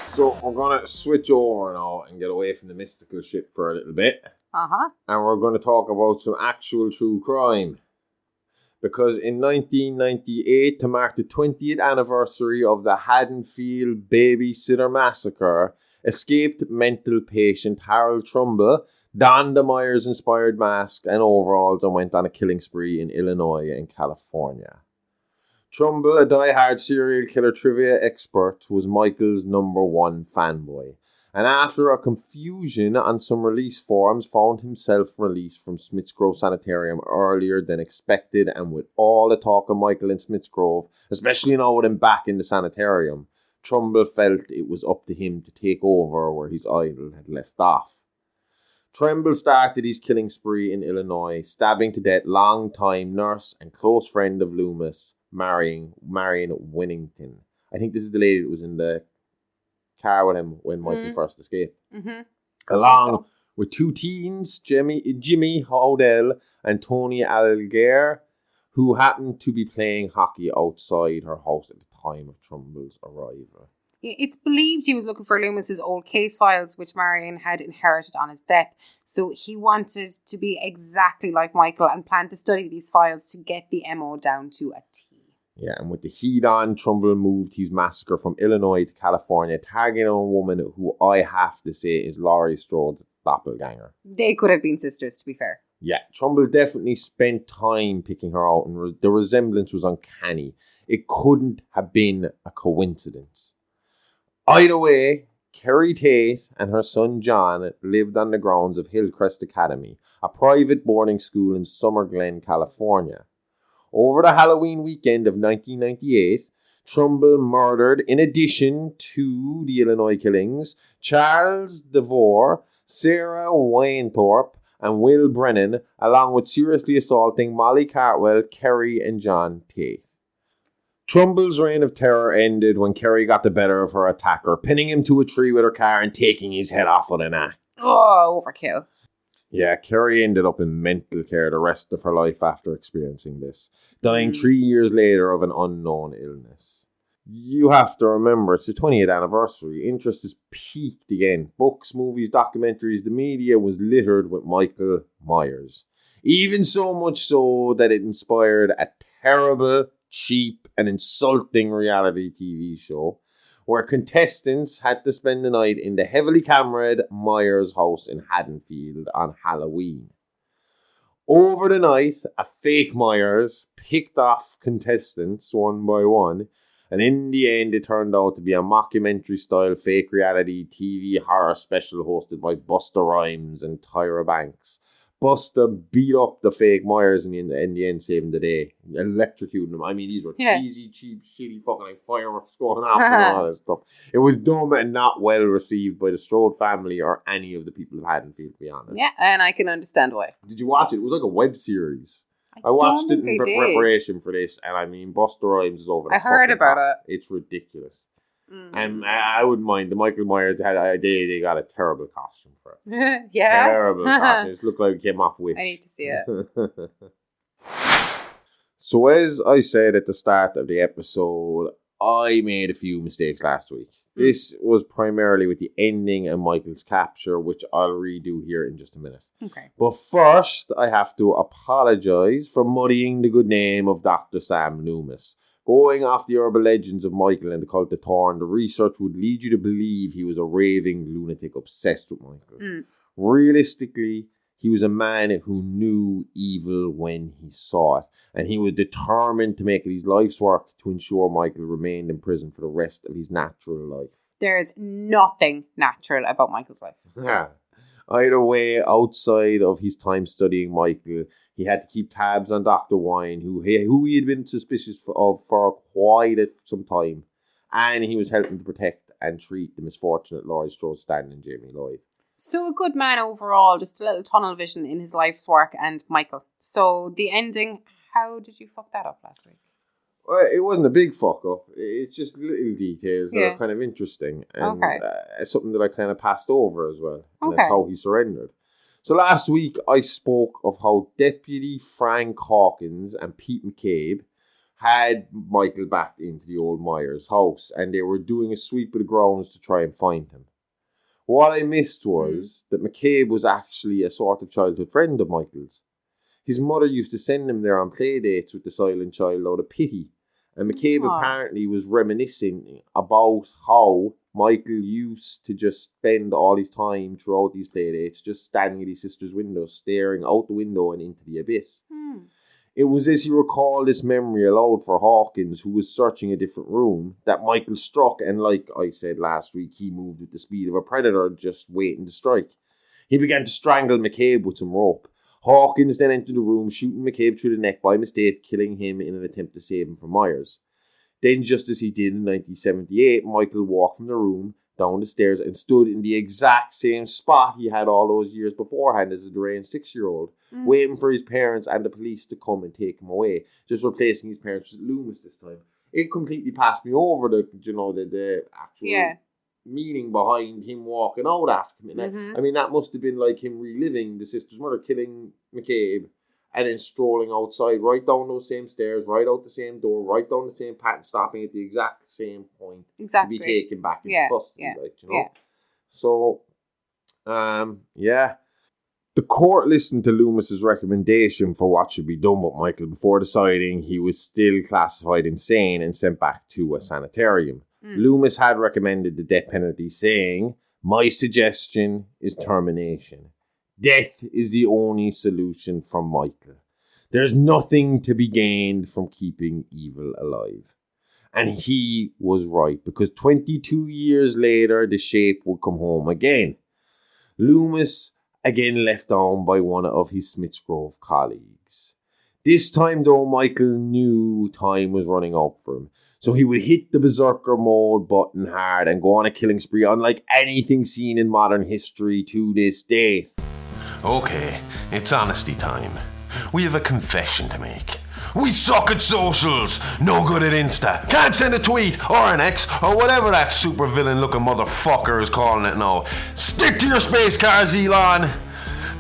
So we're gonna switch over now and get away from the mystical shit for a little bit. Uh-huh. And we're going to talk about some actual true crime. Because in 1998, to mark the 20th anniversary of the Haddonfield Babysitter Massacre, escaped mental patient Harold Trumbull donned a Myers-inspired mask and overalls and went on a killing spree in Illinois and California. Trumbull, a die-hard serial killer trivia expert, was Michael's #1 fanboy, and after a confusion on some release forms, found himself released from Smiths Grove Sanitarium earlier than expected, and with all the talk of Michael in Smiths Grove, especially now with him back in the sanitarium, Trumbull felt it was up to him to take over where his idol had left off. Trumbull started his killing spree in Illinois, stabbing to death long-time nurse and close friend of Loomis, Marion Winnington. I think this is the lady that was in the car with him when Michael first escaped. Mm-hmm. Along with two teens, Jimmy Hodel and Tony Alger, who happened to be playing hockey outside her house at the time of Trumbull's arrival. It's believed he was looking for Loomis's old case files, which Marion had inherited on his death. So he wanted to be exactly like Michael and planned to study these files to get the MO down to a T. Yeah, and with the heat on, Trumbull moved his massacre from Illinois to California, targeting a woman who I have to say is Laurie Strode's doppelganger. They could have been sisters, to be fair. Yeah, Trumbull definitely spent time picking her out, and the resemblance was uncanny. It couldn't have been a coincidence. Either way, Kerry Tate and her son John lived on the grounds of Hillcrest Academy, a private boarding school in Summer Glen, California. Over the Halloween weekend of 1998, Trumbull murdered, in addition to the Illinois killings, Charles DeVore, Sarah Wainthorpe, and Will Brennan, along with seriously assaulting Molly Cartwell, Kerry, and John Tate. Trumbull's reign of terror ended when Kerry got the better of her attacker, pinning him to a tree with her car and taking his head off with an axe. Oh, overkill. Yeah, Kerry ended up in mental care the rest of her life after experiencing this, dying 3 years later of an unknown illness. You have to remember, it's the 20th anniversary. Interest has peaked again. Books, movies, documentaries, the media was littered with Michael Myers. Even so much so that it inspired a terrible, cheap, and insulting reality TV show where contestants had to spend the night in the heavily cameraed Myers house in Haddonfield on Halloween. Over the night, a fake Myers picked off contestants one by one, and in the end it turned out to be a mockumentary-style fake reality TV horror special hosted by Busta Rhymes and Tyra Banks. Busta beat up the fake Myers in the end, saving the day, electrocuting them. I mean, these were cheesy, cheap, shitty fucking like fireworks going off and all that stuff. It was dumb and not well received by the Strode family or any of the people of Haddonfield, to be honest. Yeah, and I can understand why. Did you watch it? It was like a web series. I watched it in preparation for this, and I mean, Busta Rhymes is over the I heard about top. It's ridiculous. And I wouldn't mind. The Michael Myers, they got a terrible costume for it. Yeah. Terrible costume. It looked like it came off Wish. I need to see it. So as I said at the start of the episode, I made a few mistakes last week. This was primarily with the ending and Michael's capture, which I'll redo here in just a minute. Okay. But first, I have to apologise for muddying the good name of Dr. Sam Loomis. Going off the urban legends of Michael and the cult of Thorn, the research would lead you to believe he was a raving lunatic obsessed with Michael. Realistically, he was a man who knew evil when he saw it, and he was determined to make it his life's work to ensure Michael remained in prison for the rest of his natural life. There's nothing natural about Michael's life. Either way, outside of his time studying Michael, he had to keep tabs on Dr. Wine, who he had been suspicious of for quite some time. And he was helping to protect and treat the misfortunate Laurie Strode Stanton and Jamie Lloyd. So a good man overall, just a little tunnel vision in his life's work and Michael. So the ending, how did you fuck that up last week? Well, it wasn't a big fuck up. It's just little details that are kind of interesting. And something that I kind of passed over as well. And that's how he surrendered. So last week I spoke of how Deputy Frank Hawkins and Pete McCabe had Michael back into the old Myers house and they were doing a sweep of the grounds to try and find him. What I missed was that McCabe was actually a sort of childhood friend of Michael's. His mother used to send him there on play dates with the silent child out of pity. And McCabe apparently was reminiscing about how Michael used to just spend all his time throughout these play dates just standing at his sister's window, staring out the window and into the abyss. It was as he recalled this memory aloud for Hawkins, who was searching a different room, that Michael struck, and like I said last week, he moved with the speed of a predator just waiting to strike. He began to strangle McCabe with some rope. Hawkins then entered the room, shooting McCabe through the neck by mistake, killing him in an attempt to save him from Myers. Then, just as he did in 1978, Michael walked from the room, down the stairs, and stood in the exact same spot he had all those years beforehand as a deranged 6-year-old, waiting for his parents and the police to come and take him away, just replacing his parents with Loomis this time. It completely passed me over the actual meaning behind him walking out after him. I mean, that must have been like him reliving the sister's murder, killing McCabe, and then strolling outside, right down those same stairs, right out the same door, right down the same path, and stopping at the exact same point to be taken back into custody. So, the court listened to Loomis's recommendation for what should be done with Michael before deciding he was still classified insane and sent back to a sanitarium. Loomis had recommended the death penalty, saying, "My suggestion is termination. Death is the only solution for Michael. There's nothing to be gained from keeping evil alive." And he was right, because 22 years later, the shape would come home again. Loomis again left on by one of his Smith's Grove colleagues. This time, though, Michael knew time was running out for him, so he would hit the berserker mode button hard and go on a killing spree unlike anything seen in modern history to this day. Okay, it's honesty time. We have a confession to make. We suck at socials, no good at Insta, can't send a tweet or an X or whatever that super villain looking motherfucker is calling it now. Stick to your space cars, Elon.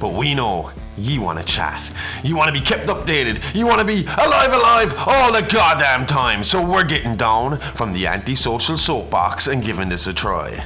But we know you want to chat, you want to be kept updated, you want to be alive all the goddamn time. So we're getting down from the antisocial soapbox and giving this a try.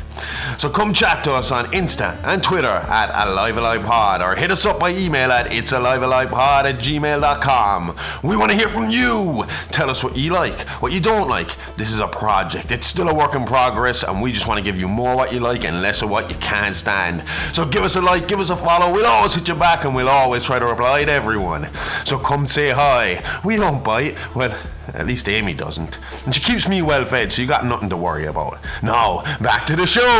So come chat to us on Insta and Twitter at AliveAlivePod, or hit us up by email at itsalivealivepod@gmail.com. We want to hear from you. Tell us what you like, what you don't like. This is a project, it's still a work in progress, and we just want to give you more what you like and less of what you can't stand. So give us a like, give us a follow, we'll always hit you back, and we'll always try to reply to everyone. So come say hi. We don't bite. Well, at least Amy doesn't. And she keeps me well fed, so you got nothing to worry about. Now, back to the show.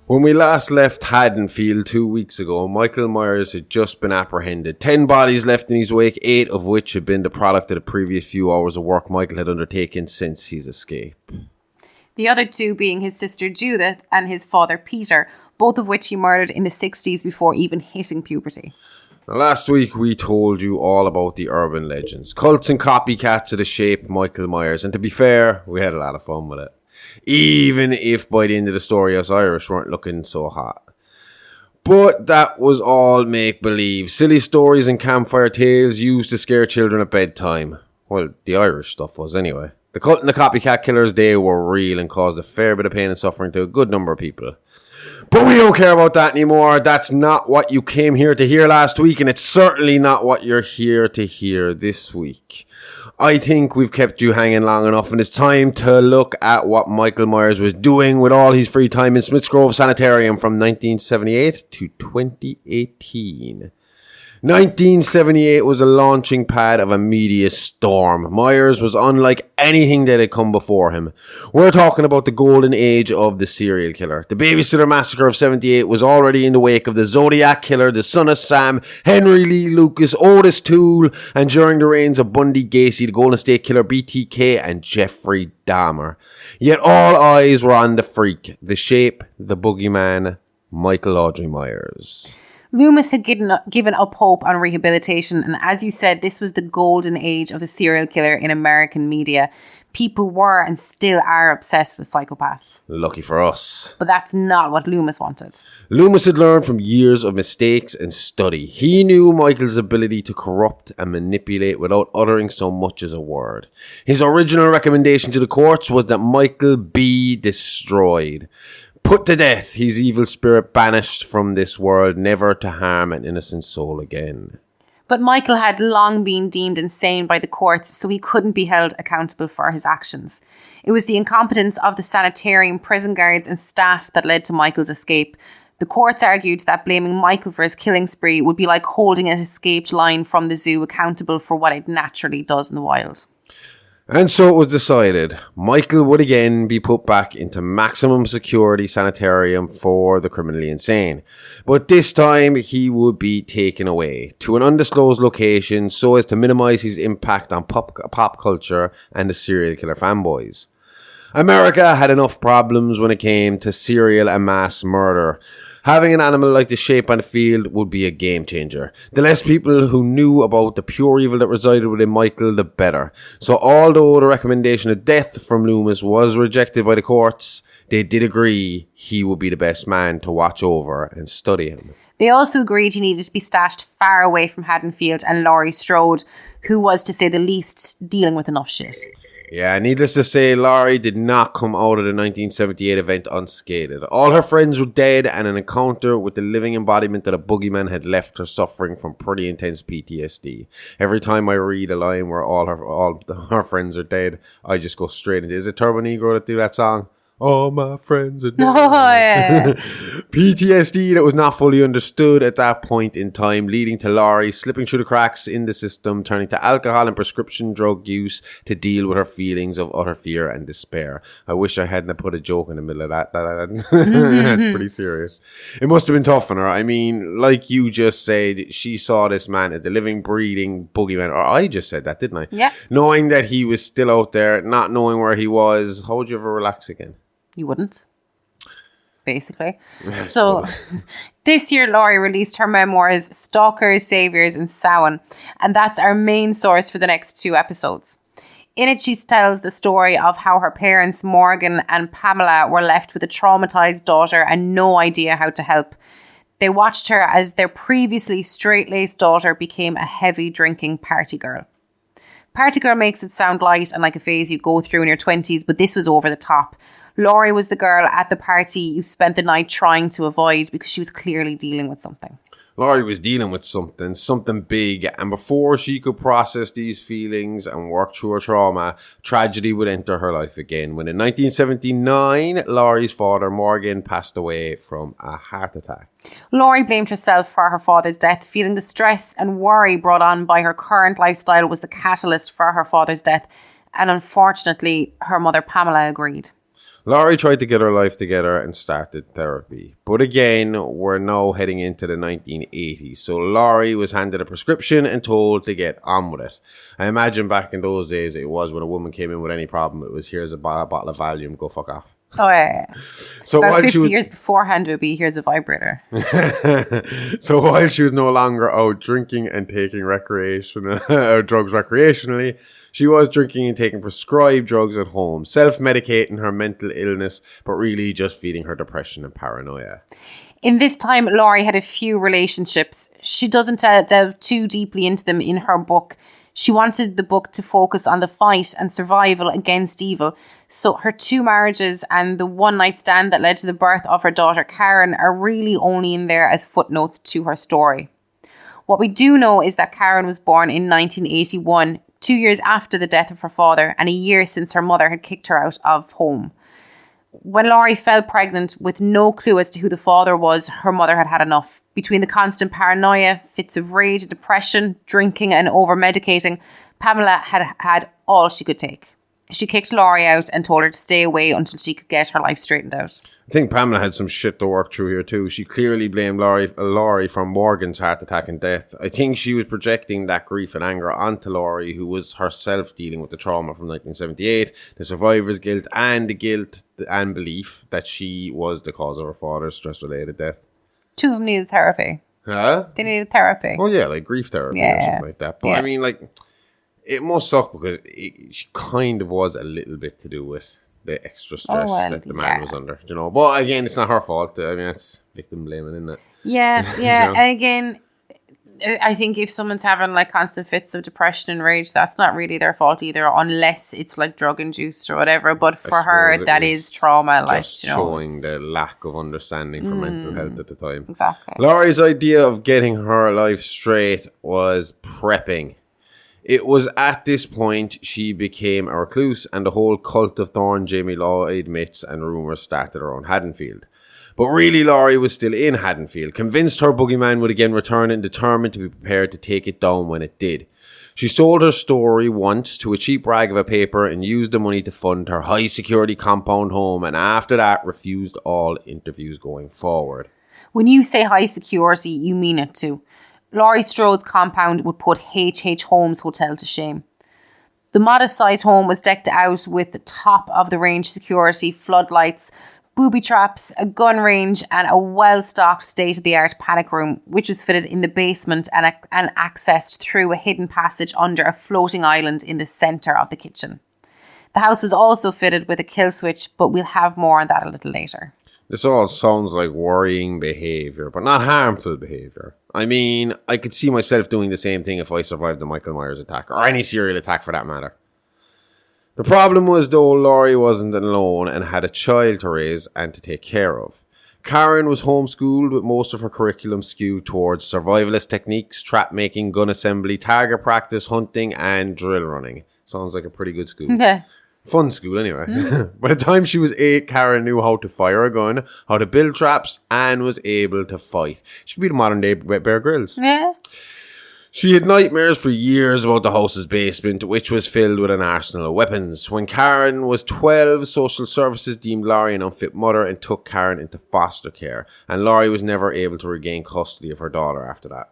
When we last left Haddonfield 2 weeks ago, Michael Myers had just been apprehended. 10 bodies left in his wake, 8 of which had been the product of the previous few hours of work Michael had undertaken since his escape. The other 2 being his sister Judith and his father Peter, both of which he murdered in the 60s before even hitting puberty. Now, last week we told you all about the urban legends, cults and copycats of the shape Michael Myers, and to be fair, we had a lot of fun with it. Even if by the end of the story us Irish weren't looking so hot. But that was all make-believe, silly stories and campfire tales used to scare children at bedtime. Well, the Irish stuff was anyway. The cult and the copycat killers, they were real and caused a fair bit of pain and suffering to a good number of people. But we don't care about that anymore. That's not what you came here to hear last week, and it's certainly not what you're here to hear this week. I think we've kept you hanging long enough, and it's time to look at what Michael Myers was doing with all his free time in Smith's Grove Sanitarium from 1978 to 2018. 1978 was a launching pad of a media storm. Myers was unlike anything that had come before him. We're talking about the golden age of the serial killer. The Babysitter Massacre of 78 was already in the wake of the Zodiac Killer, the Son of Sam, Henry Lee Lucas, Otis Toole, and during the reigns of Bundy Gacy, the Golden State Killer, BTK, and Jeffrey Dahmer. Yet all eyes were on the freak, the shape, the boogeyman, Michael Audrey Myers. Loomis had given up hope on rehabilitation, and as you said, this was the golden age of the serial killer in American media. People were and still are obsessed with psychopaths. Lucky for us. But that's not what Loomis wanted. Loomis had learned from years of mistakes and study. He knew Michael's ability to corrupt and manipulate without uttering so much as a word. His original recommendation to the courts was that Michael be destroyed. put to death, his evil spirit banished from this world, never to harm an innocent soul again. But Micheal had long been deemed insane by the courts, so he couldn't be held accountable for his actions. It was the incompetence of the sanitarium, prison guards and staff that led to Michael's escape. The courts argued that blaming Micheal for his killing spree would be like holding an escaped lion from the zoo accountable for what it naturally does in the wild. And so it was decided. Micheal would again be put back into maximum security sanitarium for the criminally insane. But this time he would be taken away to an undisclosed location so as to minimize his impact on pop culture and the serial killer fanboys. America had enough problems when it came to serial and mass murder. Having an animal like the shape on the field would be a game changer. The less people who knew about the pure evil that resided within Micheal, the better. So although the recommendation of death from Loomis was rejected by the courts, they did agree he would be the best man to watch over and study him. They also agreed he needed to be stashed far away from Haddonfield and Laurie Strode, who was, to say the least, dealing with enough shit. Yeah, needless to say, Laurie did not come out of the 1978 event unscathed. All her friends were dead, and an encounter with the living embodiment of the boogeyman had left her suffering from pretty intense PTSD. Every time I read a line where all her friends are dead, I just go straight into, is it Turbo Negro that do that song? All my friends are dead. Oh, yeah. PTSD that was not fully understood at that point in time, leading to Laurie slipping through the cracks in the system, turning to alcohol and prescription drug use to deal with her feelings of utter fear and despair. I wish I hadn't put a joke in the middle of that. That's pretty serious. It must have been tough on her. I mean, like you just said, she saw this man as the living, breathing boogeyman. Or I just said that, didn't I? Yeah. Knowing that he was still out there, not knowing where he was, how would you ever relax again? You wouldn't, basically. So this year, Laurie released her memoirs, Stalkers, Saviours and Samhain, and that's our main source for the next 2 episodes. In it, she tells the story of how her parents, Morgan and Pamela, were left with a traumatized daughter and no idea how to help. They watched her as their previously straight-laced daughter became a heavy drinking party girl. Party girl makes it sound light and like a phase you'd go through in your 20s, but this was over the top. Laurie was the girl at the party you spent the night trying to avoid because she was clearly dealing with something. Laurie was dealing with something big, and before she could process these feelings and work through her trauma, tragedy would enter her life again when in 1979, Laurie's father, Morgan, passed away from a heart attack. Laurie blamed herself for her father's death, feeling the stress and worry brought on by her current lifestyle was the catalyst for her father's death, and unfortunately, her mother Pamela agreed. Laurie tried to get her life together and started therapy. But again, we're now heading into the 1980s. So Laurie was handed a prescription and told to get on with it. I imagine back in those days, it was when a woman came in with any problem, it was here's a bottle of Valium, go fuck off. Oh, yeah. So about 50 years beforehand, it would be here's a vibrator. So while she was no longer out drinking and taking drugs recreationally, she was drinking and taking prescribed drugs at home, self-medicating her mental illness, but really just feeding her depression and paranoia. In this time, Laurie had a few relationships. She doesn't delve too deeply into them in her book. She wanted the book to focus on the fight and survival against evil. So her 2 marriages and the one-night stand that led to the birth of her daughter Karen are really only in there as footnotes to her story. What we do know is that Karen was born in 1981, 2 years after the death of her father and a year since her mother had kicked her out of home. When Laurie fell pregnant with no clue as to who the father was, her mother had had enough. Between the constant paranoia, fits of rage, depression, drinking and over-medicating, Pamela had had all she could take. She kicked Laurie out and told her to stay away until she could get her life straightened out. I think Pamela had some shit to work through here too. She clearly blamed Laurie for Morgan's heart attack and death. I think she was projecting that grief and anger onto Laurie, who was herself dealing with the trauma from 1978, the survivor's guilt, and the guilt and belief that she was the cause of her father's stress-related death. 2 of them needed therapy. Huh? They needed therapy. Oh yeah, like grief therapy or something like that. But I mean, like, it must suck because she kind of was a little bit to do with the extra stress that the man was under, you know. But again, it's not her fault. I mean, that's victim blaming, isn't it? Yeah, yeah. And again, I think if someone's having like constant fits of depression and rage, that's not really their fault either, unless it's like drug induced or whatever. But for her, that is trauma. Like, just showing the lack of understanding for mental health at the time. Exactly. Laurie's idea of getting her life straight was prepping. It was at this point she became a recluse, and the whole cult of Thorne, Jamie Lloyd myths and rumours started around Haddonfield. But really, Laurie was still in Haddonfield, convinced her boogeyman would again return and determined to be prepared to take it down when it did. She sold her story once to a cheap rag of a paper and used the money to fund her high-security compound home, and after that refused all interviews going forward. When you say high security, you mean it too. Laurie Strode's compound would put H.H. Holmes Hotel to shame. The modest-sized home was decked out with the top-of-the-range security, floodlights, booby traps, a gun range and a well-stocked state-of-the-art panic room, which was fitted in the basement and accessed through a hidden passage under a floating island in the centre of the kitchen. The house was also fitted with a kill switch, but we'll have more on that a little later. This all sounds like worrying behaviour, but not harmful behaviour. I mean, I could see myself doing the same thing if I survived the Michael Myers attack, or any serial attack for that matter. The problem was, though, Laurie wasn't alone and had a child to raise and to take care of. Karen was homeschooled with most of her curriculum skewed towards survivalist techniques, trap making, gun assembly, target practice, hunting and drill running. Sounds like a pretty good school. Okay. Fun school anyway. By the time she was 8, Karen knew how to fire a gun, how to build traps and was able to fight. She could be the modern day Bear Grylls. Yeah. She had nightmares for years about the house's basement, which was filled with an arsenal of weapons. When Karen was 12, social services deemed Laurie an unfit mother and took Karen into foster care. And Laurie was never able to regain custody of her daughter after that.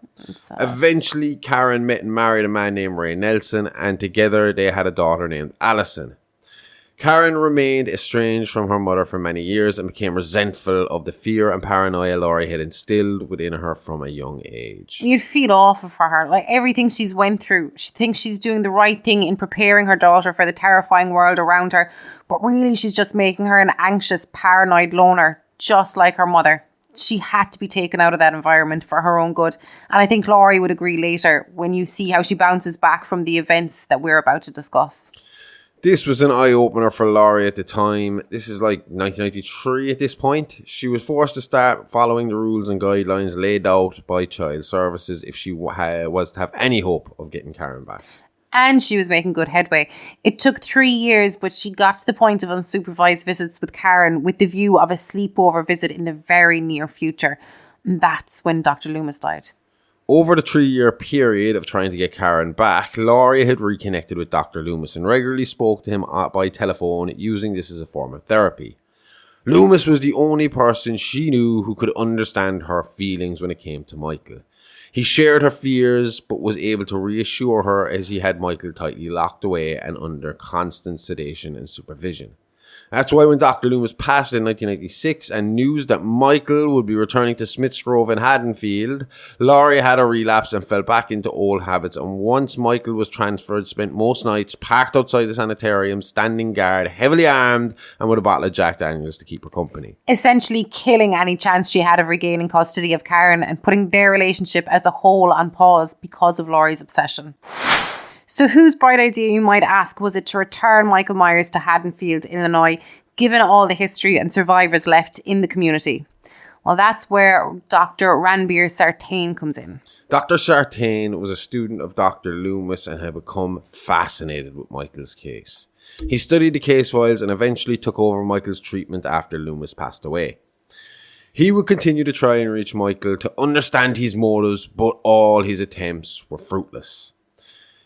Eventually, Karen met and married a man named Ray Nelson, and together they had a daughter named Allison. Karen remained estranged from her mother for many years and became resentful of the fear and paranoia Laurie had instilled within her from a young age. You'd feel awful for her. Like, everything she's went through, she thinks she's doing the right thing in preparing her daughter for the terrifying world around her, but really she's just making her an anxious, paranoid loner, just like her mother. She had to be taken out of that environment for her own good, and I think Laurie would agree later when you see how she bounces back from the events that we're about to discuss. This was an eye-opener for Laurie at the time. This is like 1993 at this point. She was forced to start following the rules and guidelines laid out by child services if she was to have any hope of getting Karen back. And she was making good headway. It took 3 years, but she got to the point of unsupervised visits with Karen with the view of a sleepover visit in the very near future. And that's when Dr. Loomis died. Over the 3-year period of trying to get Karen back, Laurie had reconnected with Dr. Loomis and regularly spoke to him by telephone, using this as a form of therapy. Loomis was the only person she knew who could understand her feelings when it came to Michael. He shared her fears, but was able to reassure her as he had Michael tightly locked away and under constant sedation and supervision. That's why when Dr. Loomis passed in 1996 and news that Michael would be returning to Smith's Grove in Haddonfield, Laurie had a relapse and fell back into old habits, and once Michael was transferred, spent most nights parked outside the sanitarium, standing guard, heavily armed, and with a bottle of Jack Daniels to keep her company. Essentially killing any chance she had of regaining custody of Karen and putting their relationship as a whole on pause because of Laurie's obsession. So whose bright idea, you might ask, was it to return Michael Myers to Haddonfield, Illinois, given all the history and survivors left in the community? Well, that's where Dr. Ranbir Sartain comes in. Dr. Sartain was a student of Dr. Loomis and had become fascinated with Michael's case. He studied the case files and eventually took over Michael's treatment after Loomis passed away. He would continue to try and reach Michael to understand his motives, but all his attempts were fruitless.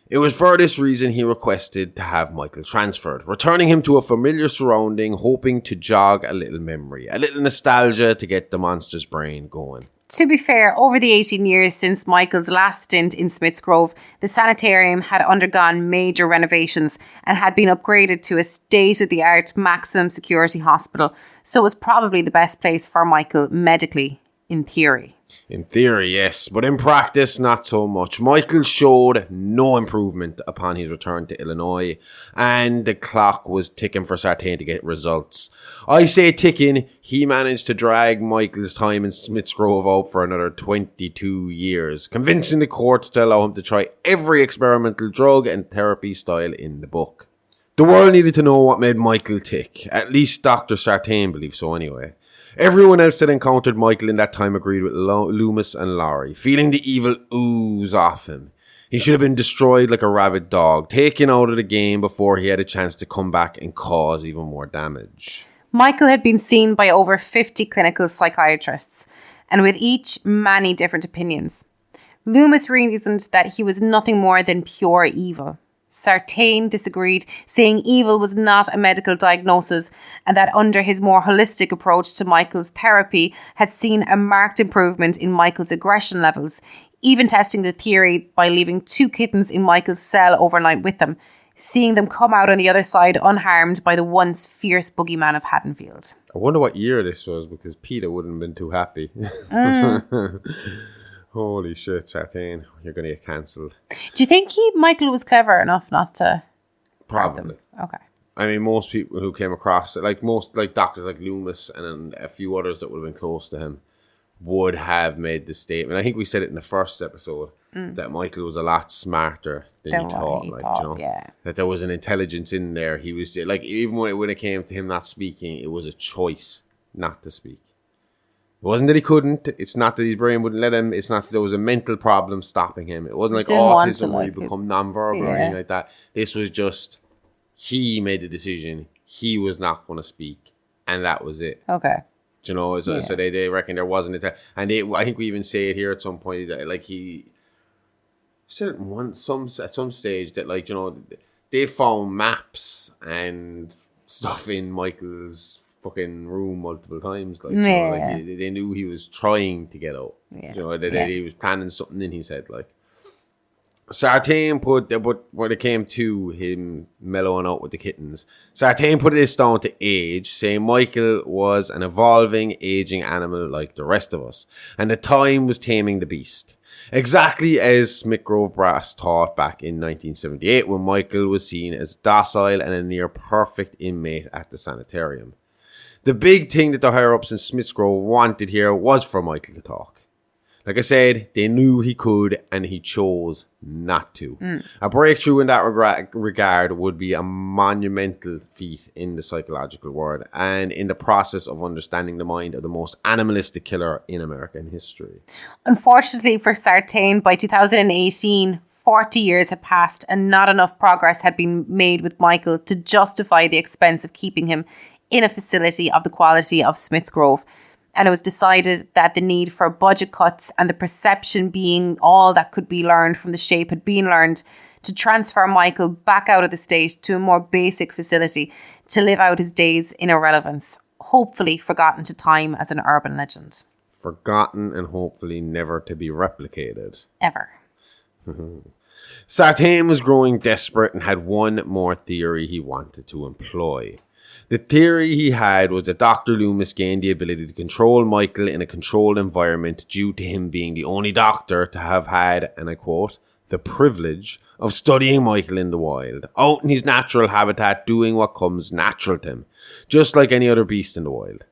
It was for this reason he requested to have Michael transferred, returning him to a familiar surrounding, hoping to jog a little memory, a little nostalgia to get the monster's brain going. To be fair, over the 18 years since Michael's last stint in Smith's Grove, the sanitarium had undergone major renovations and had been upgraded to a state-of-the-art maximum security hospital, so it was probably the best place for Michael medically, in theory. In theory, yes, but in practice, not so much. Micheal showed no improvement upon his return to Illinois, and the clock was ticking for Sartain to get results. I say ticking, he managed to drag Michael's time in Smith's Grove out for another 22 years, convincing the courts to allow him to try every experimental drug and therapy style in the book. The world needed to know what made Micheal tick. At least Dr. Sartain believed so anyway. Everyone else that encountered Micheal in that time agreed with Loomis and Laurie, feeling the evil ooze off him. He should have been destroyed like a rabid dog, taken out of the game before he had a chance to come back and cause even more damage. Micheal had been seen by over 50 clinical psychiatrists, and with each, many different opinions. Loomis reasoned that he was nothing more than pure evil. Sartain disagreed, saying evil was not a medical diagnosis and that under his more holistic approach to Michael's therapy had seen a marked improvement in Michael's aggression levels, even testing the theory by leaving 2 kittens in Michael's cell overnight with them, seeing them come out on the other side unharmed by the once fierce boogeyman of Haddonfield. I wonder what year this was, because Peter wouldn't have been too happy. Holy shit, Sartain, you're going to get cancelled. Do you think Michael was clever enough not to? Probably. Okay. I mean, most people who came across it, like doctors like Loomis and a few others that would have been close to him, would have made the statement. I think we said it in the first episode that Michael was a lot smarter than you thought. Yeah. That there was an intelligence in there. He was like, even when it came to him not speaking, it was a choice not to speak. It wasn't that he couldn't. It's not that his brain wouldn't let him. It's not that there was a mental problem stopping him. It wasn't like autism where you become nonverbal or anything like that. This was just, he made the decision. He was not going to speak. And that was it. Okay. Do you know, so they reckon there wasn't a... And I think we even say it here at some point, that like he said it at some stage that, like, you know, they found maps and stuff in Michael's fucking room multiple times, like, you know, like they knew he was trying to get out. You know, he was planning something in his head, like. Sartain when it came to him mellowing out with the kittens, Sartain put this down to age, saying Micheal was an evolving, aging animal like the rest of us, and the time was taming the beast. Exactly as Smith Grove Brass taught back in 1978, when Micheal was seen as docile and a near perfect inmate at the sanitarium. The big thing that the higher-ups in Smith's Grove wanted here was for Micheal to talk. Like I said, they knew he could, and he chose not to. A breakthrough in that regard would be a monumental feat in the psychological world and in the process of understanding the mind of the most animalistic killer in American history. Unfortunately for Sartain, by 2018, 40 years had passed and not enough progress had been made with Micheal to justify the expense of keeping him in a facility of the quality of Smith's Grove. And it was decided that the need for budget cuts and the perception being all that could be learned from the shape had been learned, to transfer Micheal back out of the state to a more basic facility to live out his days in irrelevance, hopefully forgotten to time as an urban legend. Forgotten and hopefully never to be replicated. Ever. Sartain was growing desperate and had one more theory he wanted to employ. The theory he had was that Dr. Loomis gained the ability to control Micheal in a controlled environment due to him being the only doctor to have had, and I quote, the privilege of studying Micheal in the wild, out in his natural habitat, doing what comes natural to him, just like any other beast in the wild.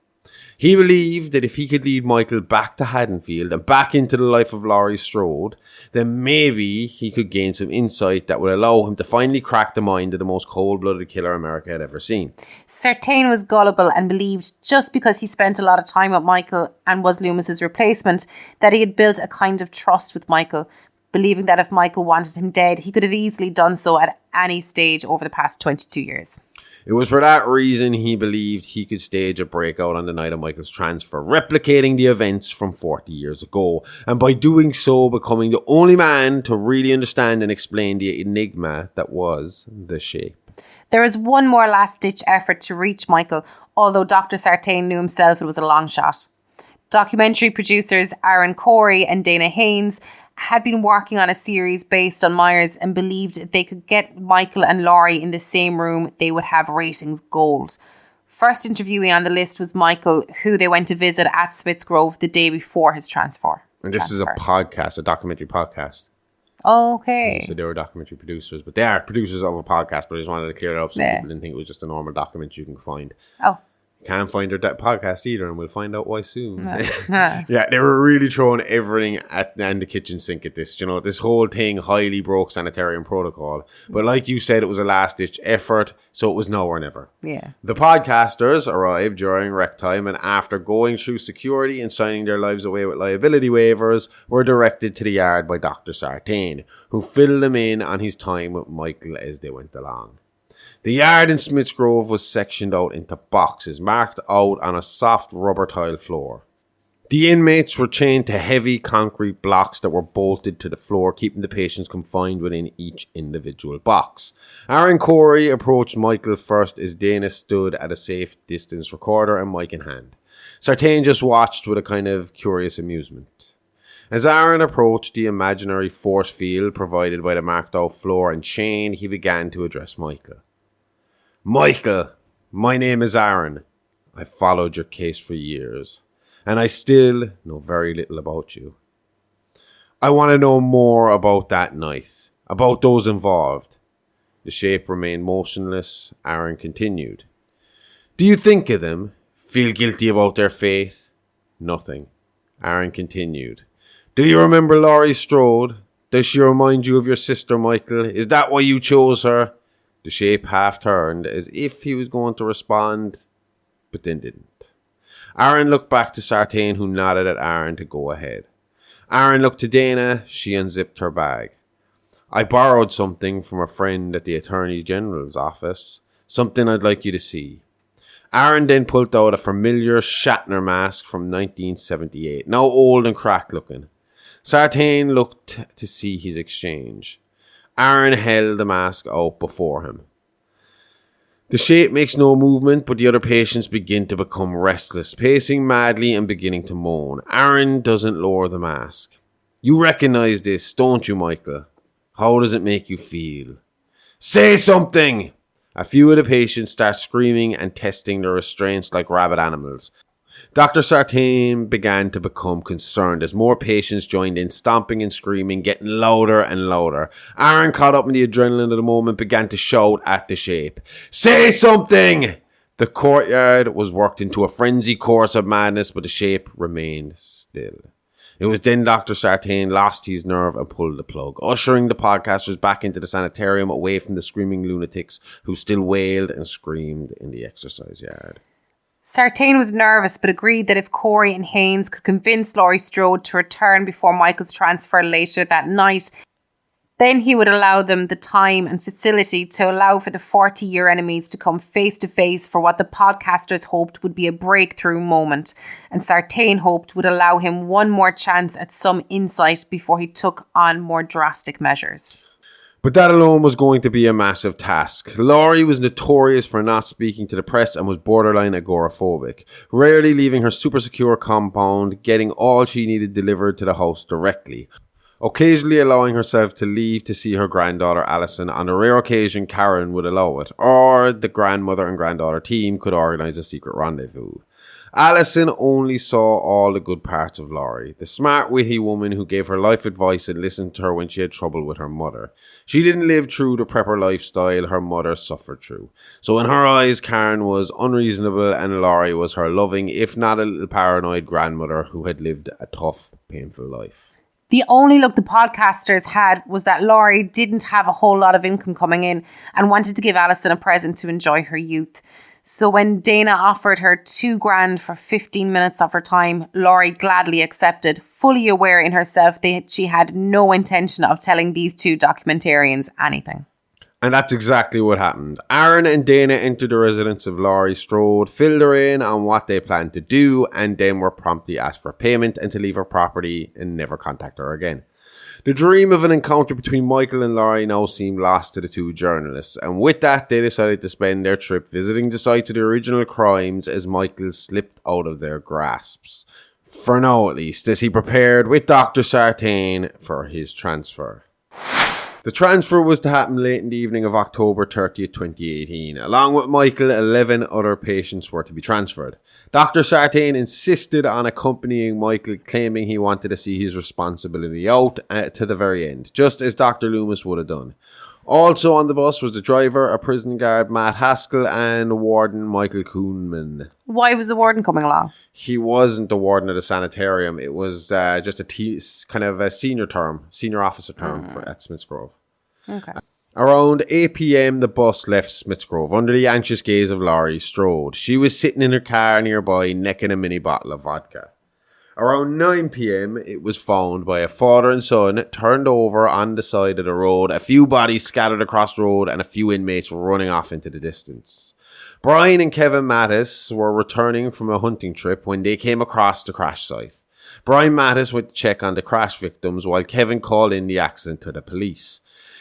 He believed that if he could lead Micheal back to Haddonfield and back into the life of Laurie Strode, then maybe he could gain some insight that would allow him to finally crack the mind of the most cold-blooded killer America had ever seen. Sartain was gullible and believed, just because he spent a lot of time with Micheal and was Loomis's replacement, that he had built a kind of trust with Micheal, believing that if Micheal wanted him dead, he could have easily done so at any stage over the past 22 years. It was for that reason he believed he could stage a breakout on the night of Michael's transfer, replicating the events from 40 years ago, and by doing so becoming the only man to really understand and explain the enigma that was the shape. There was one more last-ditch effort to reach Micheal, although Dr. Sartain knew himself it was a long shot. Documentary producers Aaron Corey and Dana Haynes had been working on a series based on Myers and believed if they could get Micheal and Laurie in the same room, they would have ratings gold. First interviewee on the list was Micheal, who they went to visit at Smith's Grove the day before his transfer. And this is a podcast, a documentary podcast. Okay. So they were documentary producers, but they are producers of a podcast, but I just wanted to clear it up so people didn't think it was just a normal documentary you can find. Oh. Can't find their podcast either, and we'll find out why soon. Yeah, they were really throwing everything and the kitchen sink at this. You know, this whole thing highly broke sanitarian protocol. But like you said, it was a last-ditch effort, so it was now or never. Yeah. The podcasters arrived during rec time, and after going through security and signing their lives away with liability waivers, were directed to the yard by Dr. Sartain, who filled them in on his time with Micheal as they went along. The yard in Smith's Grove was sectioned out into boxes marked out on a soft rubber tile floor. The inmates were chained to heavy concrete blocks that were bolted to the floor, keeping the patients confined within each individual box. Aaron Corey approached Micheal first as Dana stood at a safe distance, recorder and mic in hand. Sartain just watched with a kind of curious amusement. As Aaron approached the imaginary force field provided by the marked out floor and chain, he began to address Micheal. Micheal, my name is Aaron. I've followed your case for years, and I still know very little about you. I want to know more about that night, about those involved. The shape remained motionless. Aaron continued. Do you think of them? Feel guilty about their fate? Nothing. Aaron continued. Do you remember Laurie Strode? Does she remind you of your sister, Micheal? Is that why you chose her? The shape half turned as if he was going to respond, but then didn't. Aaron looked back to Sartain, who nodded at Aaron to go ahead. Aaron looked to Dana. She unzipped her bag. I borrowed something from a friend at the Attorney General's office. Something I'd like you to see. Aaron then pulled out a familiar Shatner mask from 1978, now old and cracked looking. Sartain looked to see his exchange. Aaron held the mask out before him. The shape makes no movement, but the other patients begin to become restless, pacing madly and beginning to moan. Aaron doesn't lower the mask. You recognize this, don't you, Micheal? How does it make you feel? Say something! A few of the patients start screaming and testing their restraints like rabid animals. Dr. Sartain began to become concerned as more patients joined in, stomping and screaming, getting louder and louder. Aaron, caught up in the adrenaline of the moment, began to shout at the shape. Say something! The courtyard was worked into a frenzied chorus of madness, but the shape remained still. It was then Dr. Sartain lost his nerve and pulled the plug, ushering the podcasters back into the sanitarium away from the screaming lunatics who still wailed and screamed in the exercise yard. Sartain was nervous but agreed that if Corey and Haynes could convince Laurie Strode to return before Michael's transfer later that night, then he would allow them the time and facility to allow for the 40-year enemies to come face to face for what the podcasters hoped would be a breakthrough moment, and Sartain hoped would allow him one more chance at some insight before he took on more drastic measures. But that alone was going to be a massive task. Laurie was notorious for not speaking to the press and was borderline agoraphobic, rarely leaving her super secure compound, getting all she needed delivered to the house directly. Occasionally allowing herself to leave to see her granddaughter Alison. On a rare occasion, Karen would allow it, or the grandmother and granddaughter team could organise a secret rendezvous. Alison only saw all the good parts of Laurie, the smart, witty woman who gave her life advice and listened to her when she had trouble with her mother. She didn't live through the prepper lifestyle her mother suffered through. So in her eyes, Karen was unreasonable and Laurie was her loving, if not a little paranoid grandmother who had lived a tough, painful life. The only luck the podcasters had was that Laurie didn't have a whole lot of income coming in and wanted to give Alison a present to enjoy her youth. So when Dana offered her $2,000 for 15 minutes of her time, Laurie gladly accepted, fully aware in herself that she had no intention of telling these two documentarians anything. And that's exactly what happened. Aaron and Dana entered the residence of Laurie Strode, filled her in on what they planned to do, and then were promptly asked for payment and to leave her property and never contact her again. The dream of an encounter between Micheal and Laurie now seemed lost to the two journalists, and with that they decided to spend their trip visiting the sites of the original crimes as Micheal slipped out of their grasps. For now at least, as he prepared with Dr. Sartain for his transfer. The transfer was to happen late in the evening of October 30th, 2018. Along with Micheal, 11 other patients were to be transferred. Dr. Sartain insisted on accompanying Micheal, claiming he wanted to see his responsibility out to the very end, just as Dr. Loomis would have done. Also on the bus was the driver, a prison guard, Matt Haskell, and warden Michael Kuhnman. Why was the warden coming along? He wasn't the warden of the sanitarium. It was just kind of a senior officer term at Smith's Grove. Okay. Around 8 p.m, the bus left Smith's Grove under the anxious gaze of Laurie Strode. She was sitting in her car nearby, necking a mini bottle of vodka. Around 9 p.m, it was found by a father and son turned over on the side of the road, a few bodies scattered across the road, and a few inmates running off into the distance. Brian and Kevin Mattis were returning from a hunting trip when they came across the crash site. Brian Mattis went to check on the crash victims while Kevin called in the accident to the police.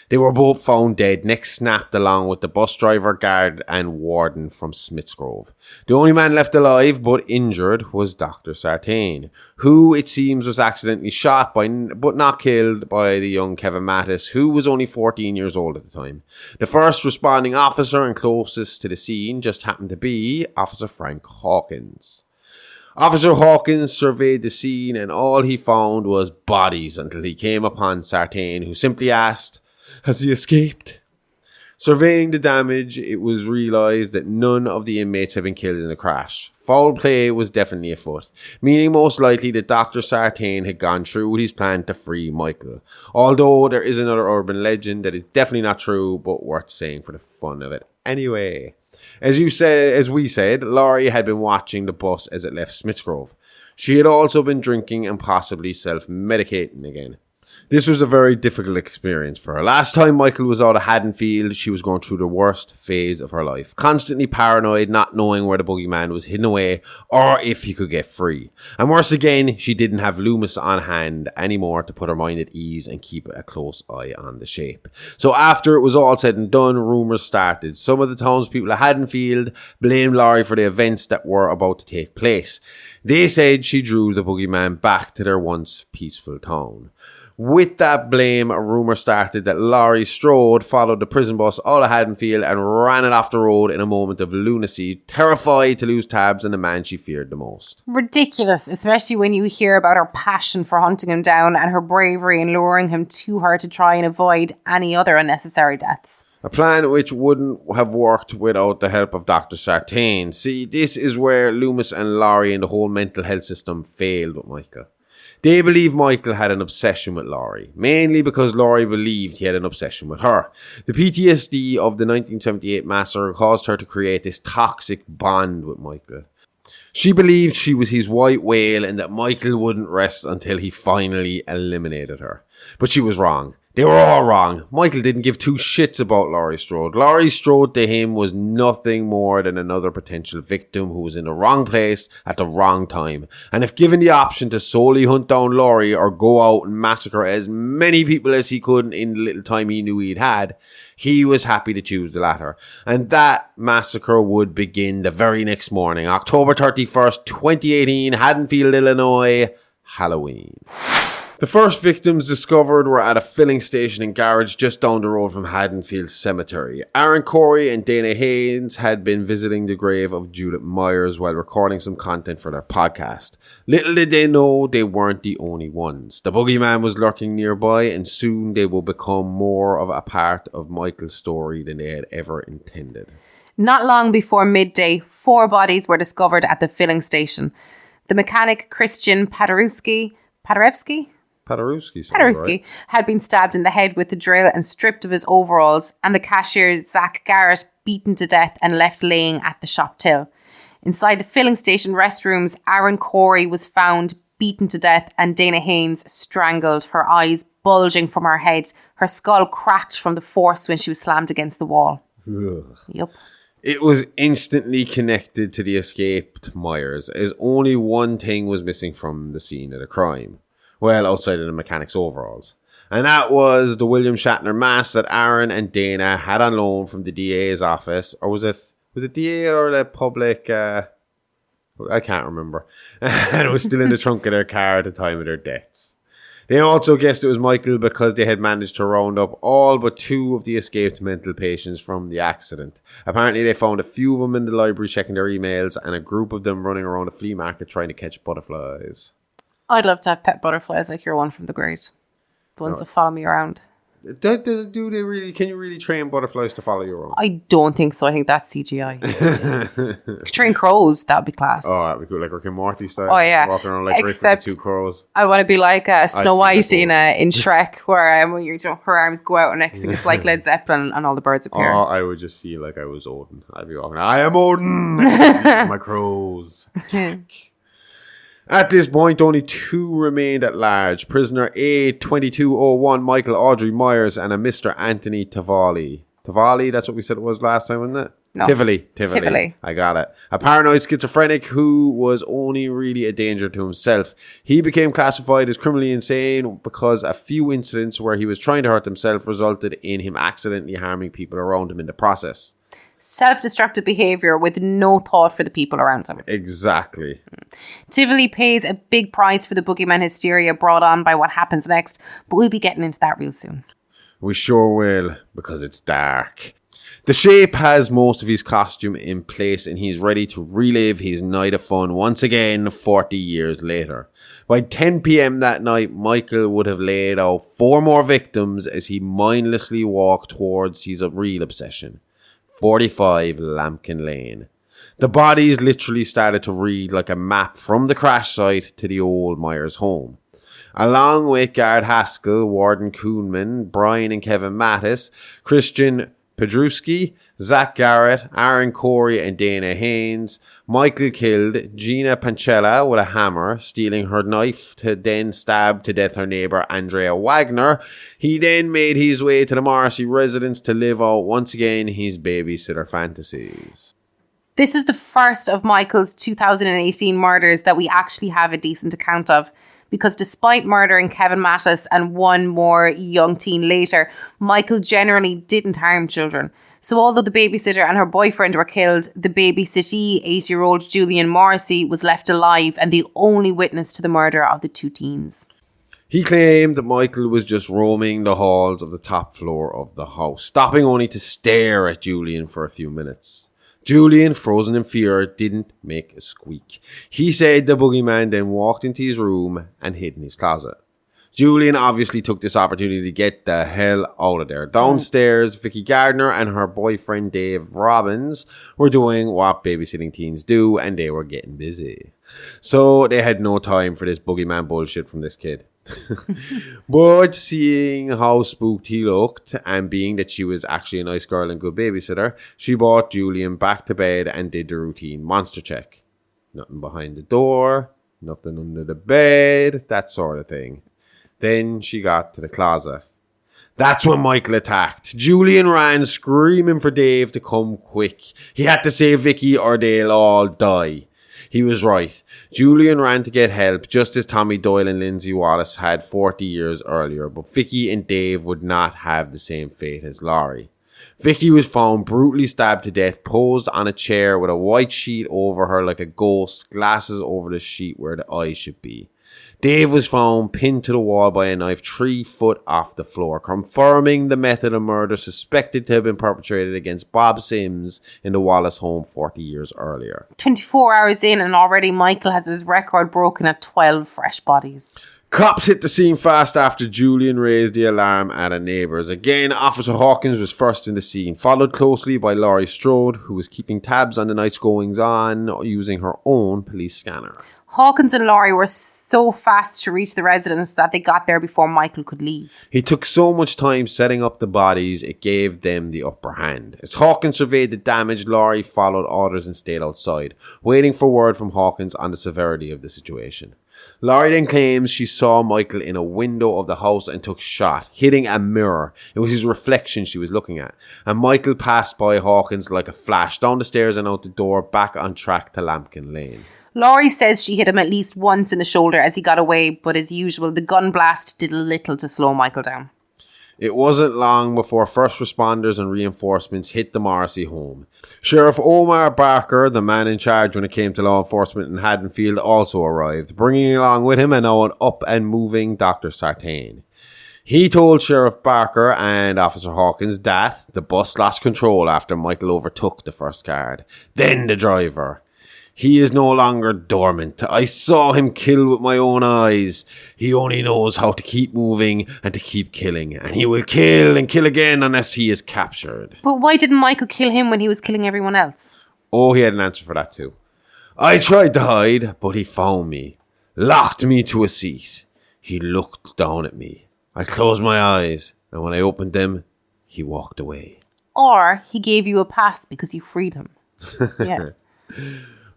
They were both found dead, necks snapped along with the bus driver, guard and warden from Smith's Grove. The only man left alive but injured was Dr. Sartain, who it seems was accidentally shot but not killed by the young Kevin Mattis, who was only 14 years old at the time. The first responding officer and closest to the scene just happened to be Officer Frank Hawkins. Officer Hawkins surveyed the scene and all he found was bodies until he came upon Sartain, who simply asked, "Has he escaped?" Surveying the damage, it was realised that none of the inmates had been killed in the crash. Foul play was definitely afoot, meaning most likely that Dr. Sartain had gone through with his plan to free Micheal. Although there is another urban legend that is definitely not true, but worth saying for the fun of it. Anyway, as we said, Laurie had been watching the bus as it left Smith's Grove. She had also been drinking and possibly self-medicating again. This was a very difficult experience for her. Last time Micheal was out of Haddonfield, she was going through the worst phase of her life. Constantly paranoid, not knowing where the boogeyman was hidden away or if he could get free. And worse again, she didn't have Loomis on hand anymore to put her mind at ease and keep a close eye on the shape. So after it was all said and done, rumours started. Some of the townspeople of Haddonfield blamed Laurie for the events that were about to take place. They said she drew the boogeyman back to their once peaceful town. With that blame, a rumour started that Laurie Strode followed the prison bus out of Haddonfield and ran it off the road in a moment of lunacy, terrified to lose tabs on the man she feared the most. Ridiculous, especially when you hear about her passion for hunting him down and her bravery in luring him to her to try and avoid any other unnecessary deaths. A plan which wouldn't have worked without the help of Dr. Sartain. See, this is where Loomis and Laurie and the whole mental health system failed with Micheal. They believe Micheal had an obsession with Laurie, mainly because Laurie believed he had an obsession with her. The PTSD of the 1978 massacre caused her to create this toxic bond with Micheal. She believed she was his white whale and that Micheal wouldn't rest until he finally eliminated her. But she was wrong. They were all wrong. Micheal didn't give two shits about Laurie Strode. Laurie Strode to him was nothing more than another potential victim who was in the wrong place at the wrong time. And if given the option to solely hunt down Laurie or go out and massacre as many people as he could in the little time he knew he'd had, he was happy to choose the latter. And that massacre would begin the very next morning, October 31st, 2018, Haddonfield, Illinois, Halloween. The first victims discovered were at a filling station and garage just down the road from Haddonfield Cemetery. Aaron Corey and Dana Haynes had been visiting the grave of Judith Myers while recording some content for their podcast. Little did they know they weren't the only ones. The boogeyman was lurking nearby and soon they will become more of a part of Michael's story than they had ever intended. Not long before midday, 4 bodies were discovered at the filling station. The mechanic Christian Paderewski had been stabbed in the head with a drill and stripped of his overalls, and the cashier Zach Garrett beaten to death and left laying at the shop till. Inside the filling station restrooms, Aaron Corey was found beaten to death and Dana Haynes strangled, her eyes bulging from her head, her skull cracked from the force when she was slammed against the wall. Ugh. Yep. It was instantly connected to the escaped Myers, as only one thing was missing from the scene of the crime. Well, outside of the mechanic's overalls. And that was the William Shatner mask that Aaron and Dana had on loan from the DA's office. Or was it DA or the public? I can't remember. And it was still in the trunk of their car at the time of their deaths. They also guessed it was Micheal because they had managed to round up all but 2 of the escaped mental patients from the accident. Apparently they found a few of them in the library checking their emails and a group of them running around a flea market trying to catch butterflies. I'd love to have pet butterflies like your one from The Great. The ones that follow me around. Do they really? Can you really train butterflies to follow you around? I don't think so. I think that's CGI. Train crows, that would be class. Oh, that'd be cool. Like Rick and Morty style. Oh, yeah. Walking around like Rick with the 2 crows. I want to be like Snow White in cool. Shrek, where her arms go out and next thing it's like Led Zeppelin and all the birds appear. Oh, I would just feel like I was Odin. I'd be walking, I am Odin! These are my crows. Attack. At this point, only 2 remained at large. Prisoner A2201, Michael Audrey Myers, and a Mr. Anthony Tavalli. Tavalli, that's what we said it was last time, wasn't it? No. Tivoli. I got it. A paranoid schizophrenic who was only really a danger to himself. He became classified as criminally insane because a few incidents where he was trying to hurt himself resulted in him accidentally harming people around him in the process. Self-destructive behaviour with no thought for the people around him. Exactly. Tivoli pays a big price for the boogeyman hysteria brought on by what happens next, but we'll be getting into that real soon. We sure will, because it's dark. The Shape has most of his costume in place and he's ready to relive his night of fun once again 40 years later. By 10 p.m. that night, Micheal would have laid out 4 more victims as he mindlessly walked towards his real obsession. 45 Lambkin Lane. The bodies literally started to read like a map from the crash site to the old Myers home. Along with Garrett Haskell, Warden Koonman, Brian and Kevin Mattis, Christian Pedrusky, Zach Garrett, Aaron Corey and Dana Haynes, Micheal killed Gina Pancella with a hammer, stealing her knife to then stab to death her neighbour Andrea Wagner. He then made his way to the Morrissey residence to live out once again his babysitter fantasies. This is the first of Michael's 2018 murders that we actually have a decent account of, because despite murdering Kevin Mattis and 1 more young teen later, Micheal generally didn't harm children. So although the babysitter and her boyfriend were killed, the babysittee, 8-year-old Julian Morrissey, was left alive and the only witness to the murder of the 2 teens. He claimed that Micheal was just roaming the halls of the top floor of the house, stopping only to stare at Julian for a few minutes. Julian, frozen in fear, didn't make a squeak. He said the boogeyman then walked into his room and hid in his closet. Julian obviously took this opportunity to get the hell out of there. Downstairs, Vicky Gardner and her boyfriend Dave Robbins were doing what babysitting teens do, and they were getting busy. So they had no time for this boogeyman bullshit from this kid. But seeing how spooked he looked, and being that she was actually a nice girl and good babysitter, she brought Julian back to bed and did the routine monster check. Nothing behind the door, nothing under the bed, that sort of thing. Then she got to the closet. That's when Micheal attacked. Julian ran screaming for Dave to come quick. He had to save Vicky or they'll all die. He was right. Julian ran to get help just as Tommy Doyle and Lindsay Wallace had 40 years earlier, but Vicky and Dave would not have the same fate as Laurie. Vicky was found brutally stabbed to death, posed on a chair with a white sheet over her like a ghost, glasses over the sheet where the eyes should be. Dave was found pinned to the wall by a knife 3 foot off the floor, confirming the method of murder suspected to have been perpetrated against Bob Sims in the Wallace home 40 years earlier. 24 hours in and already Micheal has his record broken at 12 fresh bodies. Cops hit the scene fast after Julian raised the alarm at a neighbour's. Again, Officer Hawkins was first in the scene, followed closely by Laurie Strode, who was keeping tabs on the night's goings-on using her own police scanner. Hawkins and Laurie were so fast to reach the residence that they got there before Micheal could leave. He took so much time setting up the bodies, it gave them the upper hand. As Hawkins surveyed the damage, Laurie followed orders and stayed outside, waiting for word from Hawkins on the severity of the situation. Laurie then claims she saw Micheal in a window of the house and took shot, hitting a mirror. It was his reflection she was looking at. And Micheal passed by Hawkins like a flash, down the stairs and out the door, back on track to Lambkin Lane. Laurie says she hit him at least once in the shoulder as he got away, but as usual, the gun blast did little to slow Micheal down. It wasn't long before first responders and reinforcements hit the Morrissey home. Sheriff Omar Barker, the man in charge when it came to law enforcement in Haddonfield, also arrived, bringing along with him an up and moving Dr. Sartain. He told Sheriff Barker and Officer Hawkins that the bus lost control after Michael overtook the first guard, then the driver. He is no longer dormant. I saw him kill with my own eyes. He only knows how to keep moving and to keep killing. And he will kill and kill again unless he is captured. But why didn't Michael kill him when he was killing everyone else? Oh, he had an answer for that too. I tried to hide, but he found me. Locked me to a seat. He looked down at me. I closed my eyes, and when I opened them, he walked away. Or he gave you a pass because you freed him. Yeah.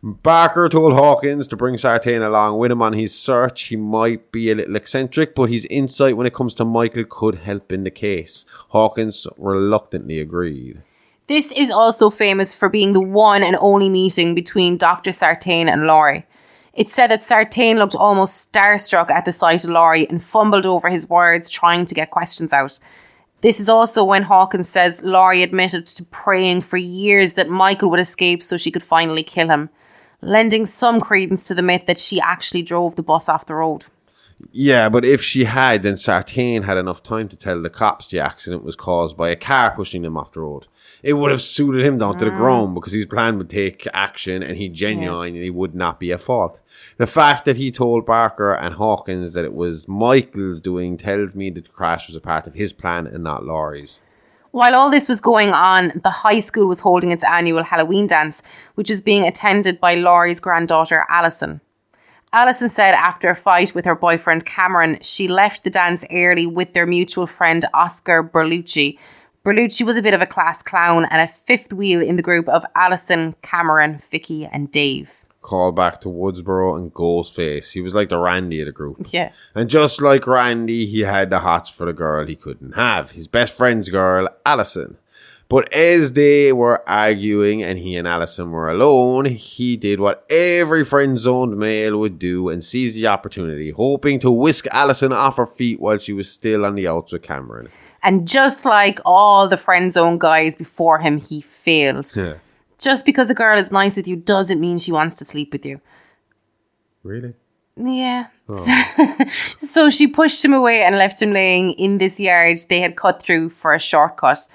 Barker told Hawkins to bring Sartain along with him on his search. He might be a little eccentric, but his insight when it comes to Michael could help in the case. Hawkins reluctantly agreed. This is also famous for being the one and only meeting between Dr. Sartain and Laurie. It's said that Sartain looked almost starstruck at the sight of Laurie and fumbled over his words trying to get questions out. This is also when Hawkins says Laurie admitted to praying for years that Michael would escape so she could finally kill him, lending some credence to the myth that she actually drove the bus off the road. Yeah, but if she had, then Sartain had enough time to tell the cops the accident was caused by a car pushing them off the road. It would have suited him down to the ground because his plan would take action and he genuinely would not be at fault. The fact that he told Barker and Hawkins that it was Michael's doing tells me that the crash was a part of his plan and not Laurie's. While all this was going on, the high school was holding its annual Halloween dance, which was being attended by Laurie's granddaughter, Alison. Alison said after a fight with her boyfriend, Cameron, she left the dance early with their mutual friend, Oscar Berlucci. Berlucci was a bit of a class clown and a fifth wheel in the group of Alison, Cameron, Vicky and Dave. Call back to Woodsboro and Ghostface. He was like the Randy of the group. Yeah. And just like Randy, he had the hots for the girl he couldn't have. His best friend's girl, Alison. But as they were arguing and he and Alison were alone, he did what every friend-zoned male would do and seized the opportunity, hoping to whisk Alison off her feet while she was still on the outs with Cameron. And just like all the friend-zone guys before him, he failed. Yeah. Just because a girl is nice with you doesn't mean she wants to sleep with you. Really? Yeah. Oh. So she pushed him away and left him laying in this yard they had cut through for a shortcut.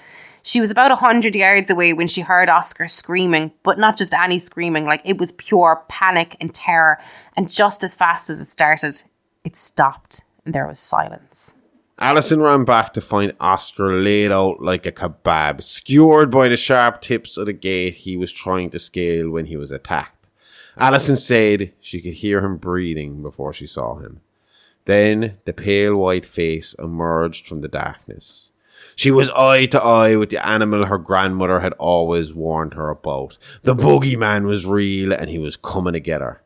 She was about 100 yards away when she heard Oscar screaming, but not just any screaming, like it was pure panic and terror. And just as fast as it started, it stopped and there was silence. Alison ran back to find Oscar laid out like a kebab, skewered by the sharp tips of the gate he was trying to scale when he was attacked. Alison said she could hear him breathing before she saw him. Then the pale white face emerged from the darkness. She was eye to eye with the animal her grandmother had always warned her about. The boogeyman was real and he was coming to get her.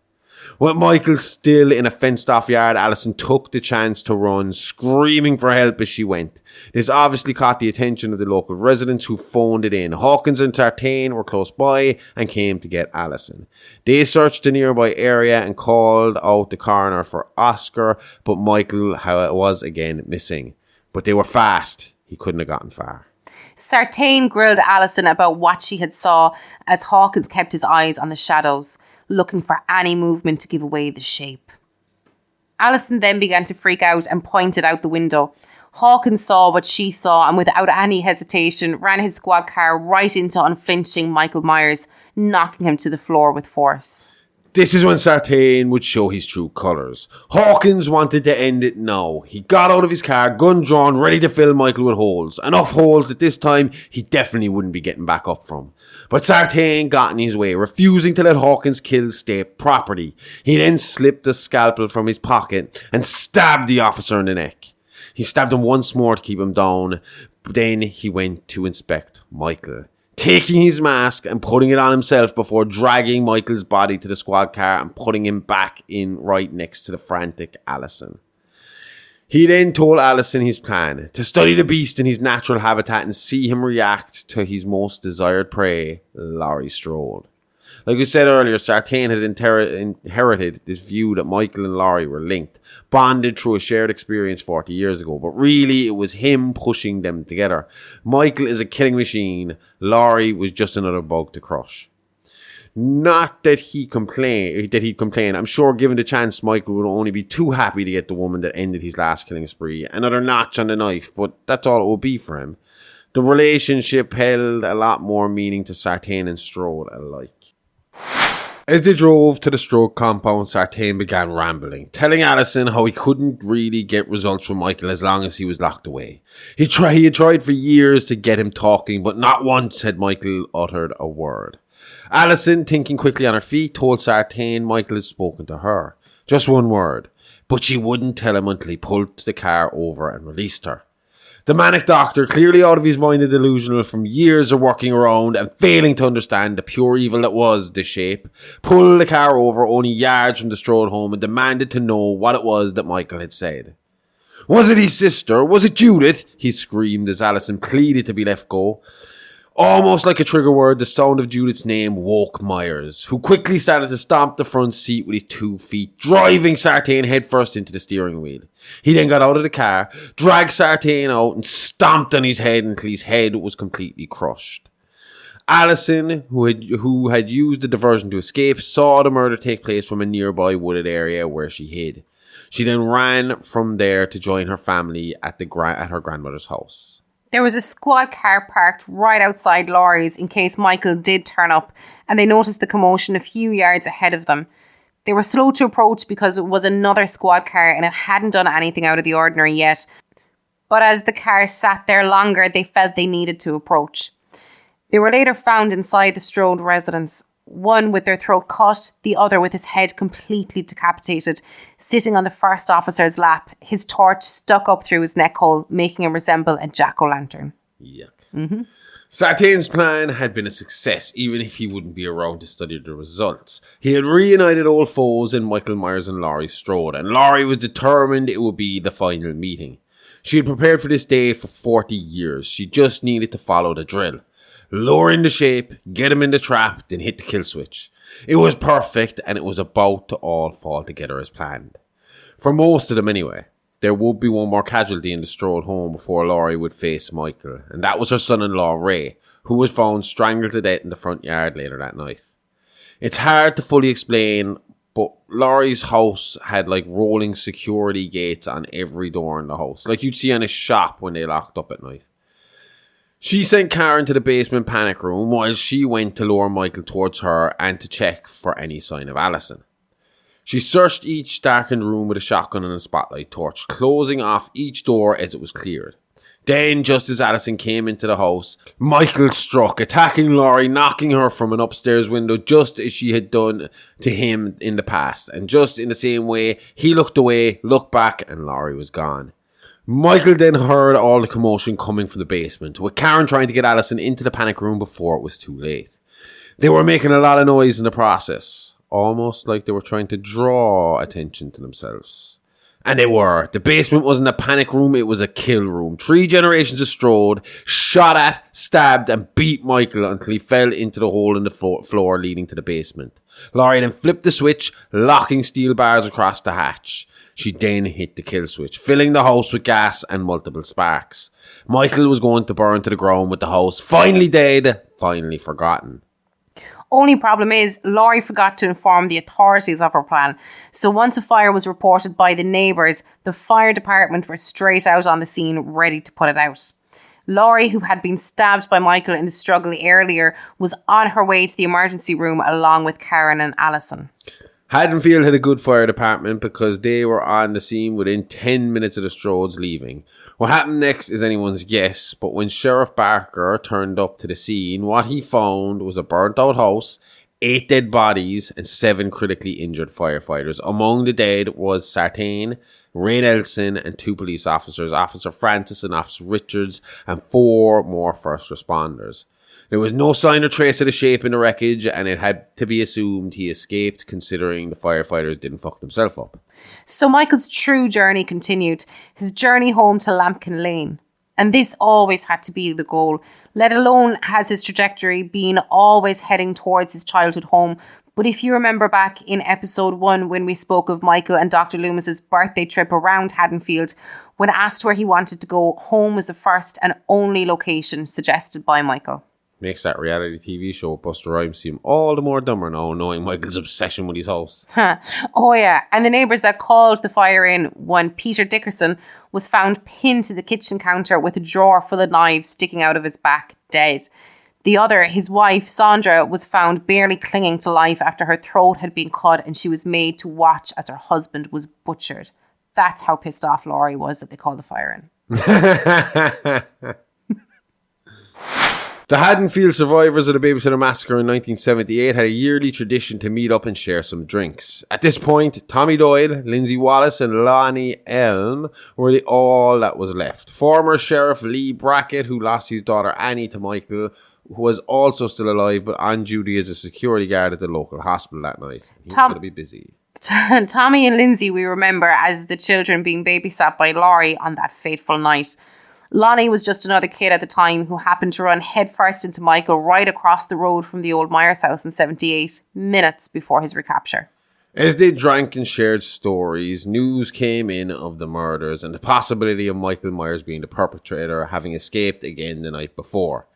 With Michael still in a fenced-off yard, Alison took the chance to run, screaming for help as she went. This obviously caught the attention of the local residents who phoned it in. Hawkins and Sartain were close by and came to get Alison. They searched the nearby area and called out the coroner for Oscar, but Michael was again missing. But they were fast. He couldn't have gotten far. Sartain grilled Alison about what she had saw as Hawkins kept his eyes on the shadows, looking for any movement to give away the shape. Alison then began to freak out and pointed out the window. Hawkins saw what she saw and without any hesitation ran his squad car right into unflinching Michael Myers, knocking him to the floor with force. This is when Sartain would show his true colours. Hawkins wanted to end it now. He got out of his car, gun drawn, ready to fill Michael with holes. Enough holes that this time he definitely wouldn't be getting back up from. But Sartain got in his way, refusing to let Hawkins kill state property. He then slipped the scalpel from his pocket and stabbed the officer in the neck. He stabbed him once more to keep him down. Then he went to inspect Michael, taking his mask and putting it on himself before dragging Michael's body to the squad car and putting him back in right next to the frantic Alison. He then told Alison his plan, to study the beast in his natural habitat and see him react to his most desired prey, Laurie Strode. Like we said earlier, Sartain had inherited this view that Michael and Laurie were linked. bonded through a shared experience 40 years ago. But really, it was him pushing them together. Michael is a killing machine. Laurie was just another bug to crush. Not that he'd complain. I'm sure given the chance, Michael would only be too happy to get the woman that ended his last killing spree. Another notch on the knife, but that's all it would be for him. The relationship held a lot more meaning to Sartain and Strode alike. As they drove to the Strode compound, Sartain began rambling, telling Alison how he couldn't really get results from Michael as long as he was locked away. He had tried for years to get him talking, but not once had Michael uttered a word. Alison, thinking quickly on her feet, told Sartain Michael had spoken to her. Just one word. But she wouldn't tell him until he pulled the car over and released her. The manic doctor, clearly out of his mind and delusional from years of working around and failing to understand the pure evil that was the shape, pulled the car over only yards from the Strode home and demanded to know what it was that Michael had said. Was it his sister? Was it Judith? He screamed as Alison pleaded to be left go. Almost like a trigger word, the sound of Judith's name woke Myers, who quickly started to stomp the front seat with his 2 feet, driving Sartain headfirst into the steering wheel. He then got out of the car, dragged Sartain out, and stomped on his head until his head was completely crushed. Alison, who had used the diversion to escape, saw the murder take place from a nearby wooded area where she hid. She then ran from there to join her family at her grandmother's house. There was a squad car parked right outside Laurie's in case Michael did turn up, and they noticed the commotion a few yards ahead of them. They were slow to approach because it was another squad car and it hadn't done anything out of the ordinary yet. But as the car sat there longer, they felt they needed to approach. They were later found inside the Strode residence, one with their throat cut, the other with his head completely decapitated, sitting on the first officer's lap, his torch stuck up through his neck hole, making him resemble a jack-o'-lantern. Yuck. Mm-hmm. Sartain's plan had been a success, even if he wouldn't be around to study the results. He had reunited old foes in Michael Myers and Laurie Strode, and Laurie was determined it would be the final meeting. She had prepared for this day for 40 years. She just needed to follow the drill. Lure in the shape, get him in the trap, then hit the kill switch. It was perfect, and it was about to all fall together as planned. For most of them anyway. There would be one more casualty in the Strode home before Laurie would face Michael, and that was her son-in-law Ray, who was found strangled to death in the front yard later that night. It's hard to fully explain, but Laurie's house had like rolling security gates on every door in the house, like you'd see on a shop when they locked up at night. She sent Karen to the basement panic room while she went to lure Michael towards her and to check for any sign of Alison. She searched each darkened room with a shotgun and a spotlight torch, closing off each door as it was cleared. Then, just as Alison came into the house, Michael struck, attacking Laurie, knocking her from an upstairs window just as she had done to him in the past. And just in the same way, he looked away, looked back, and Laurie was gone. Michael then heard all the commotion coming from the basement, with Karen trying to get Alison into the panic room before it was too late. They were making a lot of noise in the process, almost like they were trying to draw attention to themselves. And they were. The basement wasn't a panic room, it was a kill room. 3 generations of Strode shot at, stabbed, and beat Michael until he fell into the hole in the floor leading to the basement. Laurie then flipped the switch, locking steel bars across the hatch. She then hit the kill switch, filling the house with gas and multiple sparks. Michael was going to burn to the ground with the house finally dead, finally forgotten. Only problem is, Laurie forgot to inform the authorities of her plan. So once a fire was reported by the neighbours, the fire department were straight out on the scene, ready to put it out. Laurie, who had been stabbed by Michael in the struggle earlier, was on her way to the emergency room along with Karen and Alison. Haddonfield had a good fire department because they were on the scene within 10 minutes of the Strodes leaving. What happened next is anyone's guess, but when Sheriff Barker turned up to the scene, what he found was a burnt out house, 8 dead bodies, and 7 critically injured firefighters. Among the dead was Sartain, Ray Nelson, and 2 police officers, Officer Francis and Officer Richards, and 4 more first responders. There was no sign or trace of the shape in the wreckage, and it had to be assumed he escaped, considering the firefighters didn't fuck themselves up. So Michael's true journey continued, his journey home to Lambkin Lane. And this always had to be the goal, let alone has his trajectory been always heading towards his childhood home, But if you remember back in episode 1 when we spoke of Michael and Dr. Loomis's birthday trip around Haddonfield, when asked where he wanted to go, home was the first and only location suggested by Michael. Makes that reality TV show with Buster Rhymes seem all the more dumber now, knowing Michael's obsession with his house. Oh yeah, and the neighbours that called the fire in, one Peter Dickerson, was found pinned to the kitchen counter with a drawer full of knives sticking out of his back, dead. The other, his wife, Sandra, was found barely clinging to life after her throat had been cut and she was made to watch as her husband was butchered. That's how pissed off Laurie was that they called the fire in. The Haddonfield survivors of the Babysitter Massacre in 1978 had a yearly tradition to meet up and share some drinks. At this point, Tommy Doyle, Lindsay Wallace and Lonnie Elm were all that was left. Former Sheriff Lee Brackett, who lost his daughter Annie to Michael, was also still alive but on duty as a security guard at the local hospital that night. He was going to be busy. Tommy and Lindsay we remember as the children being babysat by Laurie on that fateful night. Lonnie was just another kid at the time who happened to run headfirst into Michael right across the road from the old Myers house in 78, minutes before his recapture. As they drank and shared stories, news came in of the murders and the possibility of Michael Myers being the perpetrator, having escaped again the night before.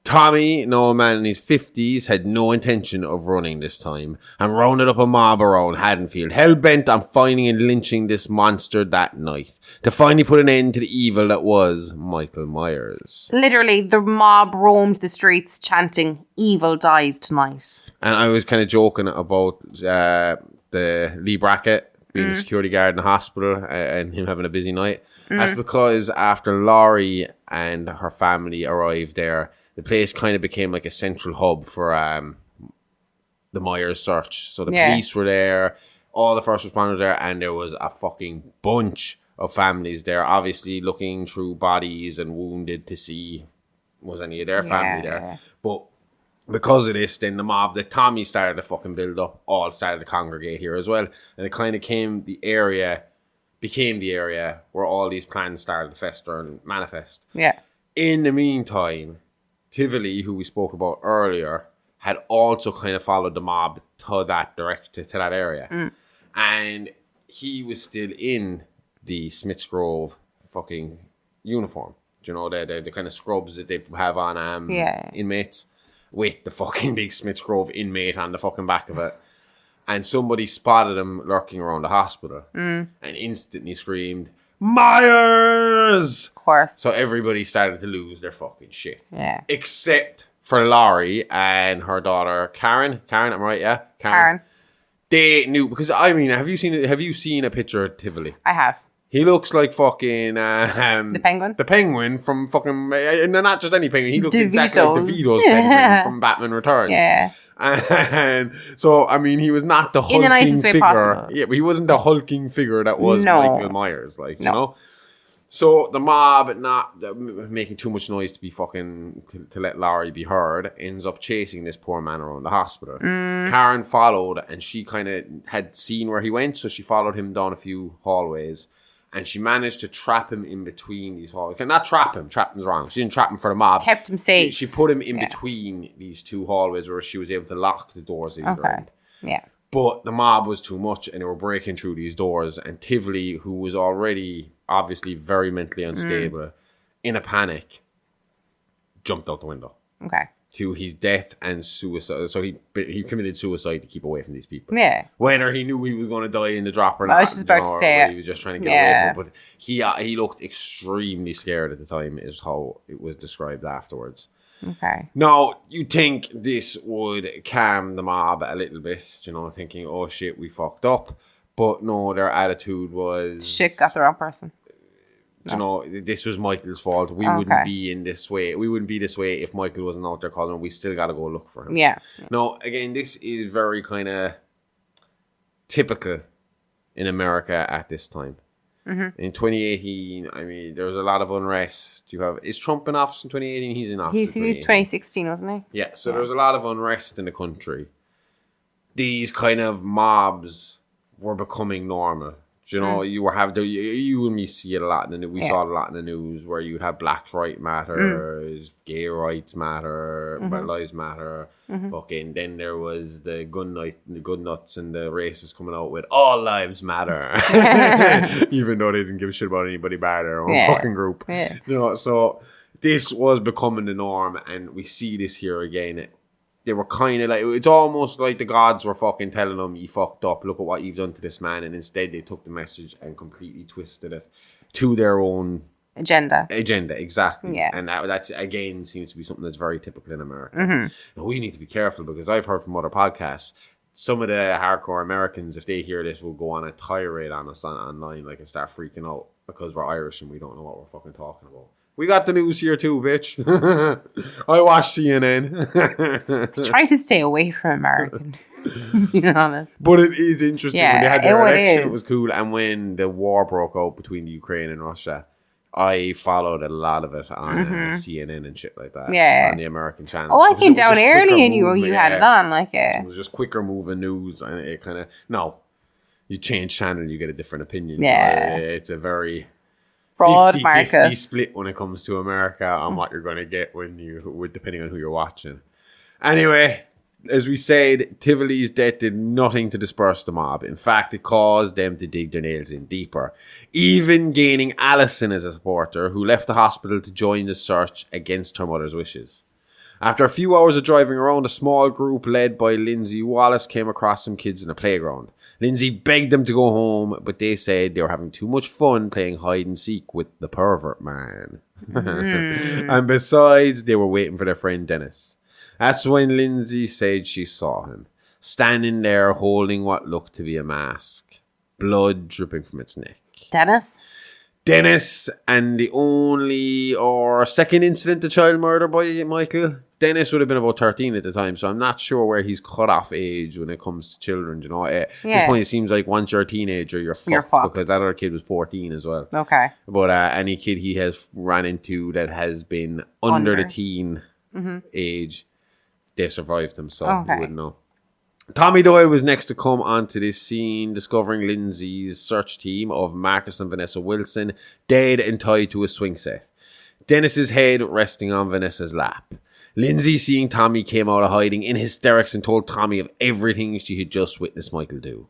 Tommy, now a man in his 50s, had no intention of running this time and rounded up a mob around Haddonfield, hell-bent on finding and lynching this monster that night, to finally put an end to the evil that was Michael Myers. Literally, the mob roamed the streets chanting, "Evil dies tonight." And I was kind of joking about the Lee Brackett being the security guard in the hospital and him having a busy night. That's because after Laurie and her family arrived there, the place kind of became like a central hub for the Myers search. So the police were there, all the first responders there, and there was a fucking bunch of families there, obviously looking through bodies and wounded to see was any of their family there. Yeah. But because of this, then the mob that Tommy started to fucking build up all started to congregate here as well. And it kind of became the area where all these plans started to fester and manifest. Yeah. In the meantime, Tivoli, who we spoke about earlier, had also kind of followed the mob to that area. And he was still in the Smiths Grove fucking uniform. Do you know, the kind of scrubs that they have on inmates with the fucking big Smiths Grove inmate on the fucking back of it. And somebody spotted him lurking around the hospital and instantly screamed, "Myers!" Of course. So everybody started to lose their fucking shit. Yeah. Except for Laurie and her daughter Karen. Karen, I'm right, yeah? Karen. They knew, because I mean, have you seen a picture of Tivoli? I have. He looks like fucking the penguin. The penguin from fucking, and not just any penguin. He looks exactly like DeVito's penguin from Batman Returns. Yeah. And so, I mean, he was not the hulking figure. Possible. Yeah, but he wasn't the hulking figure that was Michael Myers, you know. So the mob, not making too much noise to be fucking to let Laurie be heard, ends up chasing this poor man around the hospital. Karen followed, and she kind of had seen where he went, so she followed him down a few hallways. And she managed to trap him in between these hallways. Not trap him. Trapping's wrong. She didn't trap him for the mob. Kept him safe. She put him in between these two hallways where she was able to lock the doors in. Okay. Yeah. But the mob was too much and they were breaking through these doors. And Tivoli, who was already obviously very mentally unstable, in a panic, jumped out the window. Okay. To his death and suicide. So he committed suicide to keep away from these people. Yeah. Whether he knew he was going to die in the drop or not. I was just about to say he was just trying to get away from it. But he looked extremely scared at the time, is how it was described afterwards. Okay. Now, you think this would calm the mob a little bit, you know, thinking, oh shit, we fucked up. But no, their attitude was... Shit, got the wrong person. You know, this was Michael's fault. We wouldn't be in this way. We wouldn't be this way if Michael wasn't out there calling him. We still got to go look for him. Yeah. No, again, this is very kind of typical in America at this time. In 2018, I mean, there was a lot of unrest. Is Trump in office in 2018? He's in office. He was 2016, wasn't he? Yeah. So there was a lot of unrest in the country. These kind of mobs were becoming normal. You know, you were having you and me see it a lot, and we saw it a lot in the news where you'd have Black Rights Matter, gay rights matter, lives matter. Fucking then there was the gun nuts and the racists coming out with all lives matter, even though they didn't give a shit about anybody bar their own fucking group. Yeah. You know, so this was becoming the norm, and we see this here again. They were kind of like, it's almost like the gods were fucking telling them, you fucked up, look at what you've done to this man. And instead they took the message and completely twisted it to their own agenda, exactly. Yeah. And that's, again, seems to be something that's very typical in America. And we need to be careful, because I've heard from other podcasts, some of the hardcore Americans, if they hear this, will go on a tirade on us online, like, and start freaking out because we're Irish and we don't know what we're fucking talking about. We got the news here too, bitch. I watch CNN. Trying to stay away from American, being honest. But it is interesting. Yeah, when they had their election, it was cool. And when the war broke out between the Ukraine and Russia, I followed a lot of it on CNN and shit like that. Yeah. On the American channel. Oh, I came down early and you had it on. It was just quicker moving news. And it kind of, you change channel, you get a different opinion. Yeah. It's a very... broad 50-50 split when it comes to America on what you're going to get depending on who you're watching. Anyway, as we said, Tivoli's death did nothing to disperse the mob. In fact, it caused them to dig their nails in deeper, even gaining Alison as a supporter, who left the hospital to join the search against her mother's wishes. After a few hours of driving around, a small group led by Lindsay Wallace came across some kids in a playground. Lindsay begged them to go home, but they said they were having too much fun playing hide and seek with the pervert man. And besides, they were waiting for their friend Dennis. That's when Lindsay said she saw him, standing there holding what looked to be a mask, blood dripping from its neck. Dennis, and the only or second incident of child murder by Micheal. Dennis would have been about 13 at the time, so I'm not sure where he's cut off age when it comes to children. You know, at this point, it seems like once you're a teenager, you're fucked, because that other kid was 14 as well. Okay. But any kid he has ran into that has been under the teen age, they survived him, so you wouldn't know. Tommy Doyle was next to come onto this scene, discovering Lindsay's search team of Marcus and Vanessa Wilson dead and tied to a swing set. Dennis's head resting on Vanessa's lap. Lindsay, seeing Tommy, came out of hiding in hysterics and told Tommy of everything she had just witnessed Micheal do.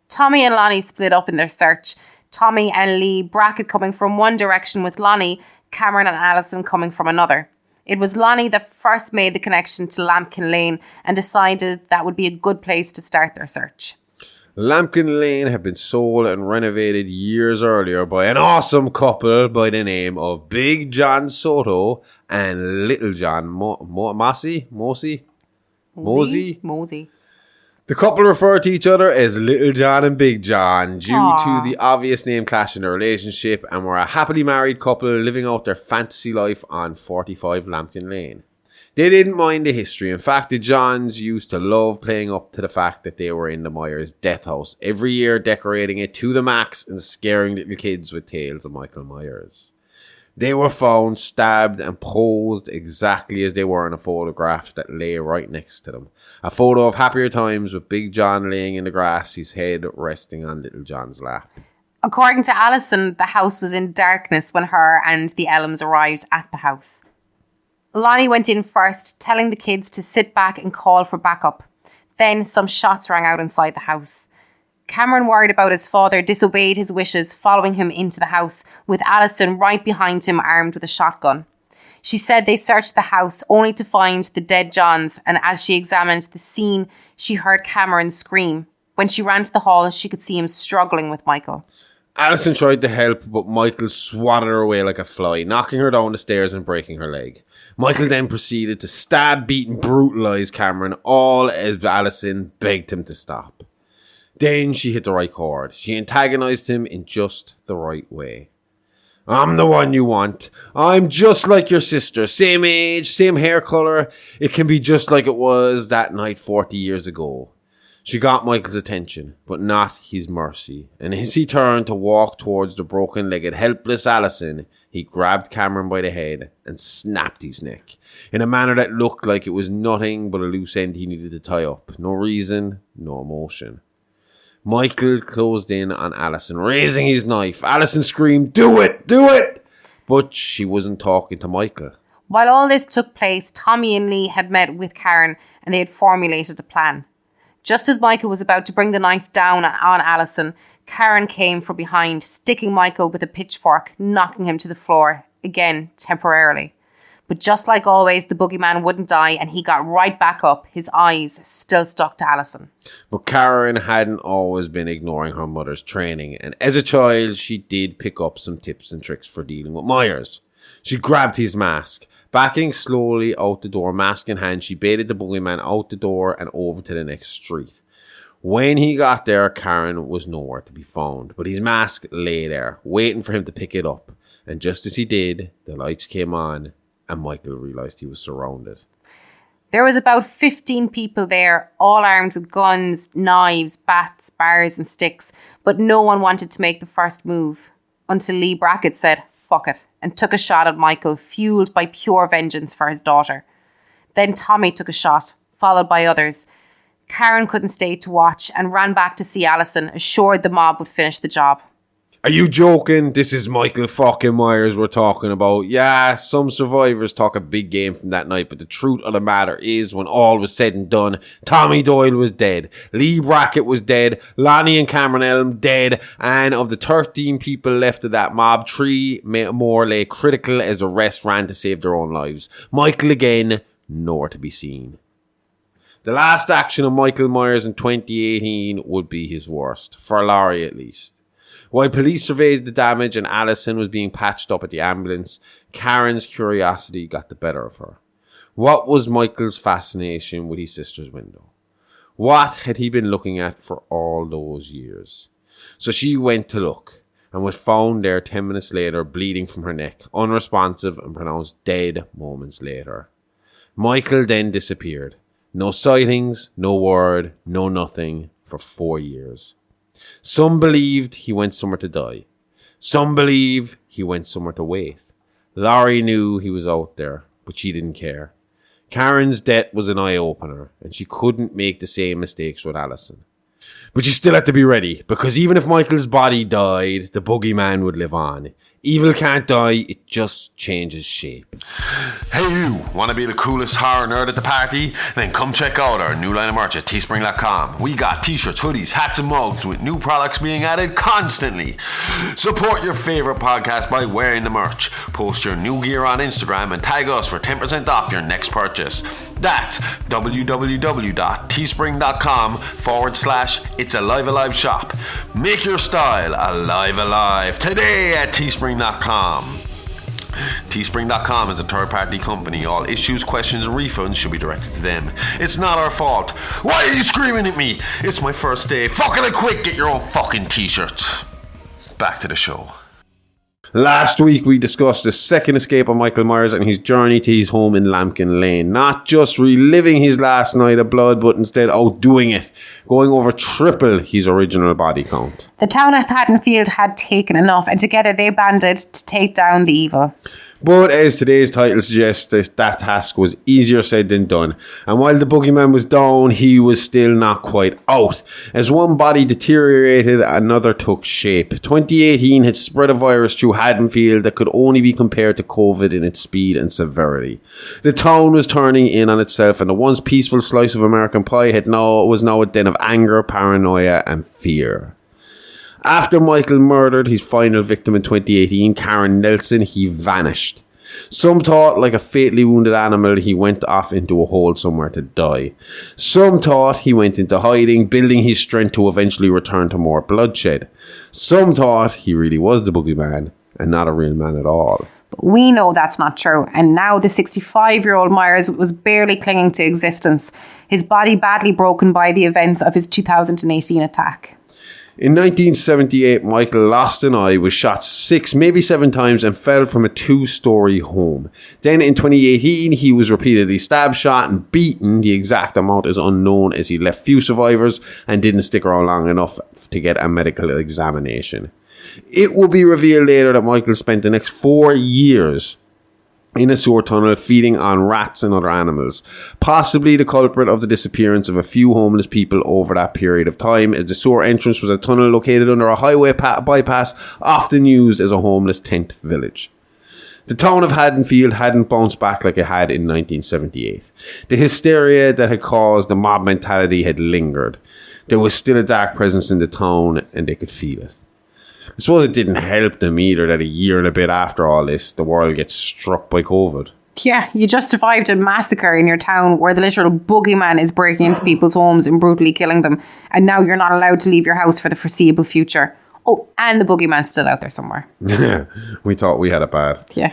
Tommy and Lonnie split up in their search. Tommy and Lee Brackett coming from one direction, with Lonnie, Cameron and Alison coming from another. It was Lonnie that first made the connection to Lambkin Lane and decided that would be a good place to start their search. Lambkin Lane had been sold and renovated years earlier by an awesome couple by the name of Big John Soto and Little John Mosey. The couple referred to each other as Little John and Big John due to the obvious name clash in their relationship, and were a happily married couple living out their fantasy life on 45 Lambkin Lane. They didn't mind the history. In fact, the Johns used to love playing up to the fact that they were in the Myers death house every year, decorating it to the max and scaring little kids with tales of Michael Myers. They were found stabbed and posed exactly as they were in a photograph that lay right next to them. A photo of happier times with Big John laying in the grass, his head resting on Little John's lap. According to Alison, the house was in darkness when her and the Ellams arrived at the house. Lonnie went in first, telling the kids to sit back and call for backup. Then some shots rang out inside the house. Cameron, worried about his father, disobeyed his wishes, following him into the house, with Alison right behind him armed with a shotgun. She said they searched the house only to find the dead Johns, and as she examined the scene, she heard Cameron scream. When she ran to the hall, she could see him struggling with Micheal. Alison tried to help, but Micheal swatted her away like a fly, knocking her down the stairs and breaking her leg. Micheal then proceeded to stab, beat and brutalise Cameron, all as Alison begged him to stop. Then she hit the right chord. She antagonised him in just the right way. I'm the one you want. I'm just like your sister. Same age, same hair colour. It can be just like it was that night 40 years ago. She got Michael's attention, but not his mercy. And as he turned to walk towards the broken-legged, helpless Alison, he grabbed Cameron by the head and snapped his neck in a manner that looked like it was nothing but a loose end he needed to tie up. No reason, no emotion. Micheal closed in on Alison, raising his knife. Alison screamed, "Do it! Do it!" But she wasn't talking to Micheal. While all this took place, Tommy and Lee had met with Karen and they had formulated a plan. Just as Micheal was about to bring the knife down on Alison, Karen came from behind, sticking Micheal with a pitchfork, knocking him to the floor, again, temporarily. But just like always, the boogeyman wouldn't die and he got right back up, his eyes still stuck to Alison. But Karen hadn't always been ignoring her mother's training, and as a child, she did pick up some tips and tricks for dealing with Myers. She grabbed his mask. Backing slowly out the door, mask in hand, she baited the boogeyman out the door and over to the next street. When he got there, Karen was nowhere to be found, but his mask lay there, waiting for him to pick it up. And just as he did, the lights came on, and Micheal realised he was surrounded. There was about 15 people there, all armed with guns, knives, bats, bars and sticks, but no one wanted to make the first move, until Lee Brackett said, "Fuck it," and took a shot at Micheal, fueled by pure vengeance for his daughter. Then Tommy took a shot, followed by others. Karen couldn't stay to watch and ran back to see Alison, assured the mob would finish the job. "Are you joking? This is Michael fucking Myers we're talking about. Yeah, some survivors talk a big game from that night, but the truth of the matter is, when all was said and done, Tommy Doyle was dead, Lee Brackett was dead, Lonnie and Cameron Elm dead, and of the 13 people left of that mob, 3 more lay critical as the rest ran to save their own lives. Michael again, nowhere to be seen." The last action of Michael Myers in 2018 would be his worst, for Laurie at least. While police surveyed the damage and Alison was being patched up at the ambulance, Karen's curiosity got the better of her. What was Michael's fascination with his sister's window? What had he been looking at for all those years? So she went to look, and was found there 10 minutes later, bleeding from her neck, unresponsive and pronounced dead moments later. Michael then disappeared. No sightings, no word, no nothing, for 4 years. Some believed he went somewhere to die. Some believe he went somewhere to wait. Laurie knew he was out there, but she didn't care. Karen's death was an eye-opener, and she couldn't make the same mistakes with Alison. But she still had to be ready, because even if Michael's body died, the boogeyman would live on. Evil can't die, it just changes shape. Hey you, wanna be the coolest horror nerd at the party? Then come check out our new line of merch at teespring.com. We got t-shirts, hoodies, hats and mugs with new products being added constantly. Support your favorite podcast by wearing the merch. Post your new gear on Instagram and tag us for 10% off your next purchase. That's www.teespring.com/It's Alive Alive shop. Make your style alive alive today at teespring.com. Teespring.com is a third-party company. All issues, questions, and refunds should be directed to them. It's not our fault. Why are you screaming at me? It's my first day. Fucking quick, get your own fucking t-shirts. Back to the show. Last week we discussed the second escape of Michael Myers and his journey to his home in Lambkin Lane. Not just reliving his last night of blood, but instead outdoing it, going over triple his original body count. The town of Haddonfield had taken enough, and together they banded to take down the evil. But as today's title suggests, that task was easier said than done. And while the boogeyman was down, he was still not quite out. As one body deteriorated, another took shape. 2018 had spread a virus through Haddonfield that could only be compared to COVID in its speed and severity. The town was turning in on itself, and the once peaceful slice of American pie was now a den of anger, paranoia, and fear. After Michael murdered his final victim in 2018, Karen Nelson, he vanished. Some thought, like a fatally wounded animal, he went off into a hole somewhere to die. Some thought he went into hiding, building his strength to eventually return to more bloodshed. Some thought he really was the boogeyman, and not a real man at all. But we know that's not true, and now the 65-year-old Myers was barely clinging to existence, his body badly broken by the events of his 2018 attack. In 1978, Michael lost an eye, was shot 6, maybe 7 times, and fell from a 2-story home. Then in 2018, he was repeatedly stabbed, shot, and beaten. The exact amount is unknown, as he left few survivors and didn't stick around long enough to get a medical examination. It will be revealed later that Michael spent the next 4 years in a sewer tunnel feeding on rats and other animals. Possibly the culprit of the disappearance of a few homeless people over that period of time, as the sewer entrance was a tunnel located under a highway bypass, often used as a homeless tent village. The town of Haddonfield hadn't bounced back like it had in 1978. The hysteria that had caused the mob mentality had lingered. There was still a dark presence in the town, and they could feel it. I suppose it didn't help them either that a year and a bit after all this, the world gets struck by COVID. Yeah, you just survived a massacre in your town where the literal boogeyman is breaking into people's homes and brutally killing them, and now you're not allowed to leave your house for the foreseeable future. Oh, and the boogeyman's still out there somewhere. We thought we had it bad. Yeah.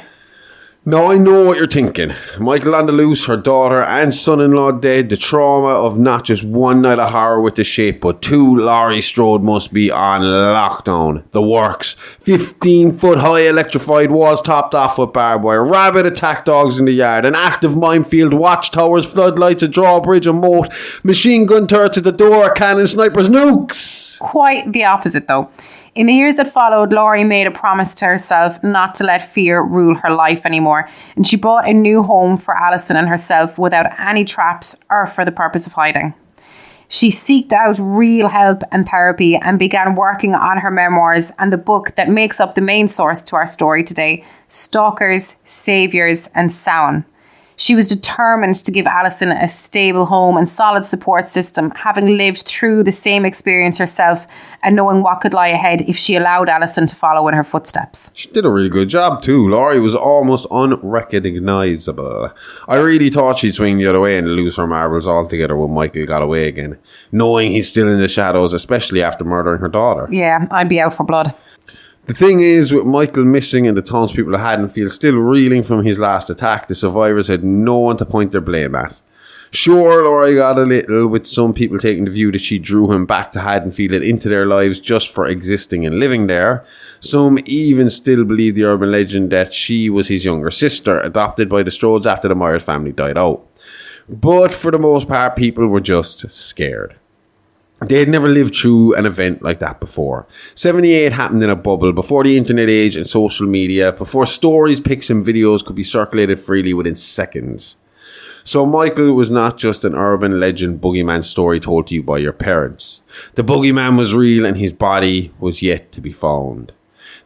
Now I know what you're thinking. Micheal on the loose, her daughter and son-in-law dead, the trauma of not just one night of horror with the shape, but two. Laurie Strode must be on lockdown. The works. 15-foot-high electrified walls topped off with barbed wire, rabid attack dogs in the yard, an active minefield, watchtowers, floodlights, a drawbridge, a moat, machine gun turrets at the door, cannon, snipers, nukes. Quite the opposite, though. In the years that followed, Laurie made a promise to herself not to let fear rule her life anymore, and she bought a new home for Alison and herself without any traps or for the purpose of hiding. She sought out real help and therapy and began working on her memoirs and the book that makes up the main source to our story today, Stalkers, Saviours and Samhain. She was determined to give Alison a stable home and solid support system, having lived through the same experience herself and knowing what could lie ahead if she allowed Alison to follow in her footsteps. She did a really good job too. Laurie was almost unrecognisable. I really thought she'd swing the other way and lose her marbles altogether when Micheal got away again, knowing he's still in the shadows, especially after murdering her daughter. Yeah, I'd be out for blood. The thing is, with Micheal missing and the townspeople of Haddonfield still reeling from his last attack, the survivors had no one to point their blame at. Sure, Laurie got a little, with some people taking the view that she drew him back to Haddonfield and into their lives just for existing and living there. Some even still believe the urban legend that she was his younger sister, adopted by the Strodes after the Myers family died out. But for the most part, people were just scared. They had never lived through an event like that before. 78 happened in a bubble, before the internet age and social media, before stories, pics and videos could be circulated freely within seconds. So Micheal was not just an urban legend boogeyman story told to you by your parents. The boogeyman was real and his body was yet to be found.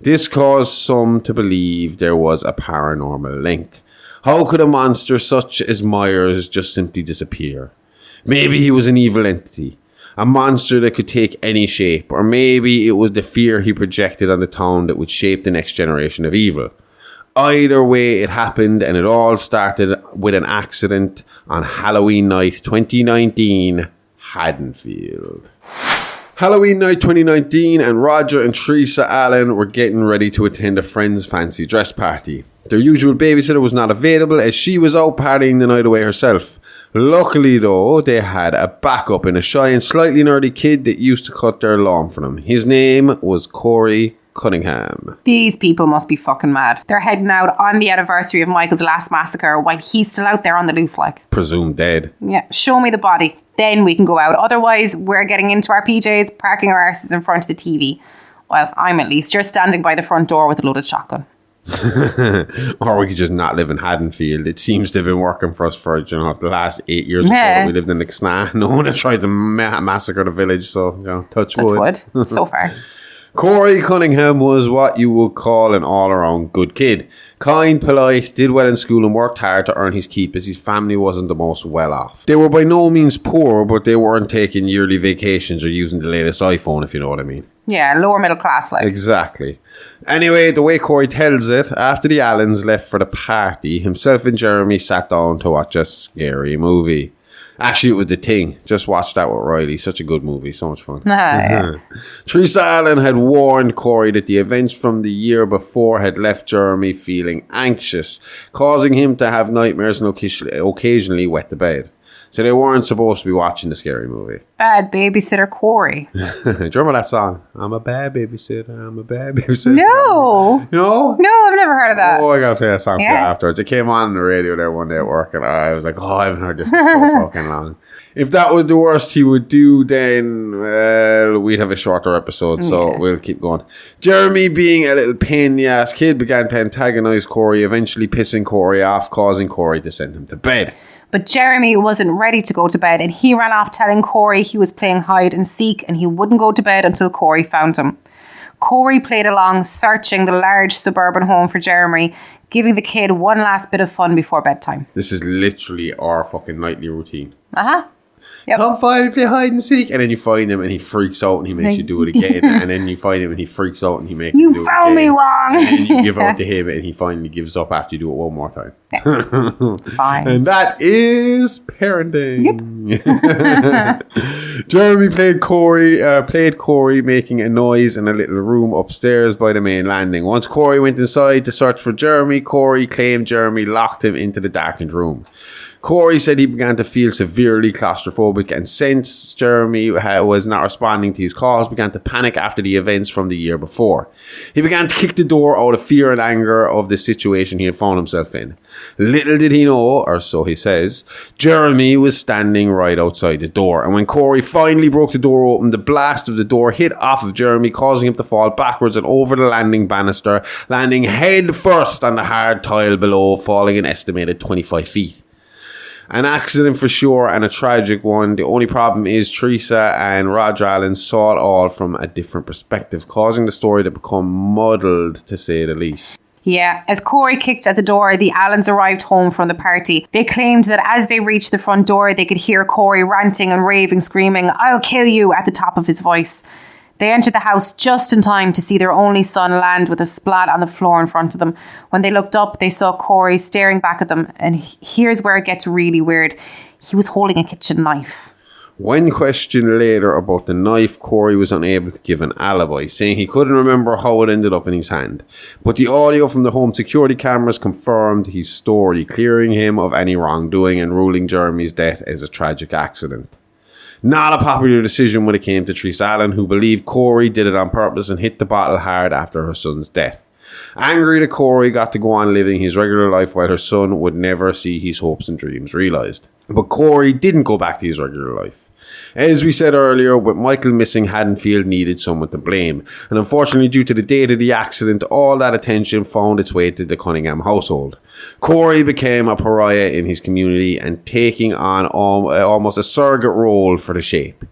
This caused some to believe there was a paranormal link. How could a monster such as Myers just simply disappear? Maybe he was an evil entity. A monster that could take any shape, or maybe it was the fear he projected on the town that would shape the next generation of evil. Either way, it happened, and it all started with an accident on Halloween night 2019, Haddonfield. Halloween night 2019, and Roger and Teresa Allen were getting ready to attend a friend's fancy dress party. Their usual babysitter was not available as she was out partying the night away herself. Luckily though, they had a backup in a shy and slightly nerdy kid that used to cut their lawn for them. His name was Corey Cunningham. These people must be fucking mad. They're heading out on the anniversary of Michael's last massacre while he's still out there on the loose like. Presumed dead. Yeah, show me the body. Then we can go out. Otherwise, we're getting into our PJs, parking our arses in front of the TV. Well, I'm at least. You're standing by the front door with a loaded shotgun. Or we could just not live in Haddonfield. It seems to have been working for us for the last 8 years or so that we lived in the Xna. No one had tried to massacre the village, so touch wood. So far. Corey Cunningham was what you would call an all-around good kid. Kind, polite, did well in school and worked hard to earn his keep as his family wasn't the most well-off. They were by no means poor, but they weren't taking yearly vacations or using the latest iPhone, if you know what I mean. Yeah, lower middle class like. Exactly. Anyway, the way Corey tells it, after the Allens left for the party, himself and Jeremy sat down to watch a scary movie. Actually, it was The Thing. Just watched that with Riley. Such a good movie. So much fun. Yeah. Teresa Allen had warned Corey that the events from the year before had left Jeremy feeling anxious, causing him to have nightmares and occasionally wet the bed. So they weren't supposed to be watching the scary movie. Bad babysitter Corey. Do you remember that song? I'm a bad babysitter. I'm a bad babysitter. No. No? No, I've never heard of that. Oh, I gotta play that song for you afterwards. It came on the radio there one day at work, and I was like, oh, I haven't heard this in so fucking long. If that was the worst he would do, then, well, we'd have a shorter episode, so we'll keep going. Jeremy, being a little pain-in-the-ass kid, began to antagonize Corey, eventually pissing Corey off, causing Corey to send him to bed. But Jeremy wasn't ready to go to bed, and he ran off telling Corey he was playing hide and seek, and he wouldn't go to bed until Corey found him. Corey played along, searching the large suburban home for Jeremy, giving the kid one last bit of fun before bedtime. This is literally our fucking nightly routine. Yep. Come find him, play hide and seek, and then you find him and he freaks out and he makes you do it again, and then you find him and he freaks out and he makes you do it again. You found me wrong! And then you give out to him and he finally gives up after you do it one more time. Yeah. Fine. And that is parenting. Yep. Jeremy played Corey making a noise in a little room upstairs by the main landing. Once Corey went inside to search for Jeremy, Corey claimed Jeremy locked him into the darkened room. Corey said he began to feel severely claustrophobic, and since Jeremy was not responding to his calls, began to panic after the events from the year before. He began to kick the door out of fear and anger of the situation he had found himself in. Little did he know, or so he says, Jeremy was standing right outside the door, and when Corey finally broke the door open, the blast of the door hit off of Jeremy, causing him to fall backwards and over the landing banister, landing head first on the hard tile below, falling an estimated 25 feet. An accident for sure, and a tragic one. The only problem is Teresa and Roger Allen saw it all from a different perspective, causing the story to become muddled, to say the least. Yeah, as Corey kicked at the door, the Allens arrived home from the party. They claimed that as they reached the front door, they could hear Corey ranting and raving, screaming, "I'll kill you," at the top of his voice. They entered the house just in time to see their only son land with a splat on the floor in front of them. When they looked up, they saw Corey staring back at them, and here's where it gets really weird. He was holding a kitchen knife. When questioned later about the knife, Corey was unable to give an alibi, saying he couldn't remember how it ended up in his hand. But the audio from the home security cameras confirmed his story, clearing him of any wrongdoing and ruling Jeremy's death as a tragic accident. Not a popular decision when it came to Teresa Allen, who believed Corey did it on purpose and hit the bottle hard after her son's death. Angry that Corey got to go on living his regular life while her son would never see his hopes and dreams realised. But Corey didn't go back to his regular life. As we said earlier, with Micheal missing, Haddonfield needed someone to blame. And unfortunately, due to the date of the accident, all that attention found its way to the Cunningham household. Corey became a pariah in his community and taking on almost a surrogate role for the Shape.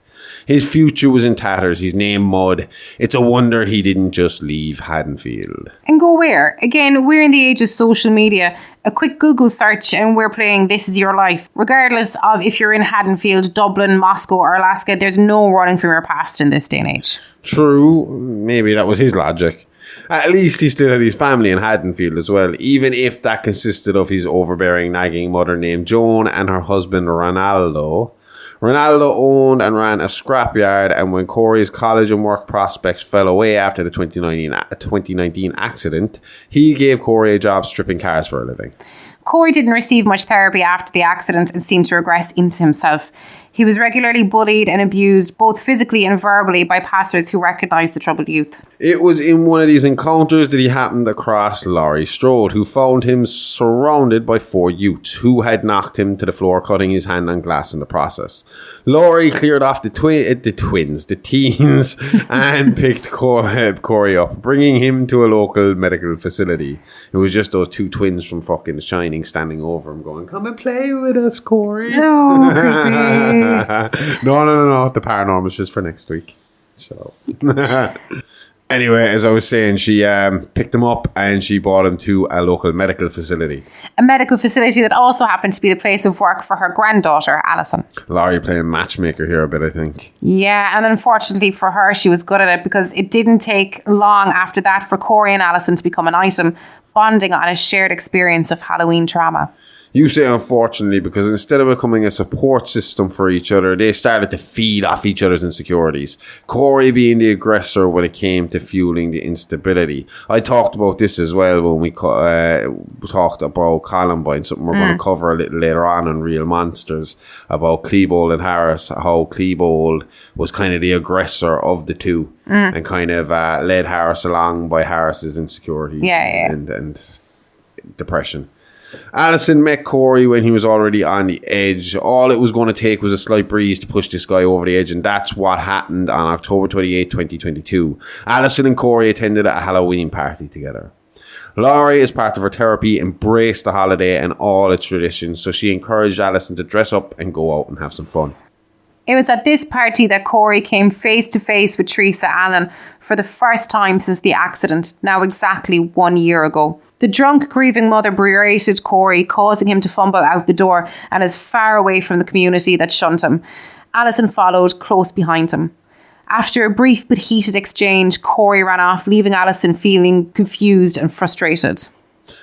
His future was in tatters, his name mud. It's a wonder he didn't just leave Haddonfield. And go where? Again, we're in the age of social media. A quick Google search and we're playing This Is Your Life. Regardless of if you're in Haddonfield, Dublin, Moscow or Alaska, there's no running from your past in this day and age. True, maybe that was his logic. At least he still had his family in Haddonfield as well, even if that consisted of his overbearing, nagging mother named Joan and her husband Ronaldo. Ronaldo owned and ran a scrapyard, and when Corey's college and work prospects fell away after the 2019 accident, he gave Corey a job stripping cars for a living. Corey didn't receive much therapy after the accident and seemed to regress into himself. He was regularly bullied and abused, both physically and verbally, by passers who recognised the troubled youth. It was in one of these encounters that he happened across Laurie Strode, who found him surrounded by 4 youths who had knocked him to the floor, cutting his hand on glass in the process. Laurie cleared off the teens, and picked Corey up, bringing him to a local medical facility. It was just those 2 twins from fucking Shining standing over him going, "Come and play with us, Corey." No, creepy. No. The paranormal's just for next week. So, anyway, as I was saying, she picked him up and she brought him to a local medical facility. A medical facility that also happened to be the place of work for her granddaughter, Alison. Laurie playing matchmaker here a bit, I think. Yeah, and unfortunately for her, she was good at it because it didn't take long after that for Corey and Alison to become an item, bonding on a shared experience of Halloween trauma. You say unfortunately because instead of becoming a support system for each other, they started to feed off each other's insecurities. Corey being the aggressor when it came to fueling the instability. I talked about this as well when we talked about Columbine, something we're going to cover a little later on Real Monsters, about Klebold and Harris, how Klebold was kind of the aggressor of the two and kind of led Harris along by Harris's insecurity and depression. Alison met Corey when he was already on the edge. All it was going to take was a slight breeze to push this guy over the edge, and that's what happened on October 28, 2022. Alison and Corey attended a Halloween party together. Laurie, as part of her therapy, embraced the holiday and all its traditions, so she encouraged Alison to dress up and go out and have some fun. It was at this party that Corey came face to face with Teresa Allen for the first time since the accident, now exactly 1 year ago. The drunk, grieving mother berated Corey, causing him to fumble out the door and as far away from the community that shunned him. Alison followed close behind him. After a brief but heated exchange, Corey ran off, leaving Alison feeling confused and frustrated.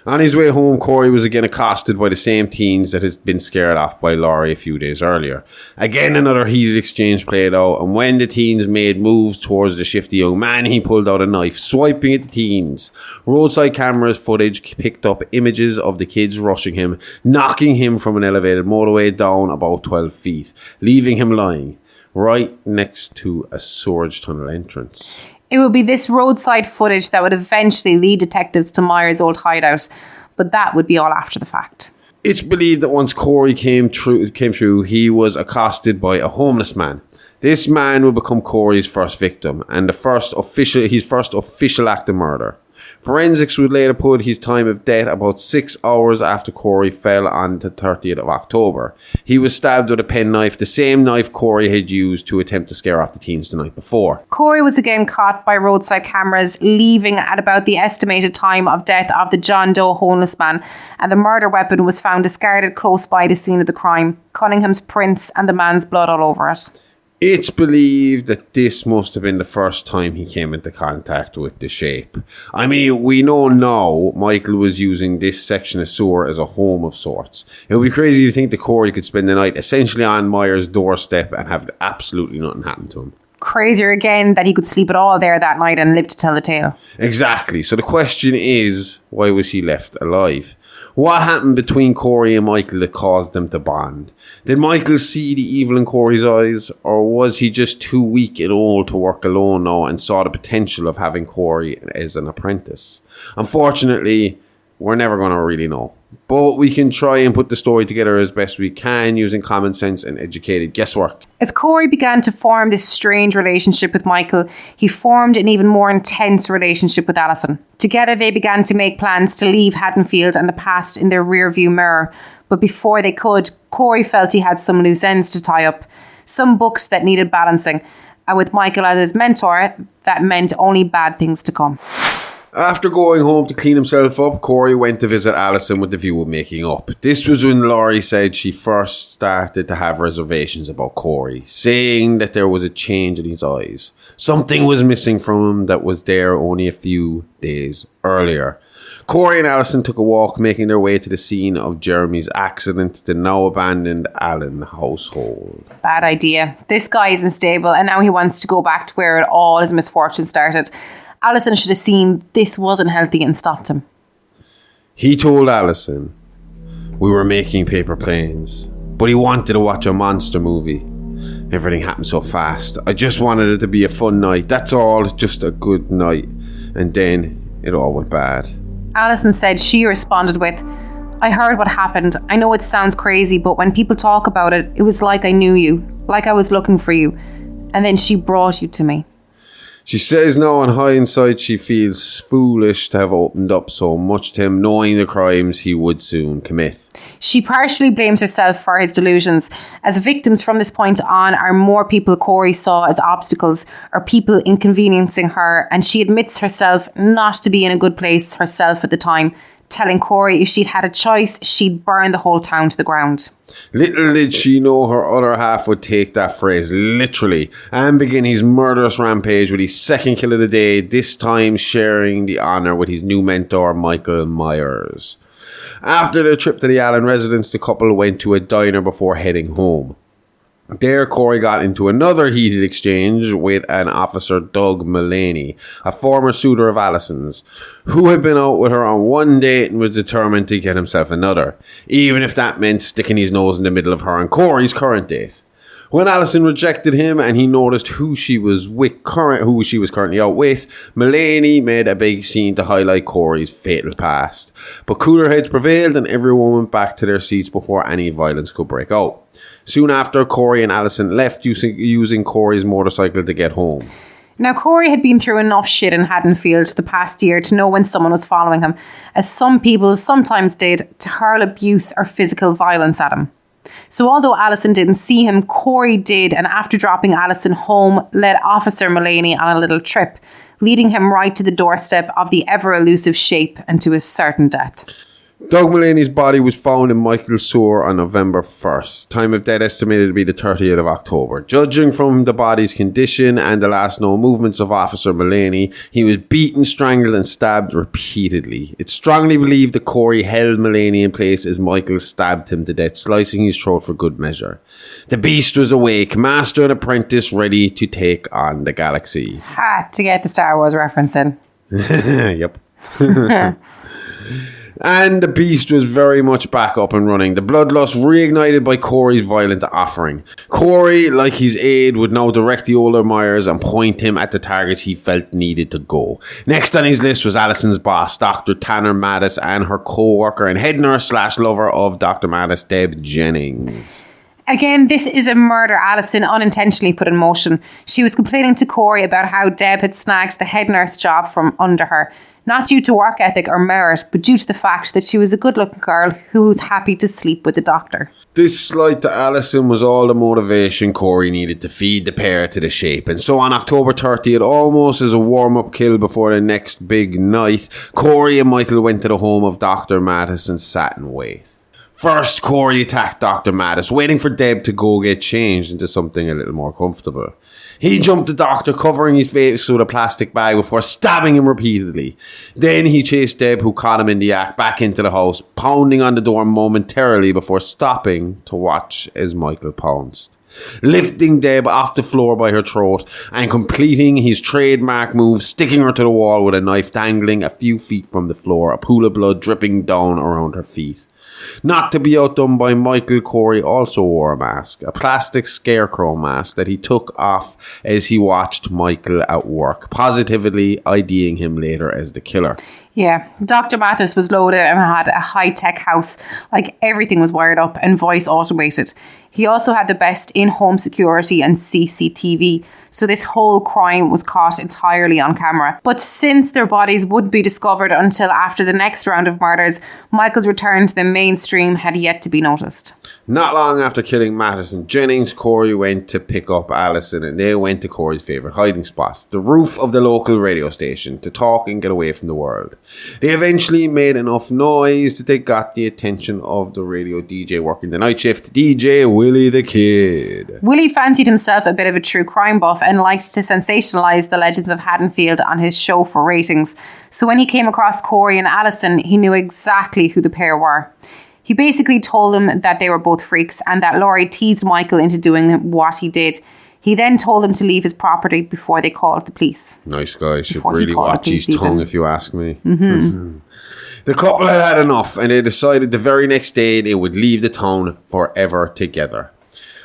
On his way home, Corey was again accosted by the same teens that had been scared off by Laurie a few days earlier. Again, another heated exchange played out, and when the teens made moves towards the shifty young man, he pulled out a knife, swiping at the teens. Roadside cameras footage picked up images of the kids rushing him, knocking him from an elevated motorway down about 12 feet, leaving him lying right next to a sewage tunnel entrance. It would be this roadside footage that would eventually lead detectives to Myers' old hideout, but that would be all after the fact. It's believed that once Corey came through, he was accosted by a homeless man. This man would become Corey's first victim and his first official act of murder. Forensics would later put his time of death about 6 hours after Corey fell on the 30th of October. He was stabbed with a penknife, the same knife Corey had used to attempt to scare off the teens the night before. Corey was again caught by roadside cameras, leaving at about the estimated time of death of the John Doe homeless man, and the murder weapon was found discarded close by the scene of the crime, Cunningham's prints and the man's blood all over it. It's believed that this must have been the first time he came into contact with the shape. I mean, we know now Michael was using this section of sewer as a home of sorts. It would be crazy to think that Corey could spend the night essentially on Myers' doorstep and have absolutely nothing happen to him. Crazier again that he could sleep at all there that night and live to tell the tale. Exactly. So the question is, why was he left alive? What happened between Corey and Michael that caused them to bond? Did Michael see the evil in Corey's eyes, or was he just too weak and old to work alone now and saw the potential of having Corey as an apprentice? Unfortunately, we're never going to really know. But we can try and put the story together as best we can using common sense and educated guesswork. As Corey began to form this strange relationship with Michael, he formed an even more intense relationship with Alison. Together they began to make plans to leave Haddonfield and the past in their rearview mirror. But before they could, Corey felt he had some loose ends to tie up, some books that needed balancing. And with Michael as his mentor, that meant only bad things to come. After going home to clean himself up, Corey went to visit Alison with the view of making up. This was when Laurie said she first started to have reservations about Corey, saying that there was a change in his eyes. Something was missing from him that was there only a few days earlier. Corey and Alison took a walk, making their way to the scene of Jeremy's accident, the now abandoned Allen household. Bad idea. This guy isn't stable and now he wants to go back to where all his misfortune started. Alison should have seen this wasn't healthy and stopped him. He told Alison we were making paper planes, but he wanted to watch a monster movie. Everything happened so fast. I just wanted it to be a fun night. That's all, just a good night. And then it all went bad. Alison said she responded with, I heard what happened. I know it sounds crazy, but when people talk about it, it was like I knew you, like I was looking for you. And then she brought you to me. She says now in hindsight she feels foolish to have opened up so much to him, knowing the crimes he would soon commit. She partially blames herself for his delusions, as victims from this point on are more people Corey saw as obstacles or people inconveniencing her, and she admits herself not to be in a good place herself at the time, telling Corey if she'd had a choice, she'd burn the whole town to the ground. Little did she know her other half would take that phrase literally and begin his murderous rampage with his second kill of the day, this time sharing the honour with his new mentor, Michael Myers. After their trip to the Allen residence, the couple went to a diner before heading home. There, Corey got into another heated exchange with an officer, Doug Mullaney, a former suitor of Alison's, who had been out with her on one date and was determined to get himself another, even if that meant sticking his nose in the middle of her and Corey's current date. When Alison rejected him and he noticed who she was currently out with, Mullaney made a big scene to highlight Corey's fatal past. But cooler heads prevailed and everyone went back to their seats before any violence could break out. Soon after, Corey and Alison left using Corey's motorcycle to get home. Now, Corey had been through enough shit in Haddonfield the past year to know when someone was following him, as some people sometimes did, to hurl abuse or physical violence at him. So although Alison didn't see him, Corey did, and after dropping Alison home, led Officer Mullaney on a little trip, leading him right to the doorstep of the ever-elusive Shape and to his certain death. Doug Mullaney's body was found in Micheal's sewer on November 1st. Time of death estimated to be the 30th of October. Judging from the body's condition and the last known movements of Officer Mullaney, he was beaten, strangled and stabbed repeatedly. It's strongly believed that Corey held Mullaney in place as Micheal stabbed him to death, slicing his throat for good measure. The beast was awake, master and apprentice, ready to take on the galaxy. Had to get the Star Wars reference in. Yep. And the beast was very much back up and running, the bloodlust reignited by Corey's violent offering. Corey, like his aide, would now direct the older Myers and point him at the targets he felt needed to go. Next on his list was Alison's boss, Dr. Tanner Mattis, and her co-worker and head nurse / lover of Dr. Mattis, Deb Jennings. Again, this is a murder Alison unintentionally put in motion. She was complaining to Corey about how Deb had snagged the head nurse job from under her. Not due to work ethic or merit, but due to the fact that she was a good-looking girl who was happy to sleep with the doctor. This slight to Alison was all the motivation Corey needed to feed the pair to the Shape. And so on October 30th, almost as a warm-up kill before the next big night, Corey and Micheal went to the home of Dr. Mattis and sat and waited. First, Corey attacked Dr. Mattis, waiting for Deb to go get changed into something a little more comfortable. He jumped the doctor, covering his face with a plastic bag before stabbing him repeatedly. Then he chased Deb, who caught him in the act, back into the house, pounding on the door momentarily before stopping to watch as Micheal pounced. Lifting Deb off the floor by her throat and completing his trademark move, sticking her to the wall with a knife dangling a few feet from the floor, a pool of blood dripping down around her feet. Not to be outdone by Micheal, Corey also wore a mask, a plastic scarecrow mask that he took off as he watched Micheal at work, positively IDing him later as the killer. Yeah, Dr. Mattis was loaded and had a high-tech house, like everything was wired up and voice automated. He also had the best in-home security and CCTV, so this whole crime was caught entirely on camera. But since their bodies wouldn't be discovered until after the next round of murders, Michael's return to the mainstream had yet to be noticed. Not long after killing Mattis and Jennings, Corey went to pick up Alison and they went to Corey's favourite hiding spot, the roof of the local radio station, to talk and get away from the world. They eventually made enough noise that they got the attention of the radio DJ working the night shift, DJ Willie the Kid. Willie fancied himself a bit of a true crime buff and liked to sensationalise the legends of Haddonfield on his show for ratings. So when he came across Corey and Alison, he knew exactly who the pair were. He basically told them that they were both freaks and that Laurie teased Michael into doing what he did. He then told him to leave his property before they called the police. Nice guy. Should really watch his tongue if you ask me. Mm-hmm. The couple had enough and they decided the very next day they would leave the town forever together.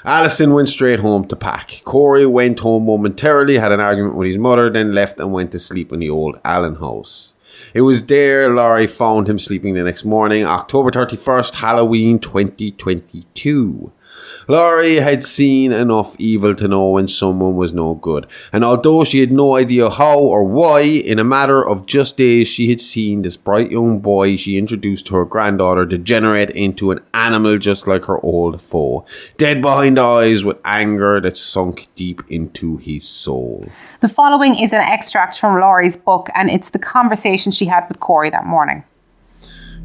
Alison went straight home to pack. Corey went home momentarily, had an argument with his mother, then left and went to sleep in the old Allen house. It was there Laurie found him sleeping the next morning, October 31st, Halloween 2022. Laurie had seen enough evil to know when someone was no good, and although she had no idea how or why, in a matter of just days she had seen this bright young boy she introduced to her granddaughter degenerate into an animal just like her old foe, dead behind the eyes with anger that sunk deep into his soul. The following is an extract from Laurie's book, and it's the conversation she had with Corey that morning.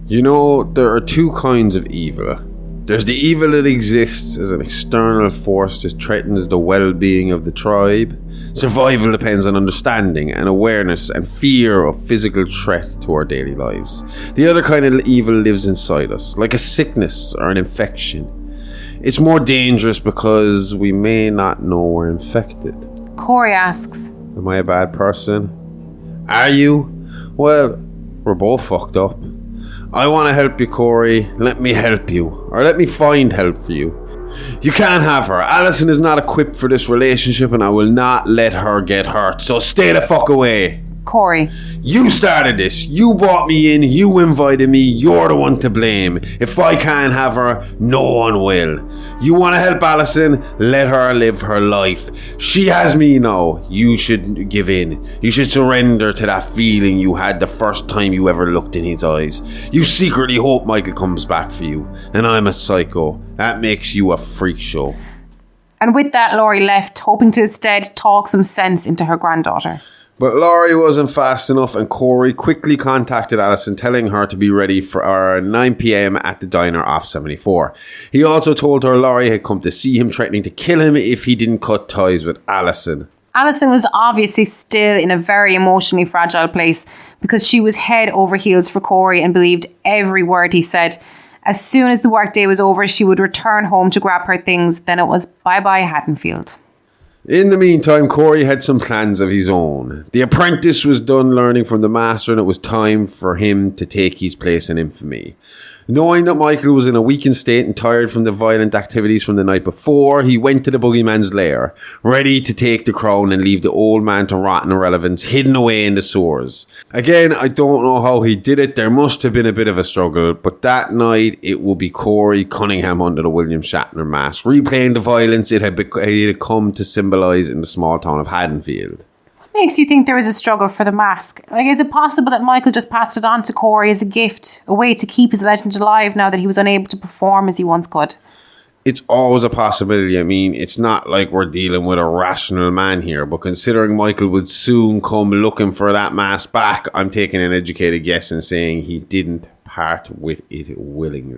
You know, there are two kinds of evil. There's the evil that exists as an external force that threatens the well-being of the tribe. Survival depends on understanding and awareness and fear of physical threat to our daily lives. The other kind of evil lives inside us, like a sickness or an infection. It's more dangerous because we may not know we're infected. Corey asks, Am I a bad person? Are you? Well, we're both fucked up. I want to help you, Corey. Let me help you. Or let me find help for you. You can't have her. Alison is not equipped for this relationship and I will not let her get hurt. So stay the fuck away. Corey, You started this. You brought me in. You invited me. You're the one to blame. If I can't have her, no one will. You want to help Alison? Let her live her life. She has me now. You should give in. You should surrender to that feeling you had the first time you ever looked in his eyes. You secretly hope Michael comes back for you. And I'm a psycho. That makes you a freak show. And with that, Laurie left, hoping to instead talk some sense into her granddaughter. But Laurie wasn't fast enough and Corey quickly contacted Alison telling her to be ready for 9 p.m. at the diner off 74. He also told her Laurie had come to see him, threatening to kill him if he didn't cut ties with Alison. Alison was obviously still in a very emotionally fragile place because she was head over heels for Corey and believed every word he said. As soon as the workday was over, she would return home to grab her things. Then it was bye-bye Haddonfield. In the meantime, Corey had some plans of his own. The apprentice was done learning from the master and it was time for him to take his place in infamy. Knowing that Michael was in a weakened state and tired from the violent activities from the night before, he went to the boogeyman's lair, ready to take the crown and leave the old man to rot in irrelevance, hidden away in the sewers. Again, I don't know how he did it. There must have been a bit of a struggle, but that night it will be Corey Cunningham under the William Shatner mask, replaying the violence it had come to symbolise in the small town of Haddonfield. Makes you think there was a struggle for the mask? Like, is it possible that Michael just passed it on to Corey as a gift, a way to keep his legend alive now that he was unable to perform as he once could? It's always a possibility. I mean, it's not like we're dealing with a rational man here, but considering Michael would soon come looking for that mask back, I'm taking an educated guess and saying he didn't part with it willingly.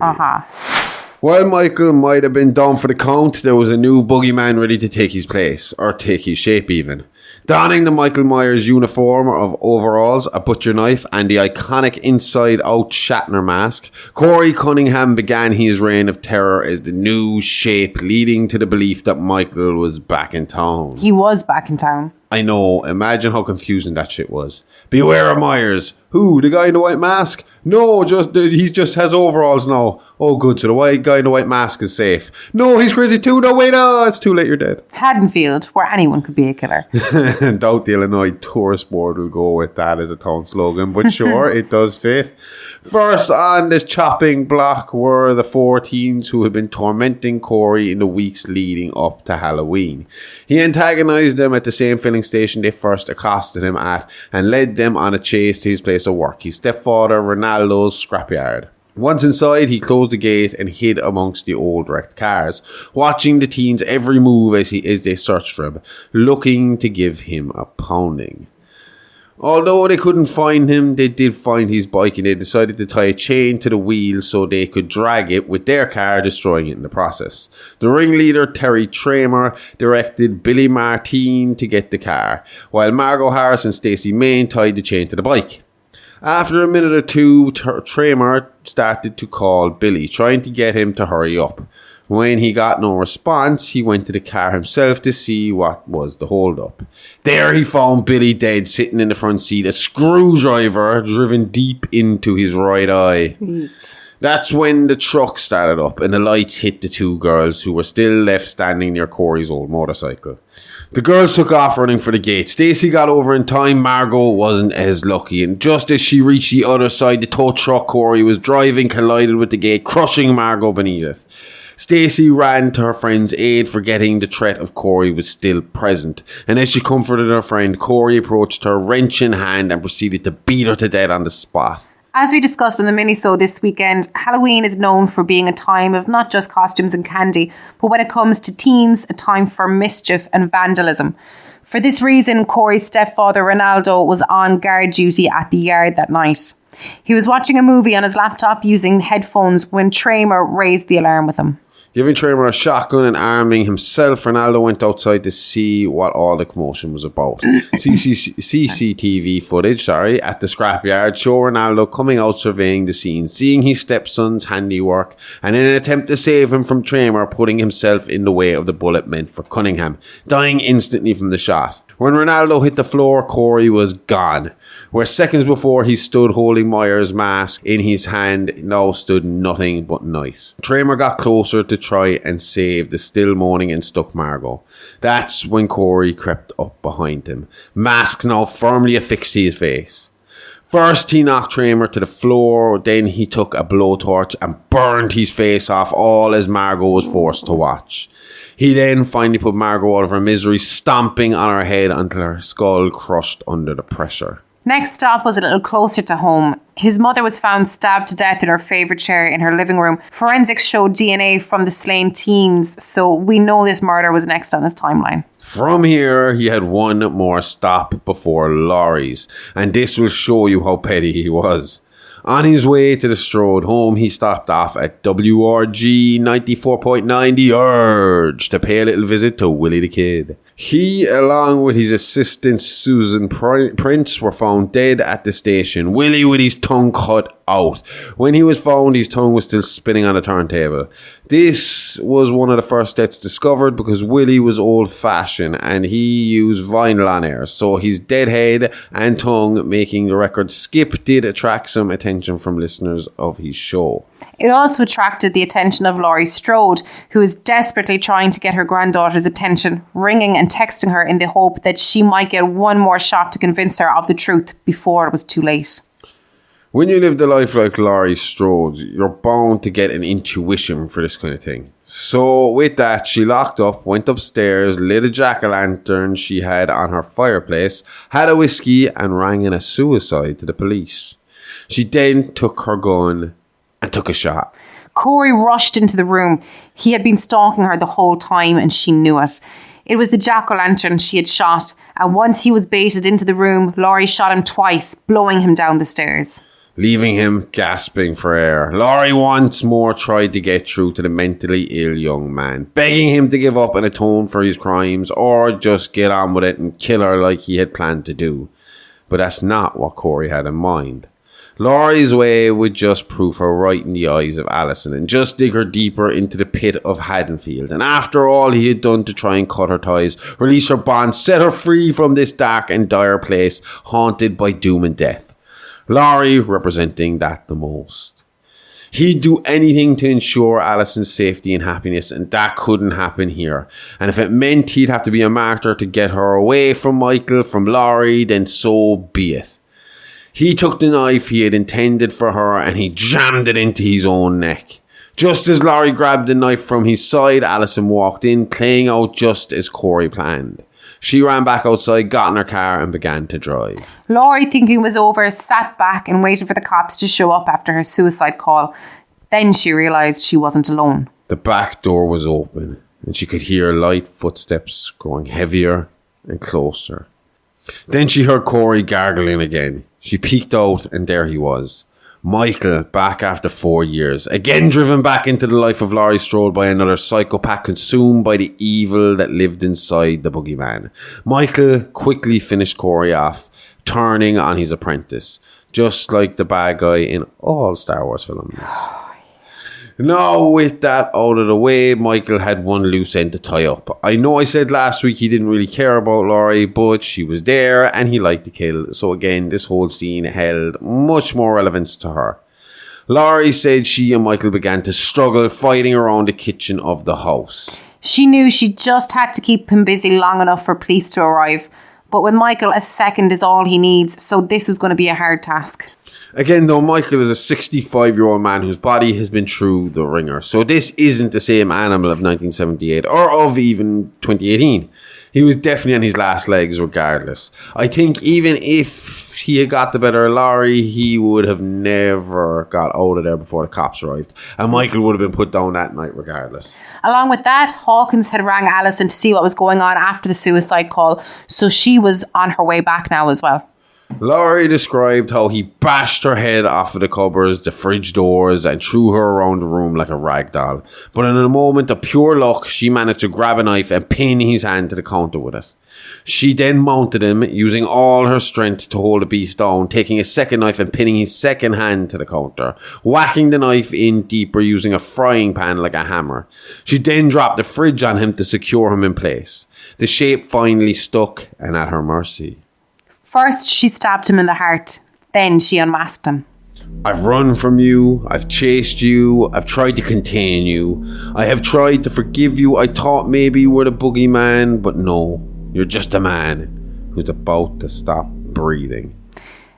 While Michael might have been down for the count, there was a new boogeyman ready to take his place, or take his shape even. Donning the Michael Myers uniform of overalls, a butcher knife, and the iconic inside-out Shatner mask, Corey Cunningham began his reign of terror as the new shape, leading to the belief that Michael was back in town. He was back in town. I know, imagine how confusing that shit was. Beware of Myers. Who, the guy in the white mask? No, he just has overalls now. Oh, good, so the white guy in the white mask is safe. No, he's crazy too. No, wait, it's too late, you're dead. Haddonfield, where anyone could be a killer. Doubt the Illinois Tourist Board will go with that as a town slogan, but sure, it does fit. First on this chopping block were the 4 teens who had been tormenting Corey in the weeks leading up to Halloween. He antagonized them at the same filling station they first accosted him at and led them on a chase to his place of work, his stepfather Ronaldo's scrapyard. Once inside, he closed the gate and hid amongst the old wrecked cars, watching the teens' every move as they searched for him, looking to give him a pounding. Although they couldn't find him, they did find his bike and they decided to tie a chain to the wheel so they could drag it with their car, destroying it in the process. The ringleader, Terry Tramer, directed Billy Martine to get the car, while Margot Harris and Stacey Main tied the chain to the bike. After a minute or two, Tramer started to call Billy, trying to get him to hurry up. When he got no response, he went to the car himself to see what was the hold-up. There he found Billy dead, sitting in the front seat, a screwdriver driven deep into his right eye. That's when the truck started up and the lights hit the 2 girls who were still left standing near Corey's old motorcycle. The girls took off running for the gate. Stacey got over in time. Margot wasn't as lucky, and just as she reached the other side, the tow truck Corey was driving collided with the gate, crushing Margot beneath it. Stacey ran to her friend's aid, forgetting the threat of Corey was still present. And as she comforted her friend, Corey approached her, wrench in hand, and proceeded to beat her to death on the spot. As we discussed in the mini-show this weekend, Halloween is known for being a time of not just costumes and candy, but when it comes to teens, a time for mischief and vandalism. For this reason, Corey's stepfather Ronaldo was on guard duty at the yard that night. He was watching a movie on his laptop using headphones when Tramer raised the alarm with him. Giving Tramer a shotgun and arming himself, Ronaldo went outside to see what all the commotion was about. CCTV footage, at the scrapyard show Ronaldo coming out surveying the scene, seeing his stepson's handiwork, and in an attempt to save him from Tramer, putting himself in the way of the bullet meant for Cunningham, dying instantly from the shot. When Ronaldo hit the floor, Corey was gone. Where seconds before he stood holding Myers' mask in his hand, now stood nothing but night. Tramer got closer to try and save the still moaning and stuck Margot. That's when Corey crept up behind him, mask now firmly affixed to his face. First he knocked Tramer to the floor, then he took a blowtorch and burned his face off, all as Margot was forced to watch. He then finally put Margot out of her misery, stomping on her head until her skull crushed under the pressure. Next stop was a little closer to home. His mother was found stabbed to death in her favourite chair in her living room. Forensics showed DNA from the slain teens, so we know this murder was next on his timeline. From here, he had one more stop before Laurie's, and this will show you how petty he was. On his way to the Strode home, he stopped off at WRG 94.9 The Urge to pay a little visit to Willie the Kid. He, along with his assistant Susan Prince, were found dead at the station, Willie with his tongue cut out. When he was found, his tongue was still spinning on a turntable. This was one of the first deaths discovered because Willie was old-fashioned and he used vinyl on air, so his dead head and tongue making the record skip did attract some attention from listeners of his show. It also attracted the attention of Laurie Strode, who was desperately trying to get her granddaughter's attention, ringing and texting her in the hope that she might get one more shot to convince her of the truth before it was too late. When you live the life like Laurie Strode, you're bound to get an intuition for this kind of thing. So with that, she locked up, went upstairs, lit a jack-o'-lantern she had on her fireplace, had a whiskey and rang in a suicide to the police. She then took her gun and took a shot. Corey rushed into the room. He had been stalking her the whole time and she knew it. It was the jack-o'-lantern she had shot, and once he was baited into the room, Laurie shot him twice, blowing him down the stairs. Leaving him gasping for air. Laurie once more tried to get through to the mentally ill young man, begging him to give up and atone for his crimes or just get on with it and kill her like he had planned to do. But that's not what Corey had in mind. Laurie's way would just prove her right in the eyes of Alison and just dig her deeper into the pit of Haddonfield. And after all he had done to try and cut her ties, release her bonds, set her free from this dark and dire place, haunted by doom and death. Laurie representing that the most. He'd do anything to ensure Alison's safety and happiness, and that couldn't happen here. And if it meant he'd have to be a martyr to get her away from Micheal, from Laurie, then so be it. He took the knife he had intended for her and he jammed it into his own neck. Just as Laurie grabbed the knife from his side, Alison walked in, playing out just as Corey planned. She ran back outside, got in her car and began to drive. Laurie, thinking it was over, sat back and waited for the cops to show up after her suicide call. Then she realised she wasn't alone. The back door was open and she could hear light footsteps growing heavier and closer. Then she heard Corey gargling again. She peeked out and there he was. Micheal, back after 4 years, again driven back into the life of Laurie Strode by another psychopath consumed by the evil that lived inside the boogeyman. Micheal quickly finished Corey off, turning on his apprentice, just like the bad guy in all Star Wars films. Now, with that out of the way, Micheal had one loose end to tie up. I know I said last week he didn't really care about Laurie, but she was there and he liked to kill. So again, this whole scene held much more relevance to her. Laurie said she and Micheal began to struggle, fighting around the kitchen of the house. She knew she just had to keep him busy long enough for police to arrive. But with Micheal, a second is all he needs, so this was going to be a hard task. Again, though, Micheal is a 65-year-old man whose body has been through the ringer. So this isn't the same animal of 1978 or of even 2018. He was definitely on his last legs regardless. I think even if he had got the better of Laurie, he would have never got out of there before the cops arrived. And Micheal would have been put down that night regardless. Along with that, Hawkins had rang Alison to see what was going on after the suicide call. So she was on her way back now as well. Laurie described how he bashed her head off of the cupboards, the fridge doors, and threw her around the room like a rag doll. But in a moment of pure luck, she managed to grab a knife and pin his hand to the counter with it. She then mounted him, using all her strength to hold the beast down, taking a second knife and pinning his second hand to the counter, whacking the knife in deeper using a frying pan like a hammer. She then dropped the fridge on him to secure him in place. The shape finally stuck and at her mercy. First, she stabbed him in the heart. Then she unmasked him. I've run from you, I've chased you, I've tried to contain you, I have tried to forgive you. I thought maybe you were the boogeyman, but no, you're just a man who's about to stop breathing.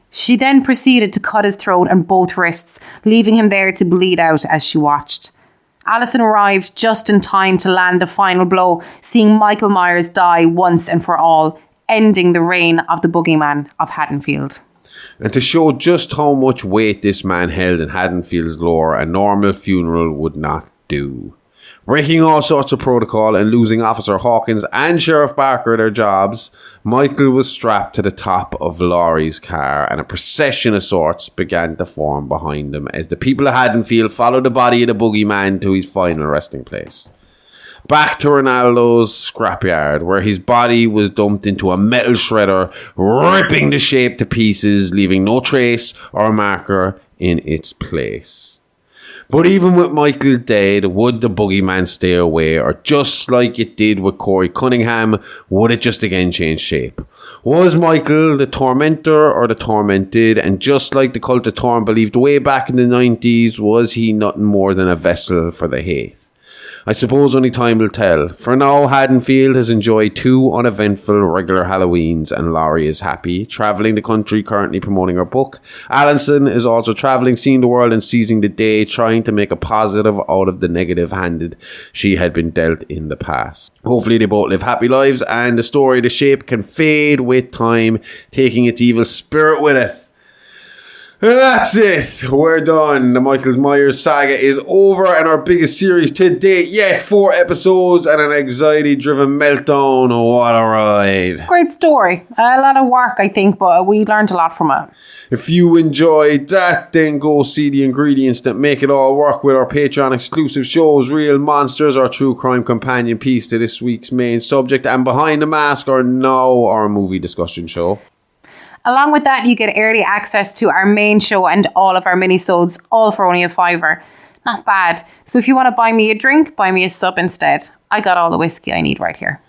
She then proceeded to cut his throat and both wrists, leaving him there to bleed out as she watched. Alison arrived just in time to land the final blow, seeing Michael Myers die once and for all, ending the reign of the boogeyman of Haddonfield. And to show just how much weight this man held in Haddonfield's lore, a normal funeral would not do. Breaking all sorts of protocol and losing Officer Hawkins and Sheriff Barker their jobs, Michael was strapped to the top of Laurie's car and a procession of sorts began to form behind him as the people of Haddonfield followed the body of the boogeyman to his final resting place. Back to Ronaldo's scrapyard, where his body was dumped into a metal shredder, ripping the shape to pieces, leaving no trace or marker in its place. But even with Michael dead, would the boogeyman stay away, or just like it did with Corey Cunningham, would it just again change shape? Was Michael the tormentor or the tormented? And just like the Cult of Thorn believed way back in the 90s, was he nothing more than a vessel for the hate? I suppose only time will tell. For now, Haddonfield has enjoyed 2 uneventful regular Halloweens and Laurie is happy, travelling the country currently promoting her book. Alison is also travelling, seeing the world and seizing the day, trying to make a positive out of the negative handed she had been dealt in the past. Hopefully they both live happy lives and the story The Shape can fade with time, taking its evil spirit with it. That's it. We're done. The Michael Myers saga is over and our biggest series to date yet. 4 episodes and an anxiety-driven meltdown. What a ride. Great story. A lot of work, I think, but we learned a lot from it. If you enjoyed that, then go see the ingredients that make it all work with our Patreon exclusive shows, Real Monsters, our true crime companion piece to this week's main subject, and Behind the Mask, or now our movie discussion show. Along with that, you get early access to our main show and all of our mini-sodes, all for only $5. Not bad. So if you want to buy me a drink, buy me a sub instead. I got all the whiskey I need right here.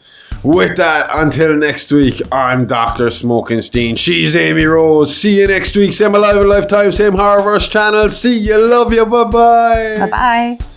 With that, until next week, I'm Dr. Smokenstein. She's Amy Rose. See you next week. Same Alive a Lifetime, same Horrorverse channel. See you. Love you. Bye-bye. Bye-bye.